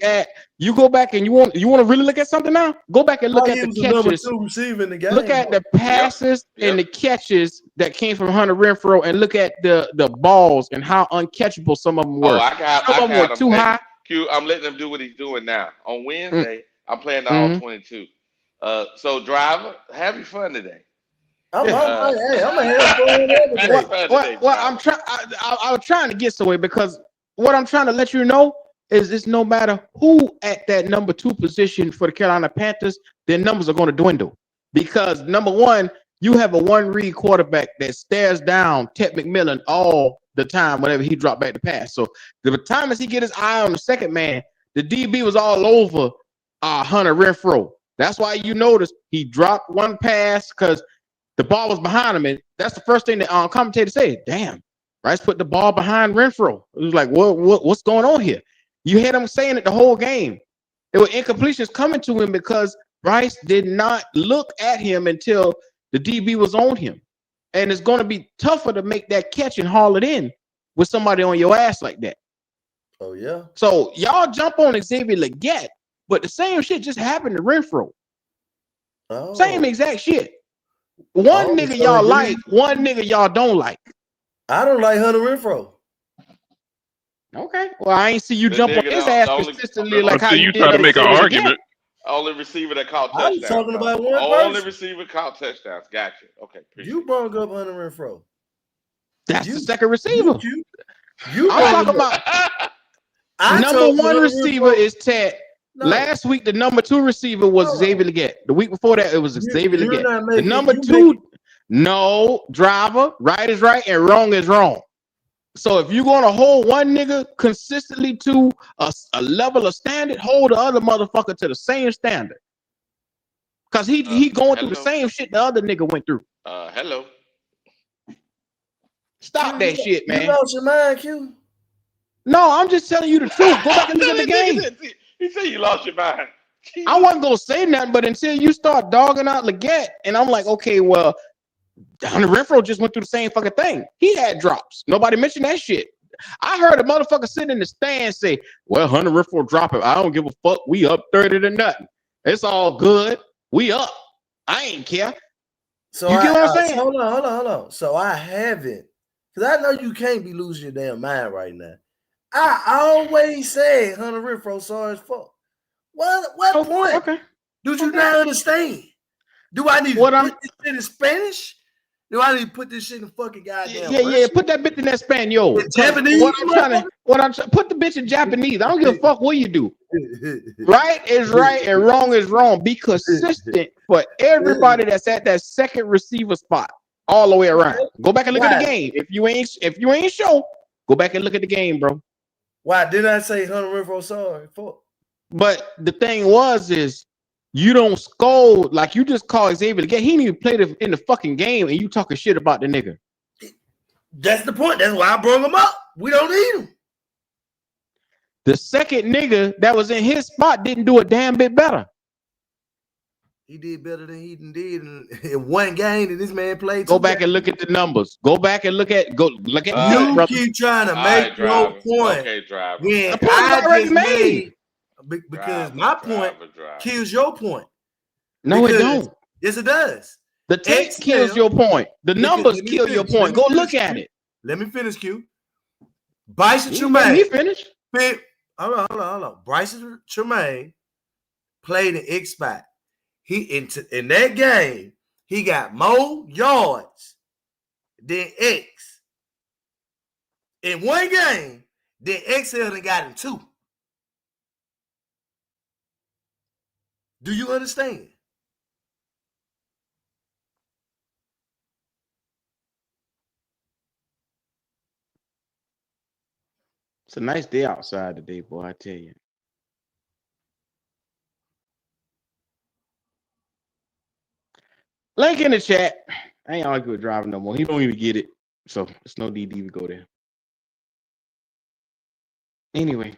to really look at something now? Go back and look at the catches. Number 2 receiver in the game. Look at the passes and the catches that came from Hunter Renfrow, and look at the balls and how uncatchable some of them were. Some of them were too high. Q, I'm letting him do what he's doing now. On Wednesday, I'm playing the all 22. So driver, have your fun today. I'm gonna have fun every day. I was trying to get somewhere because what I'm trying to let you know is it's no matter who at that number 2 position for the Carolina Panthers, their numbers are going to dwindle. Because number 1, you have a one-read quarterback that stares down Ted McMillan all the time whenever he dropped back to pass. So the time as he get his eye on the second man, the DB was all over Hunter Renfrow. That's why you notice he dropped one pass because the ball was behind him, and that's the first thing the commentator said. Damn, Bryce put the ball behind Renfrow. It was like, what's going on here? You heard him saying it the whole game. There were incompletions coming to him because Bryce did not look at him until the DB was on him. And it's going to be tougher to make that catch and haul it in with somebody on your ass like that. Oh, yeah. So y'all jump on Xavier Legette, but the same shit just happened to Renfrow. Oh. Same exact shit. One nigga y'all like, one nigga y'all don't like. I don't like Hunter Renfrow. Okay. Well, I ain't see you jump on his ass consistently like how you try to make an argument. Only receiver that caught I was touchdowns. talking about one Only person. receiver caught touchdowns. Gotcha. Okay. You brought up Hunter Renfrow. That's the second receiver. You I'm talking about number 1 receiver is Ted. No. Last week, the number 2 receiver was Xavier Legette. The week before that, it was Xavier you're not Legette. making- The number you 2, no, driver, right is right and wrong is wrong. So if you're going to hold one nigga consistently to a level of standard, hold the other motherfucker to the same standard. Because he going through the same shit the other nigga went through. Hello. Stop that shit, man. You lost your mind, Q? No, I'm just telling you the truth. Go back and look at the game. He said you lost your mind. I wasn't going to say nothing, but until you start dogging out Legette, and I'm like, okay, well, Hunter Renfrow just went through the same fucking thing. He had drops. Nobody mentioned that shit. I heard a motherfucker sitting in the stand say, well, Hunter Renfrow drop it. I don't give a fuck. We up 30 to nothing. It's all good. We up. I ain't care. So you get what I'm saying? Hold on. So I haven't, because I know you can't be losing your damn mind right now. I always said Hunter Renfrow sorry as fuck. What point do you not understand? Do I need to put this shit in Spanish? Do I need to put this shit in fucking goddamn Yeah, put that bitch in Espanol. Japanese? Put the bitch in Japanese. I don't give a fuck what you do. Right is right and wrong is wrong. Be consistent for everybody that's at that second receiver spot all the way around. Go back and look at the game. If you ain't sure, go back and look at the game, bro. Why did I say Hunter Renfrow sorry? Fuck. But the thing is you don't scold like you just call Xavier again. He didn't even play in the fucking game, and you talking shit about the nigga. That's the point. That's why I brought him up. We don't need him. The second nigga that was in his spot didn't do a damn bit better. He did better than he did in one game that this man played. Go back and look at the numbers. Go back and look at. You keep trying to make your point. Okay, driver. When the point I already just made. Because my point kills your point. No, it don't. Yes, it does. The text kills your point. The numbers kill your point. Go look at it. Let me finish, Q. Bryce Tremaine. Let me finish. Hold on. Bryce Tremaine played in X spot. He in that game, he got more yards than X. In one game, then X held and got in two. Do you understand? It's a nice day outside today, boy, I tell you. Link in the chat. I ain't arguing with driving no more. He don't even get it. So it's no need to even go there. Anyway.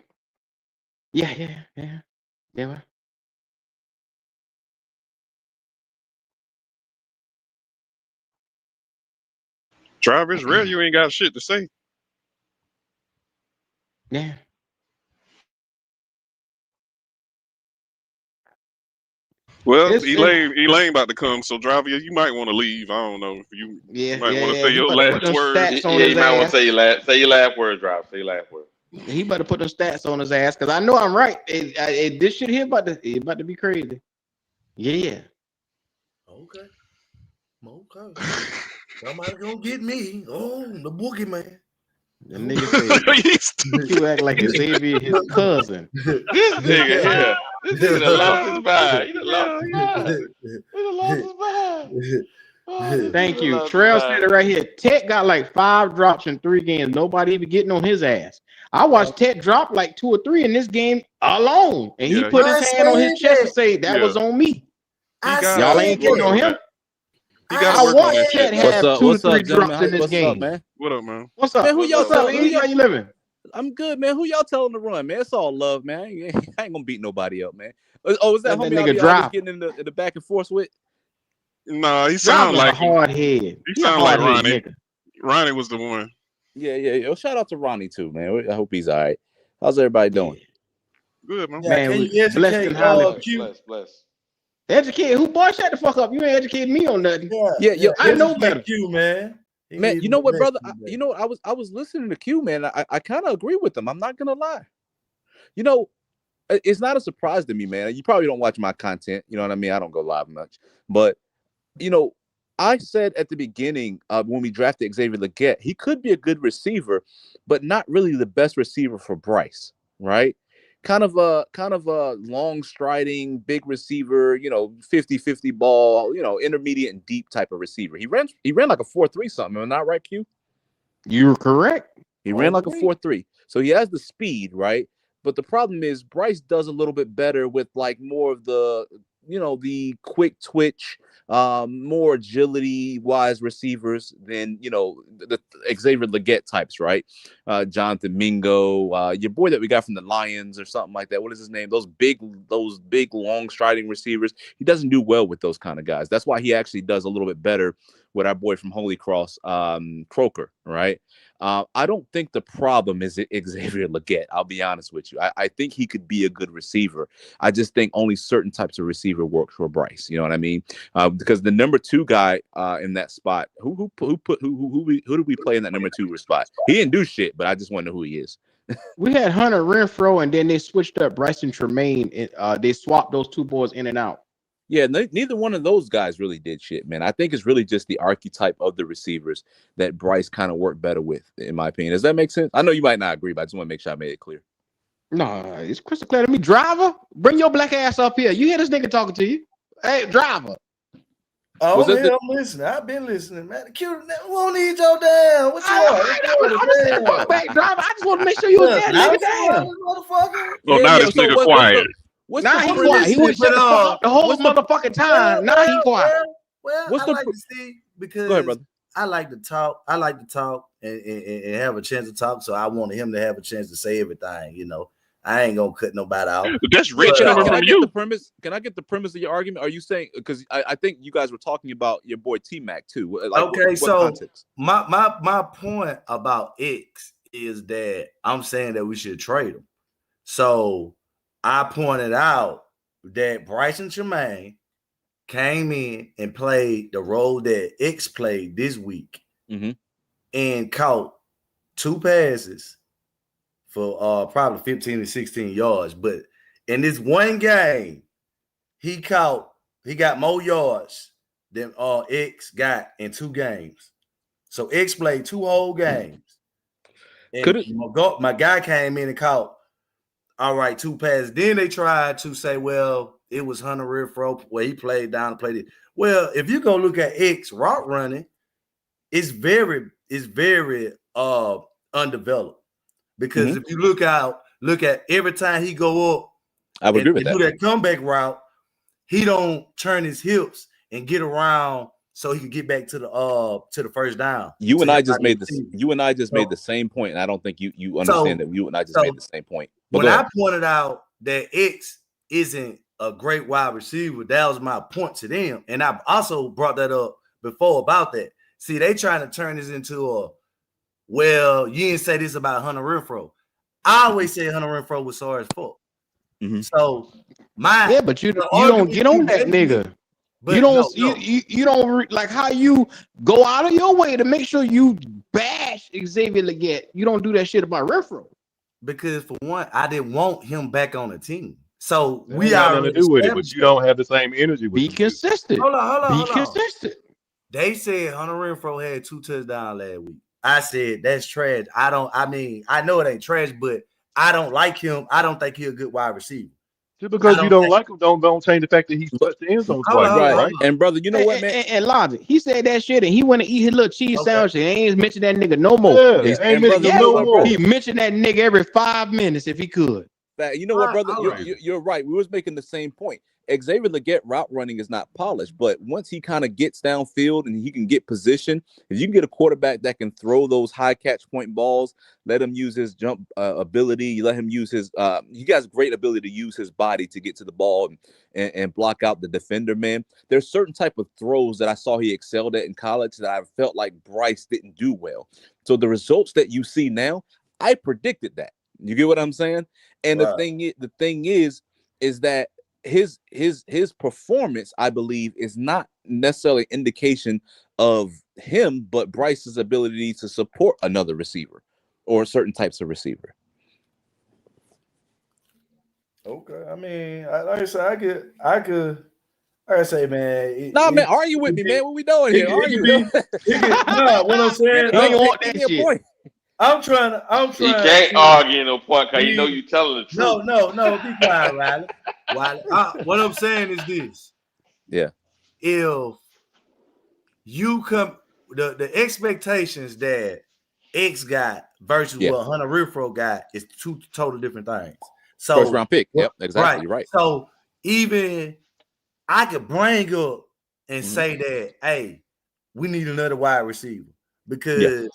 Yeah. Well. Driver, it's rare you ain't got shit to say. Yeah. Well, Elaine about to come, so driver, you might want to leave. I don't know if you might want to say your last word. You might want to say your last word, driver. Say your last word. He better put them stats on his ass because I know I'm right. This shit here about to be crazy. Yeah. Okay. Somebody gonna get me. Oh, the boogeyman. The nigga said you act like Xavier his cousin. This nigga done lost his mind. He done lost his mind. Thank you. Trail said it right here. Ted got like 5 drops in 3 games. Nobody even getting on his ass. I watched Ted drop like 2 or 3 in this game alone. And he put his hand on his chest and say that was on me. Y'all ain't getting on him. I watched Ted have 2 or 3 drops in this game. Man? What up, man? What's up? Man, who y'all telling? How you living? I'm good, man. Who y'all telling to run, man? It's all love, man. I ain't gonna beat nobody up, man. Oh, is that homie nigga y'all getting in the back and forth with? Nah, he sound like a hard head. He sound like Ronnie. Ronnie was the one. Yeah. Shout out to Ronnie too, man. I hope he's all right. How's everybody doing? Good, man. Can you educate bless. Educate who? Boy, shut the fuck up. You ain't educated me on nothing. Yeah, I know better. Q, man. Man, you know what, brother? I was listening to Q, man. I kind of agree with him. I'm not gonna lie. You know, it's not a surprise to me, man. You probably don't watch my content. You know what I mean? I don't go live much, but you know, I said at the beginning when we drafted Xavier Legette, he could be a good receiver, but not really the best receiver for Bryce, right? Kind of a long striding big receiver, 50-50 ball, intermediate and deep type of receiver. He ran like a 4.3 something. Am I not right, Q? You're correct. He ran like a 4.3. So he has the speed, right? But the problem is Bryce does a little bit better with like more of the the quick twitch, more agility wise receivers than the Xavier Legette types, right? Jonathan Mingo, your boy that we got from the Lions or something like that. What is his name? Those big long striding receivers. He doesn't do well with those kind of guys. That's why he actually does a little bit better with our boy from Holy Cross, Croker, right? I don't think the problem is Xavier Legette. I'll be honest with you. I think he could be a good receiver. I just think only certain types of receiver work for Bryce. You know what I mean? Because the number 2 guy in that spot, who did we play in that number 2 spot? He didn't do shit, but I just want to know who he is. We had Hunter Renfro, and then they switched up Bryson Tremaine. And, they swapped those 2 boys in and out. Yeah, neither one of those guys really did shit, man. I think it's really just the archetype of the receivers that Bryce kind of worked better with, in my opinion. Does that make sense? I know you might not agree, but I just want to make sure I made it clear. No, it's crystal clear to me. Driver, bring your black ass up here. You hear this nigga talking to you? Hey, driver. Oh, I'm listening. I've been listening, man. Cute, we don't need your damn. What you want? Back, driver. I just want to make sure you was there, nigga. Damn. Motherfucker. Oh, now this nigga quiet. Now he quiet. He was shut the fuck up the whole motherfucking time. Now he quiet. Well, I like to see because go ahead, brother. I like to talk. I like to talk and have a chance to talk. So I wanted him to have a chance to say everything. I ain't gonna cut nobody out. That's rich coming from you. Can I get the premise of your argument? Are you saying, because I think you guys were talking about your boy T-Mac too? Okay, so my point about X is that I'm saying that we should trade him. So I pointed out that Bryson Tremaine came in and played the role that X played this week and caught 2 passes for probably 15 to 16 yards. But in this one game, he got more yards than X got in 2 games. So X played 2 whole games. And my guy came in and caught, 2 passes. Then they tried to say, well, it was Hunter Renfro where he played down and played it. Well, if you go look at X route running, it's very undeveloped. Because if you look at every time he go up, I would agree with do that comeback route, he don't turn his hips and get around so he can get back to the first down. You and I just made the same point, and I don't think you understand that you and I just made the same point. But when I pointed out that X isn't a great wide receiver, that was my point to them. And I've also brought that up before about that. See, they trying to turn this into well, you didn't say this about Hunter Renfro. I always say Hunter Renfro was sorry as fuck. So but you don't get on that nigga. But you don't like how you go out of your way to make sure you bash Xavier Legette. You don't do that shit about Renfro. Because for one, I didn't want him back on the team. So we are nothing to do with it, but you don't have the same energy. Be consistent. Hold on. Consistent. They said Hunter Renfro had 2 touchdowns last week. I said that's trash. I know it ain't trash, but I don't like him. I don't think he's a good wide receiver. Just because you don't like him, don't change the fact that he's touched the end zone twice, right? And brother, you know what, man? And Logic, he said that shit, and he went to eat his little cheese sandwich, and ain't mentioned that nigga no more. Yeah, ain't mentioned no more. He mentioned that nigga every 5 minutes if he could. You know what, brother? You're right. We was making the same point. Xavier Legette route running is not polished, but once he kind of gets downfield and he can get position, if you can get a quarterback that can throw those high catch point balls, let him use his jump ability, you let him use his he has great ability to use his body to get to the ball and block out the defender, man. There's certain type of throws that I saw he excelled at in college that I felt like Bryce didn't do well. So the results that you see now, I predicted that. You get what I'm saying? And the thing is that his performance, I believe, is not necessarily indication of him, but Bryce's ability to support another receiver or certain types of receiver. Okay, I mean, like I said, I could say, man. Man, argue with me, man. What we doing here? What I'm saying, you ain't want that shit. Point. I'm trying. You can't argue no point because you know you telling the truth. No. Be quiet, Riley. What I'm saying is this. Yeah. If you come, the expectations that X got versus what Hunter Renfro got is 2 totally different things. So first round pick. Yep, exactly right. So even I could bring up and say that, hey, we need another wide receiver because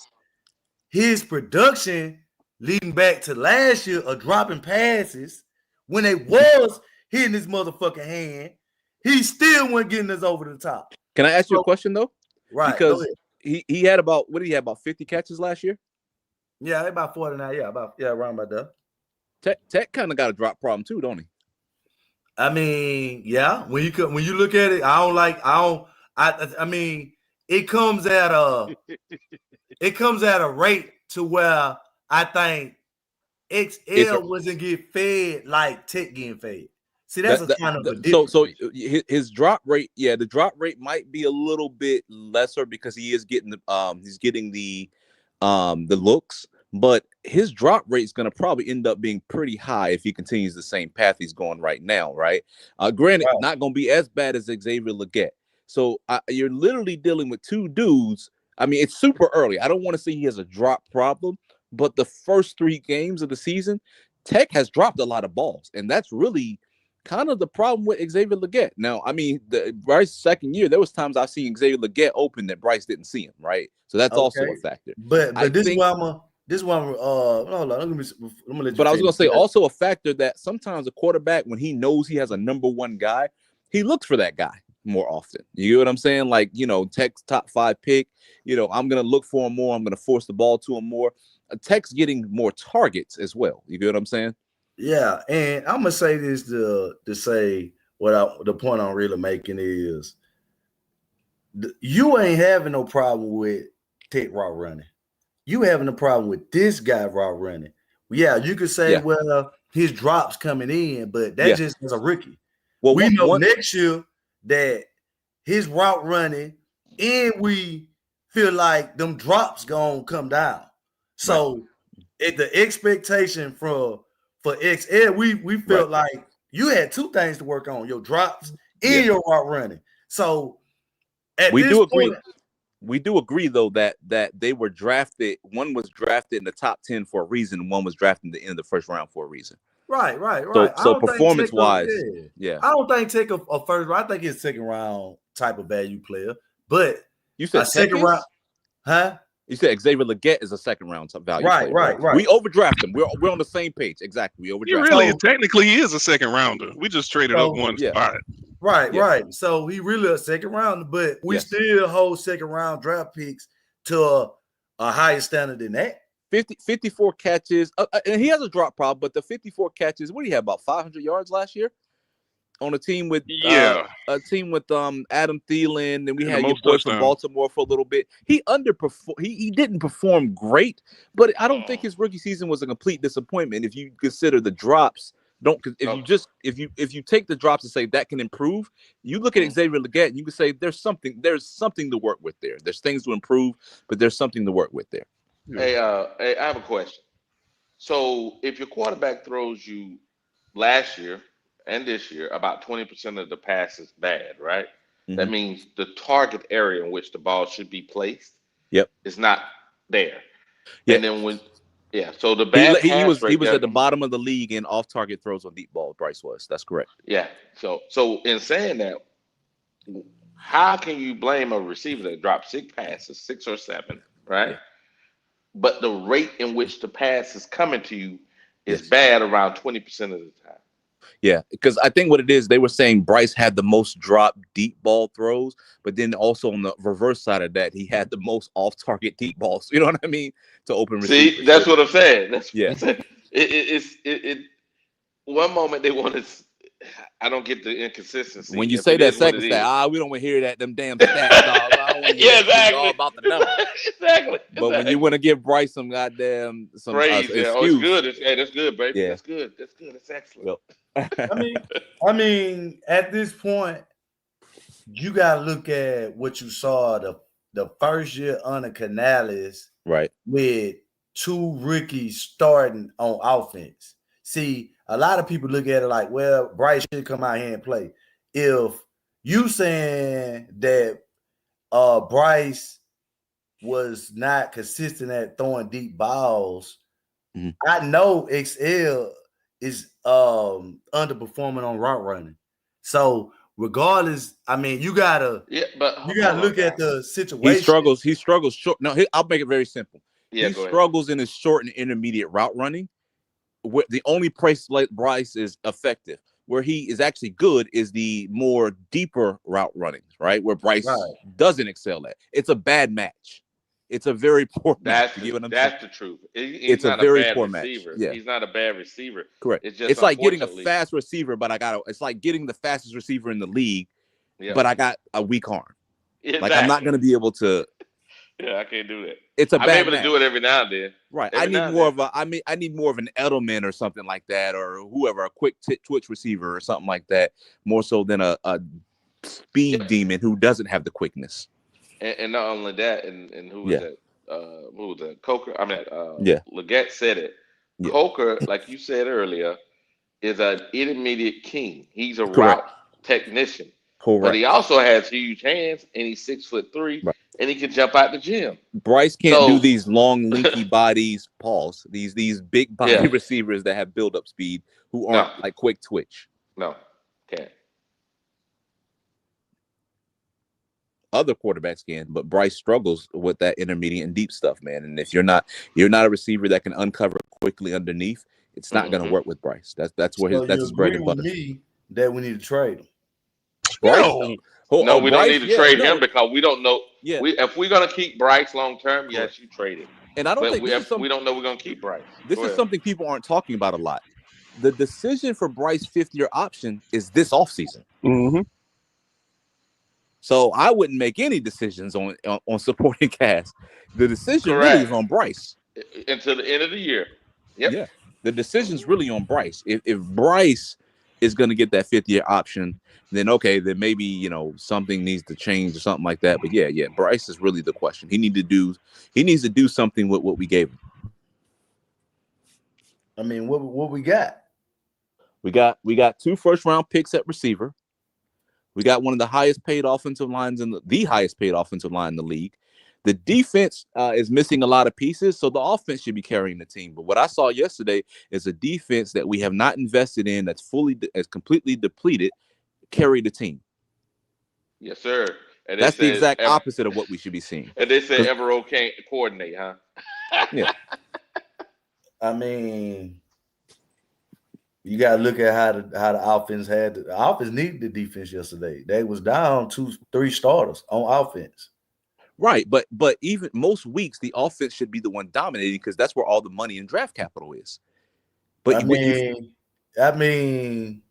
his production leading back to last year of dropping passes when they was hitting his motherfucking hand, he still wasn't getting us over the top. Can I ask you a question though? Right. Because he had about 50 catches last year? Yeah, about 49. Yeah, around about that. Tech kind of got a drop problem too, don't he? I mean, yeah. When you look at it, I mean, it comes at a rate to where I think XL wasn't getting fed like Tech getting fed. See, that's kind of a difference. So his drop rate, the drop rate might be a little bit lesser because he is getting the looks, but his drop rate is going to probably end up being pretty high if he continues the same path he's going right now, right? Granted, not going to be as bad as Xavier Legette. So you're literally dealing with two dudes. I mean, it's super early. I don't want to say he has a drop problem, but the first 3 games of the season, Tech has dropped a lot of balls, and that's really kind of the problem with Xavier Legette. Now, I mean, Bryce's second year, there was times I've seen Xavier Legette open that Bryce didn't see him, right? So that's also a factor. But this is why hold on, let me let you. But I was gonna say also a factor that sometimes a quarterback, when he knows he has a number 1 guy, he looks for that guy more often. You get what I'm saying? Like, Tech's top 5 pick, I'm gonna look for him more, I'm gonna force the ball to him more. Tech's getting more targets as well. You get what I'm saying? Yeah, and I'm gonna say this to say the point I'm really making is you ain't having no problem with Tech route running. You having a problem with this guy route running. Yeah, you could say, well, his drops coming in, but that just as a rookie. Well, we know next year that his route running, and we feel like them drops gonna come down. So the expectation for XL, we felt like you had 2 things to work on: your drops and your route running. So we do agree though that they were drafted. One was drafted in the top 10 for a reason. One was drafted in the end of the first round for a reason. Right. So performance wise, I don't think take a first round. I think it's second round type of value player. But you said second round, huh? You said Xavier Legette is a second round value player. Right. We overdraft him. We're on the same page. Exactly. We overdraft. Technically he is a second rounder. We just traded up 1 spot. Right. So he really a second rounder, but we still hold second round draft picks to a higher standard than that. 54 catches, and he has a drop problem, but the 54 catches, what do you have, about 500 yards last year on a team with Adam Thielen, and we had your boy from Baltimore for a little bit. He underperformed. He didn't perform great, but I don't think his rookie season was a complete disappointment if you consider the drops. If you take the drops and say that can improve, you look at Xavier Legette and you can say there's something to work with there. There's things to improve, but there's something to work with there. Hey, I have a question. So if your quarterback throws you last year and this year about 20% of the passes bad, right? Mm-hmm. That means the target area in which the ball should be placed is not there. Yeah. And then so the bad he was at the bottom of the league in off-target throws on deep ball. Bryce was. That's correct. Yeah. So in saying that, how can you blame a receiver that dropped 6 passes, 6 or 7, right? Yeah. But the rate in which the pass is coming to you is bad around 20% of the time. Yeah, because I think what it is, they were saying Bryce had the most drop deep ball throws, but then also on the reverse side of that, he had the most off-target deep balls. You know what I mean? To open receivers. See, that's what I'm saying. It one moment they want to. I don't get the inconsistency. When you say that second stat, we don't want to hear that them damn stats, dog. I don't want to hear exactly. All about the numbers. Exactly. But when you want to give Bryce some goddamn praise, it's good. That's good, baby. Yeah. That's good. That's excellent. Well, I mean, at this point, you gotta look at what you saw the first year under Canales, right? With 2 rookies starting on offense. See, a lot of people look at it like, well, Bryce should come out here and play. If you saying that Bryce was not consistent at throwing deep balls, I know XL is underperforming on route running. So regardless, I mean, you gotta look at the situation. He struggles short. No, I'll make it very simple. Yeah, he go ahead. struggles in his short and intermediate route running. The only place like Bryce is effective, where he is actually good, is the more deeper route running, right? Where Bryce doesn't excel at. It's a bad match. It's a very poor match. That's the truth. It's not a very bad poor receiver. match. Yeah. He's not a bad receiver. Correct. It's like getting a fast receiver, but it's like getting the fastest receiver in the league, but I got a weak arm. Exactly. Like I'm not going to be able to. Yeah, I can't do that. It's a bad I'm able match. to do it every now and then. Right. I need more of an Edelman or something like that, or whoever, a quick twitch receiver or something like that, more so than a speed demon who doesn't have the quickness. And not only that, and who was that? Who was that? Coker. I mean, Leggett said it. Yeah. Coker, like you said earlier, is an intermediate king. He's a Correct. route technician. Correct. But he also has huge hands, and he's 6'3", and he can jump out the gym. Bryce can't do these long, linky bodies, these big body receivers that have build-up speed who aren't like quick twitch. No, can't. Other quarterbacks can, but Bryce struggles with that intermediate and deep stuff, man. And if you're not a receiver that can uncover quickly underneath, it's not going to work with Bryce. That's his bread and butter. Me that we need to trade him. Bryce, no, we Bryce, don't need to trade him because we don't know. Yeah. If we're gonna keep Bryce long term, yes, you trade him. And I don't think we don't know we're gonna keep Bryce. This is something people aren't talking about a lot. The decision for Bryce 5th-year option is this offseason. Mm-hmm. So I wouldn't make any decisions on supporting cast. The decision really is on Bryce until the end of the year. Yep. Yeah, the decision's really on Bryce. If Bryce is going to get that 5th-year option, then okay, then maybe something needs to change or something like that. But yeah, Bryce is really the question. He needs to do something with what we gave him. I mean, what we got? We got 2 first-round picks at receiver. We got one of the highest paid offensive lines in the highest paid offensive line in the league. The defense is missing a lot of pieces, so the offense should be carrying the team. But what I saw yesterday is a defense that we have not invested in, that's completely depleted, carry the team. Yes, sir. And that's the exact opposite of what we should be seeing. And they said Evero can't coordinate, huh? Yeah. I mean, you got to look at how the offense had. The offense needed the defense yesterday. They was down 2-3 starters on offense. Right, but even most weeks, the offense should be the one dominating because that's where all the money and draft capital is. But I mean,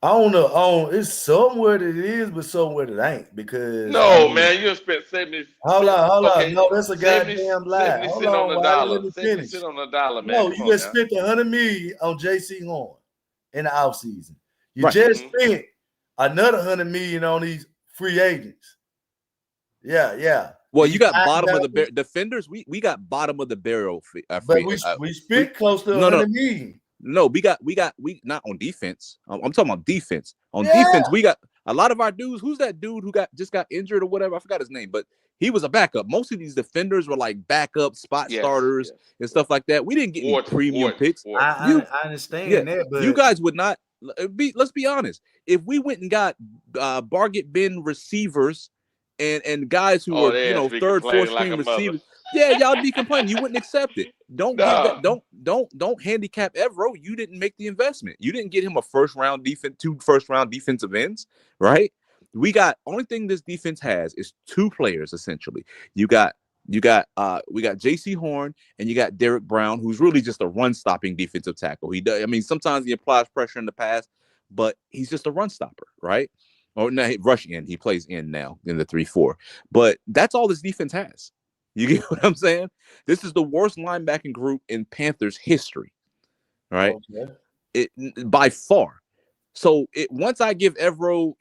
I don't know. It's somewhere that it is, but somewhere that ain't. Because man, you spent 70. Hold on. Okay. No, that's a 70, goddamn lie. 70 cents on the dollar. 70 cents on the dollar, man. No, you just spent $100 million on JC Horn in the offseason. You just spent another $100 million on these free agents. Yeah. Well, you got bottom of the defenders. We got bottom of the barrel. But we spent close to $100 million. No, we not on defense. I'm talking about defense. On defense, we got a lot of our dudes. Who's that dude who just got injured or whatever? I forgot his name, but he was a backup. Most of these defenders were like backup spot starters and stuff like that. We didn't get any premium picks. I understand that, but you guys would not let's be honest. If we went and got bargain bin receivers and guys who are third, fourth string receivers, y'all be complaining. You wouldn't accept it. Don't handicap Evero. You didn't make the investment. You didn't get him a two first round defensive ends, right? We got only thing this defense has is 2 players essentially. We got JC Horn and you got Derek Brown, who's really just a run stopping defensive tackle. Sometimes he applies pressure in the pass, but he's just a run stopper, right? Or no, rush in. He plays in now in the 3-4. But that's all this defense has. You get what I'm saying? This is the worst linebacking group in Panthers history, right? Okay. It by far. So once I give Evero,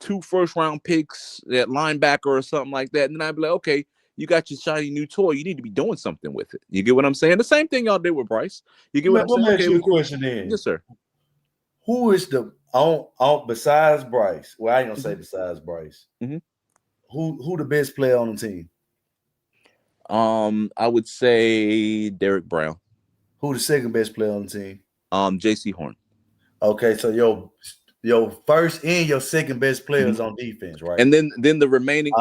2 first round picks at linebacker or something like that, and then I'd be like, okay, you got your shiny new toy. You need to be doing something with it. You get what I'm saying? The same thing y'all did with Bryce. You get what I'm saying? Let me ask you a question then. Yes, sir. Who is the on besides Bryce? Well, I ain't gonna say besides Bryce. Mm-hmm. Who the best player on the team? I would say Derek Brown. Who the second best player on the team? JC Horn. Okay, so your first and your second best players on defense, right? And then the remaining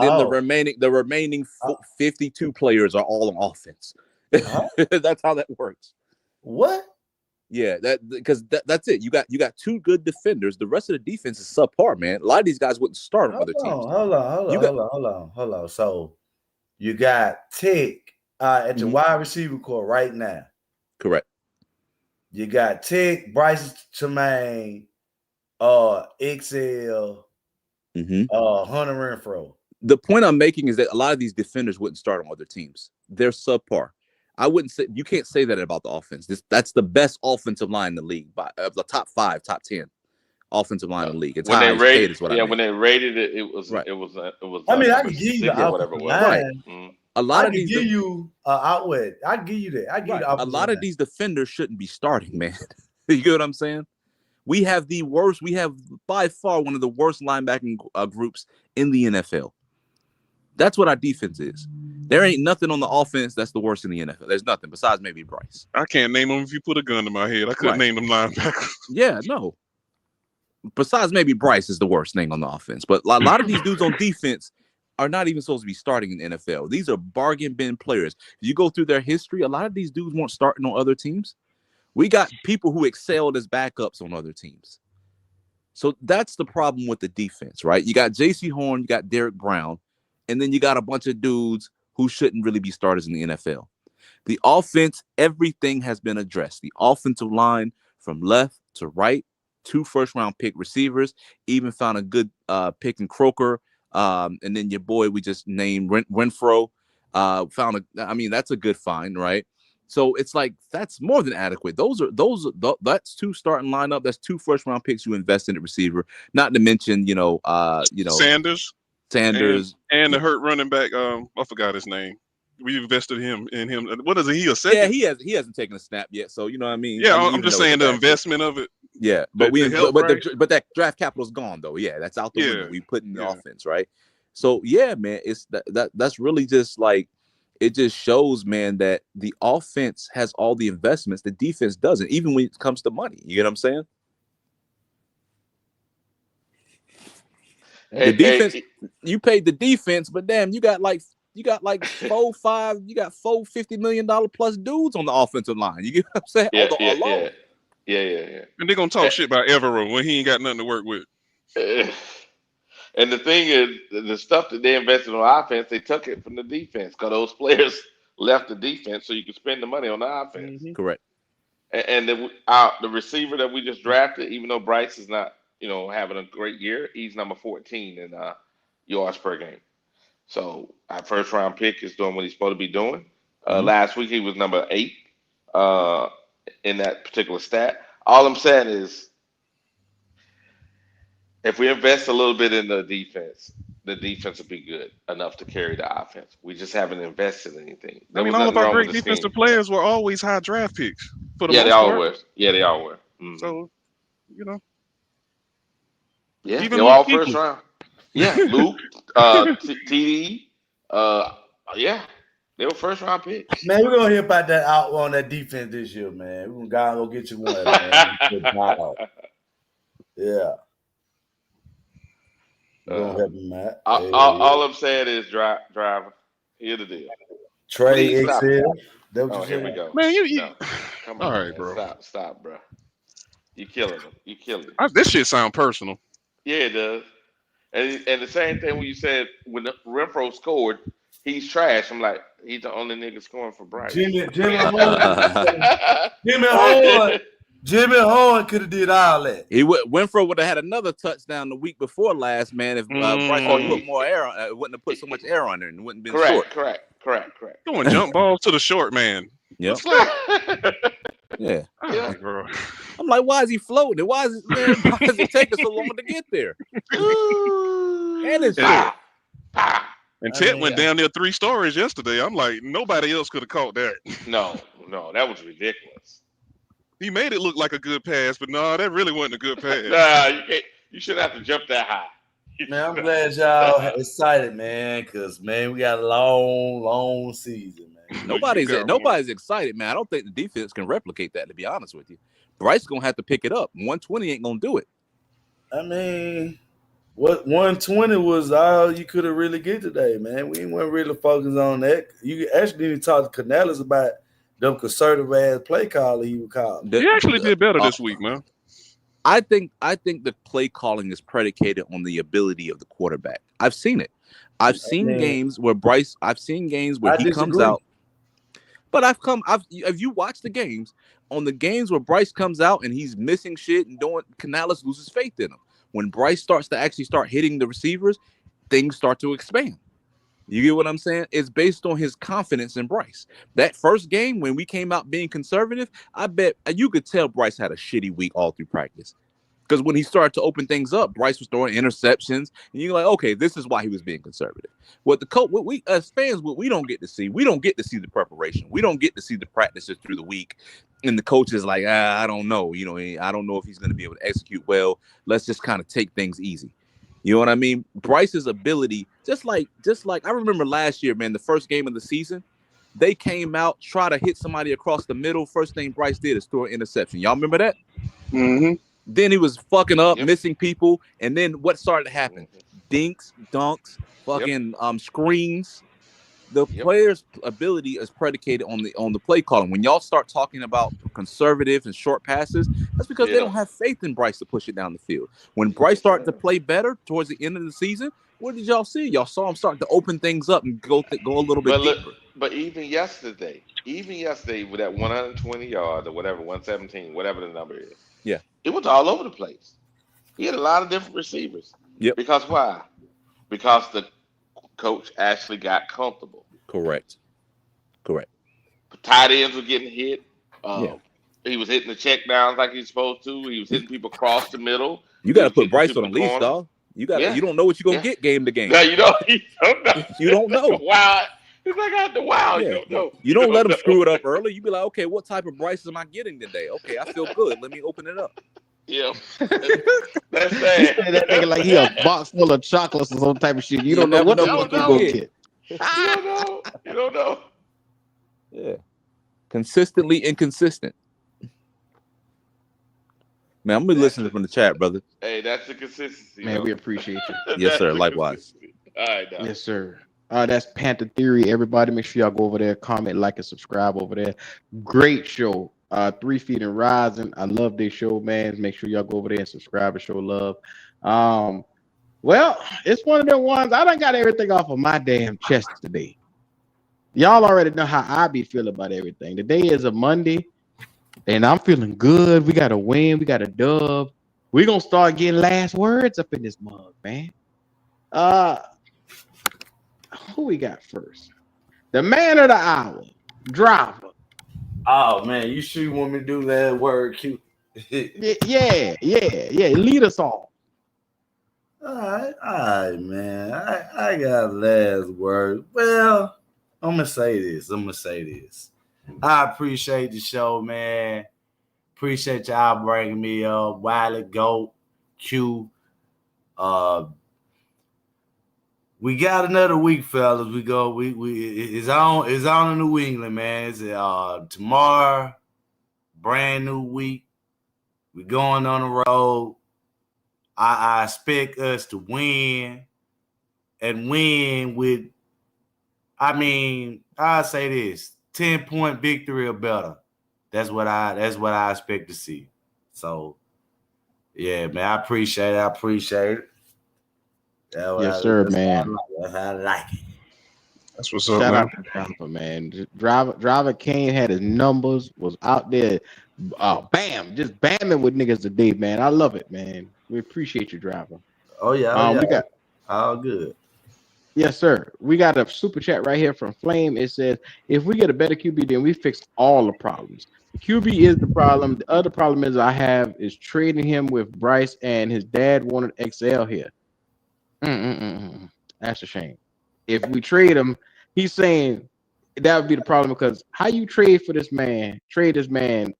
52 players are all on offense. That's how that works. What? Yeah, because that's it. You got two good defenders. The rest of the defense is subpar, man. A lot of these guys wouldn't start on other teams. Hold on. So you got Tech at the wide receiver core right now. Correct. You got Tech, Bryce Tremaine, XL, Hunter Renfro. The point I'm making is that a lot of these defenders wouldn't start on other teams. They're subpar. I wouldn't say you can't say that about the offense. That's the best offensive line in the league by the top 5, top 10 offensive line in the league. It's when they rated, is what I mean. when they rated it, it was. I mean, I can give you the whatever it was. Right. A lot of these give you outlet. I give you that. I give you a lot of these defenders shouldn't be starting, man. You get what I'm saying? We have the worst. We have by far one of the worst linebacking groups in the NFL. That's what our defense is. There ain't nothing on the offense that's the worst in the NFL. There's nothing besides maybe Bryce. I can't name them if you put a gun to my head. I couldn't name them linebackers. Yeah, no. Besides maybe Bryce is the worst thing on the offense. But a lot of these dudes on defense are not even supposed to be starting in the NFL. These are bargain bin players. If you go through their history, a lot of these dudes weren't starting on other teams. We got people who excelled as backups on other teams. So that's the problem with the defense, right? You got J.C. Horn, you got Derek Brown, and then you got a bunch of dudes who shouldn't really be starters in the NFL. The offense, everything has been addressed. The offensive line from left to right, 2 first-round pick receivers, even found a good pick in Croker, and then your boy we just named Renfro. That's a good find, right? So it's like that's more than adequate. That's 2 starting lineup. That's 2 first-round picks you invest in the receiver. Not to mention, Sanders. And the hurt running back, I forgot his name. We invested in him. What is it? He a second? Yeah, he hasn't taken a snap yet. So you know what I mean. Yeah, I'm just saying the investment of it. Yeah, but but that draft capital's gone though. Yeah, that's out the window. We put in the offense, right? So yeah, man, it's that's really just like it just shows, man, that the offense has all the investments, the defense doesn't, even when it comes to money. You get what I'm saying? The defense, you paid the defense, but damn, you got like 4 $50 million plus dudes on the offensive line. You get what I'm saying? Yeah. And they're gonna talk shit about Evero when he ain't got nothing to work with. And the thing is, the stuff that they invested on offense, they took it from the defense because those players left the defense, so you could spend the money on the offense. Correct. And the receiver that we just drafted, even though Bryce is not, having a great year, he's number 14 in yards per game. So our first round pick is doing what he's supposed to be doing. Last week he was number 8 in that particular stat. All I'm saying is, if we invest a little bit in the defense will be good enough to carry the offense. We just haven't invested in anything. All of our great defensive players were always high draft picks. They all were. Yeah, they all were. So, Yeah, they're all first round. Yeah, Luke, TD, yeah, they were first round picks. Man, we're gonna hear about that out on that defense this year, man. We're gonna go get you one, man. Yeah. All I'm saying is, driver, here's the deal. Trey XL. Here we go. Man, come on, all right, man. bro. Stop, bro. You killing him. This shit sound personal. Yeah, it does. And the same thing when you said when Renfro scored, he's trash. I'm like, he's the only nigga scoring for Bryce. Jimmy Horn could have did all that. Renfro would have had another touchdown the week before last, man. If Bryce would put more air on, wouldn't have put so much air on there and wouldn't have been short. Correct. Doing jump balls to the short man. Yep. Yeah. Bro. I'm like, why is he floating? Why is it taking so long to get there? And it's short. And Ted went down there 3 stories yesterday. I'm like, nobody else could have caught that. No, that was ridiculous. He made it look like a good pass, but no, that really wasn't a good pass. Nah, you can't. You shouldn't have to jump that high. Man, I'm glad y'all excited, man, because, man, we got a long season, man. Nobody's excited, man. I don't think the defense can replicate that, to be honest with you. Bryce going to have to pick it up. 120 ain't going to do it. I mean, what 120 was all you could have really get today, man. We weren't really focused on that. You actually need to talk to Canales about them conservative ass play calling he would call. He actually did better this week, man. I think the play calling is predicated on the ability of the quarterback. I've seen it. I've seen games where he comes out. But if you watch the games, on the games where Bryce comes out and he's missing shit and Canales loses faith in him. When Bryce starts to actually start hitting the receivers, things start to expand. You get what I'm saying? It's based on his confidence in Bryce. That first game when we came out being conservative, I bet you could tell Bryce had a shitty week all through practice. Because when he started to open things up, Bryce was throwing interceptions, and you're like, okay, this is why he was being conservative. What we as fans, what we don't get to see the preparation. We don't get to see the practices through the week, and the coach is like, I don't know, I don't know if he's going to be able to execute well. Let's just kind of take things easy. You know what I mean? Bryce's ability, just like I remember last year, man, the first game of the season, they came out, try to hit somebody across the middle. First thing Bryce did is throw an interception. Y'all remember that? Mm-hmm. Then he was fucking up, missing people, and then what started to happen? Dinks, dunks, fucking screens. The player's ability is predicated on the play calling. When y'all start talking about conservative and short passes, that's because they don't have faith in Bryce to push it down the field. When Bryce started to play better towards the end of the season, what did y'all see? Y'all saw him starting to open things up and go a little bit deeper. But even yesterday with that 120 yards or whatever, 117, whatever the number is, it was all over the place. He had a lot of different receivers. Yep. Because why? Because the coach actually got comfortable. Correct. Tight ends were getting hit. He was hitting the check downs like he's supposed to. He was hitting people across the middle. You got to put Bryce on the leash, dog. You don't know what you're gonna get game to game. Yeah, you don't know. You don't know. Wow. It's like after wow, you don't know. You don't let him screw it up early. You be like, okay, what type of Bryce am I getting today? Okay, I feel good. Let me open it up. Yeah. That's sad. That nigga like he a box full of chocolates or some type of shit. You don't know what the fuck you gonna get. You don't know. Yeah. Consistently inconsistent. Man, I'm gonna be listening from the chat, brother. Hey, that's the consistency. Man, we appreciate you. Yes, sir. Likewise. All right, dog. Yes, sir. That's Panther Theory. Everybody, make sure y'all go over there, comment, like, and subscribe over there. Great show. 3 Feet and Rising. I love this show, man. Make sure y'all go over there and subscribe and show love. Well, it's one of the ones I done got everything off of my damn chest today. Y'all already know how I be feeling about everything. Today is a Monday, and I'm feeling good. We got a win. We got a dub. We're going to start getting last words up in this mug, man. Who we got first? The man of the hour, Driver. Oh, man, you sure want me to do that word cute? yeah. Lead us all. All right, man. I got last word. Well, I'm gonna say this. I appreciate the show, man. Appreciate y'all bringing me up. Wiley, Goat, Q. We got another week, fellas. We it's on in New England, man. It's tomorrow, brand new week. We're going on the road. I expect us to win and win with, I say this, 10-point victory or better. That's what I expect to see. So, yeah, man, I appreciate it. Yes, sir, man. I like it. That's what's up, Shout man. out to Driver, man. Driver Kane had his numbers, was out there, just bamming with niggas today, man. I love it, man. We appreciate you, Driver. Oh yeah, we got all good. Yes, sir. We got a super chat right here from Flame. It says, if we get a better QB, then we fix all the problems. QB is the problem. The other problem I have is trading him with Bryce, and his dad wanted XL here. That's a shame. If we trade him, he's saying that would be the problem, because how you trade this man,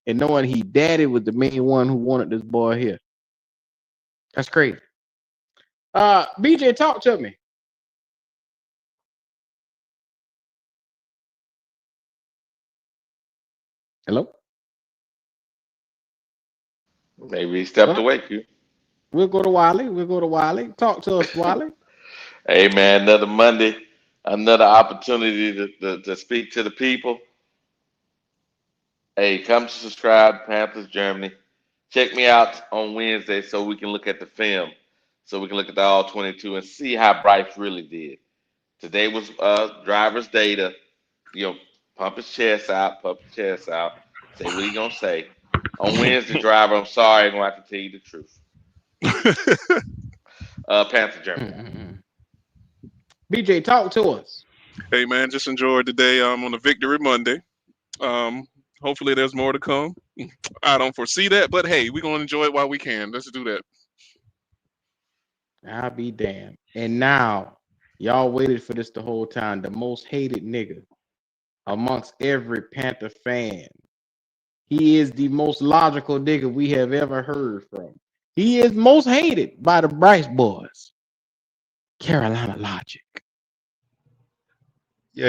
and knowing he daddy was the main one who wanted this boy here. That's crazy. BJ, talk to me. Hello? Maybe he stepped away, Q. We'll go to Wiley. Talk to us, Wiley. Hey man, another Monday, another opportunity to speak to the people. Hey, come to subscribe to Panthers Germany. Check me out on Wednesday so we can look at the film, so we can look at the all 22 and see how Bryce really did. Today was driver's data. Pump his chest out, say what he gonna say. On Wednesday, driver, I'm sorry, I'm gonna have to tell you the truth. Panther Germany. BJ, talk to us. Hey man, just enjoyed the day. On the Victory Monday. Hopefully there's more to come. I don't foresee that, but hey, we're gonna enjoy it while we can. Let's do that. I'll be damned. And now, y'all waited for this the whole time. The most hated nigga amongst every Panther fan. He is the most logical nigga we have ever heard from. He is most hated by the Bryce boys. Carolina Logic. Yeah.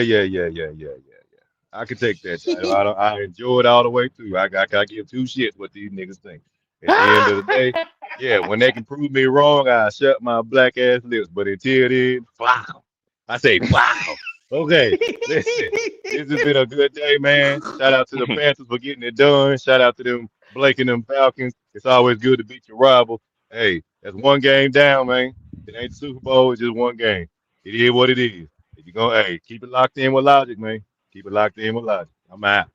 I can take that. I enjoy it all the way through. I give two shits what these niggas think. At the end of the day, yeah, when they can prove me wrong, I shut my black ass lips. But until then, wow. I say wow. Okay, listen. This has been a good day, man. Shout out to the Panthers for getting it done. Shout out to them Blake and them Falcons. It's always good to beat your rival. Hey, that's one game down, man. It ain't the Super Bowl. It's just one game. It is what it is. If you're going, hey, keep it locked in with Logic, man. Keep it locked in with Logic. I'm out.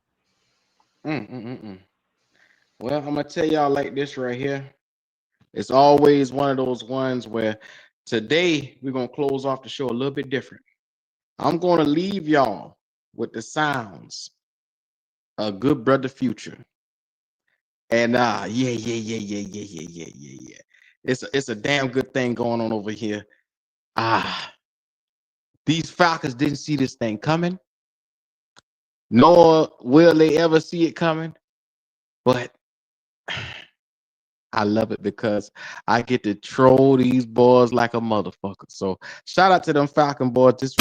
Well, I'm gonna tell y'all like this right here. It's always one of those ones where today we're gonna close off the show a little bit different. I'm gonna leave y'all with the sounds of Good Brother Future. And yeah. It's a damn good thing going on over here. These Falcons didn't see this thing coming, nor will they ever see it coming. But I love it because I get to troll these boys like a motherfucker. So shout out to them Falcon boys.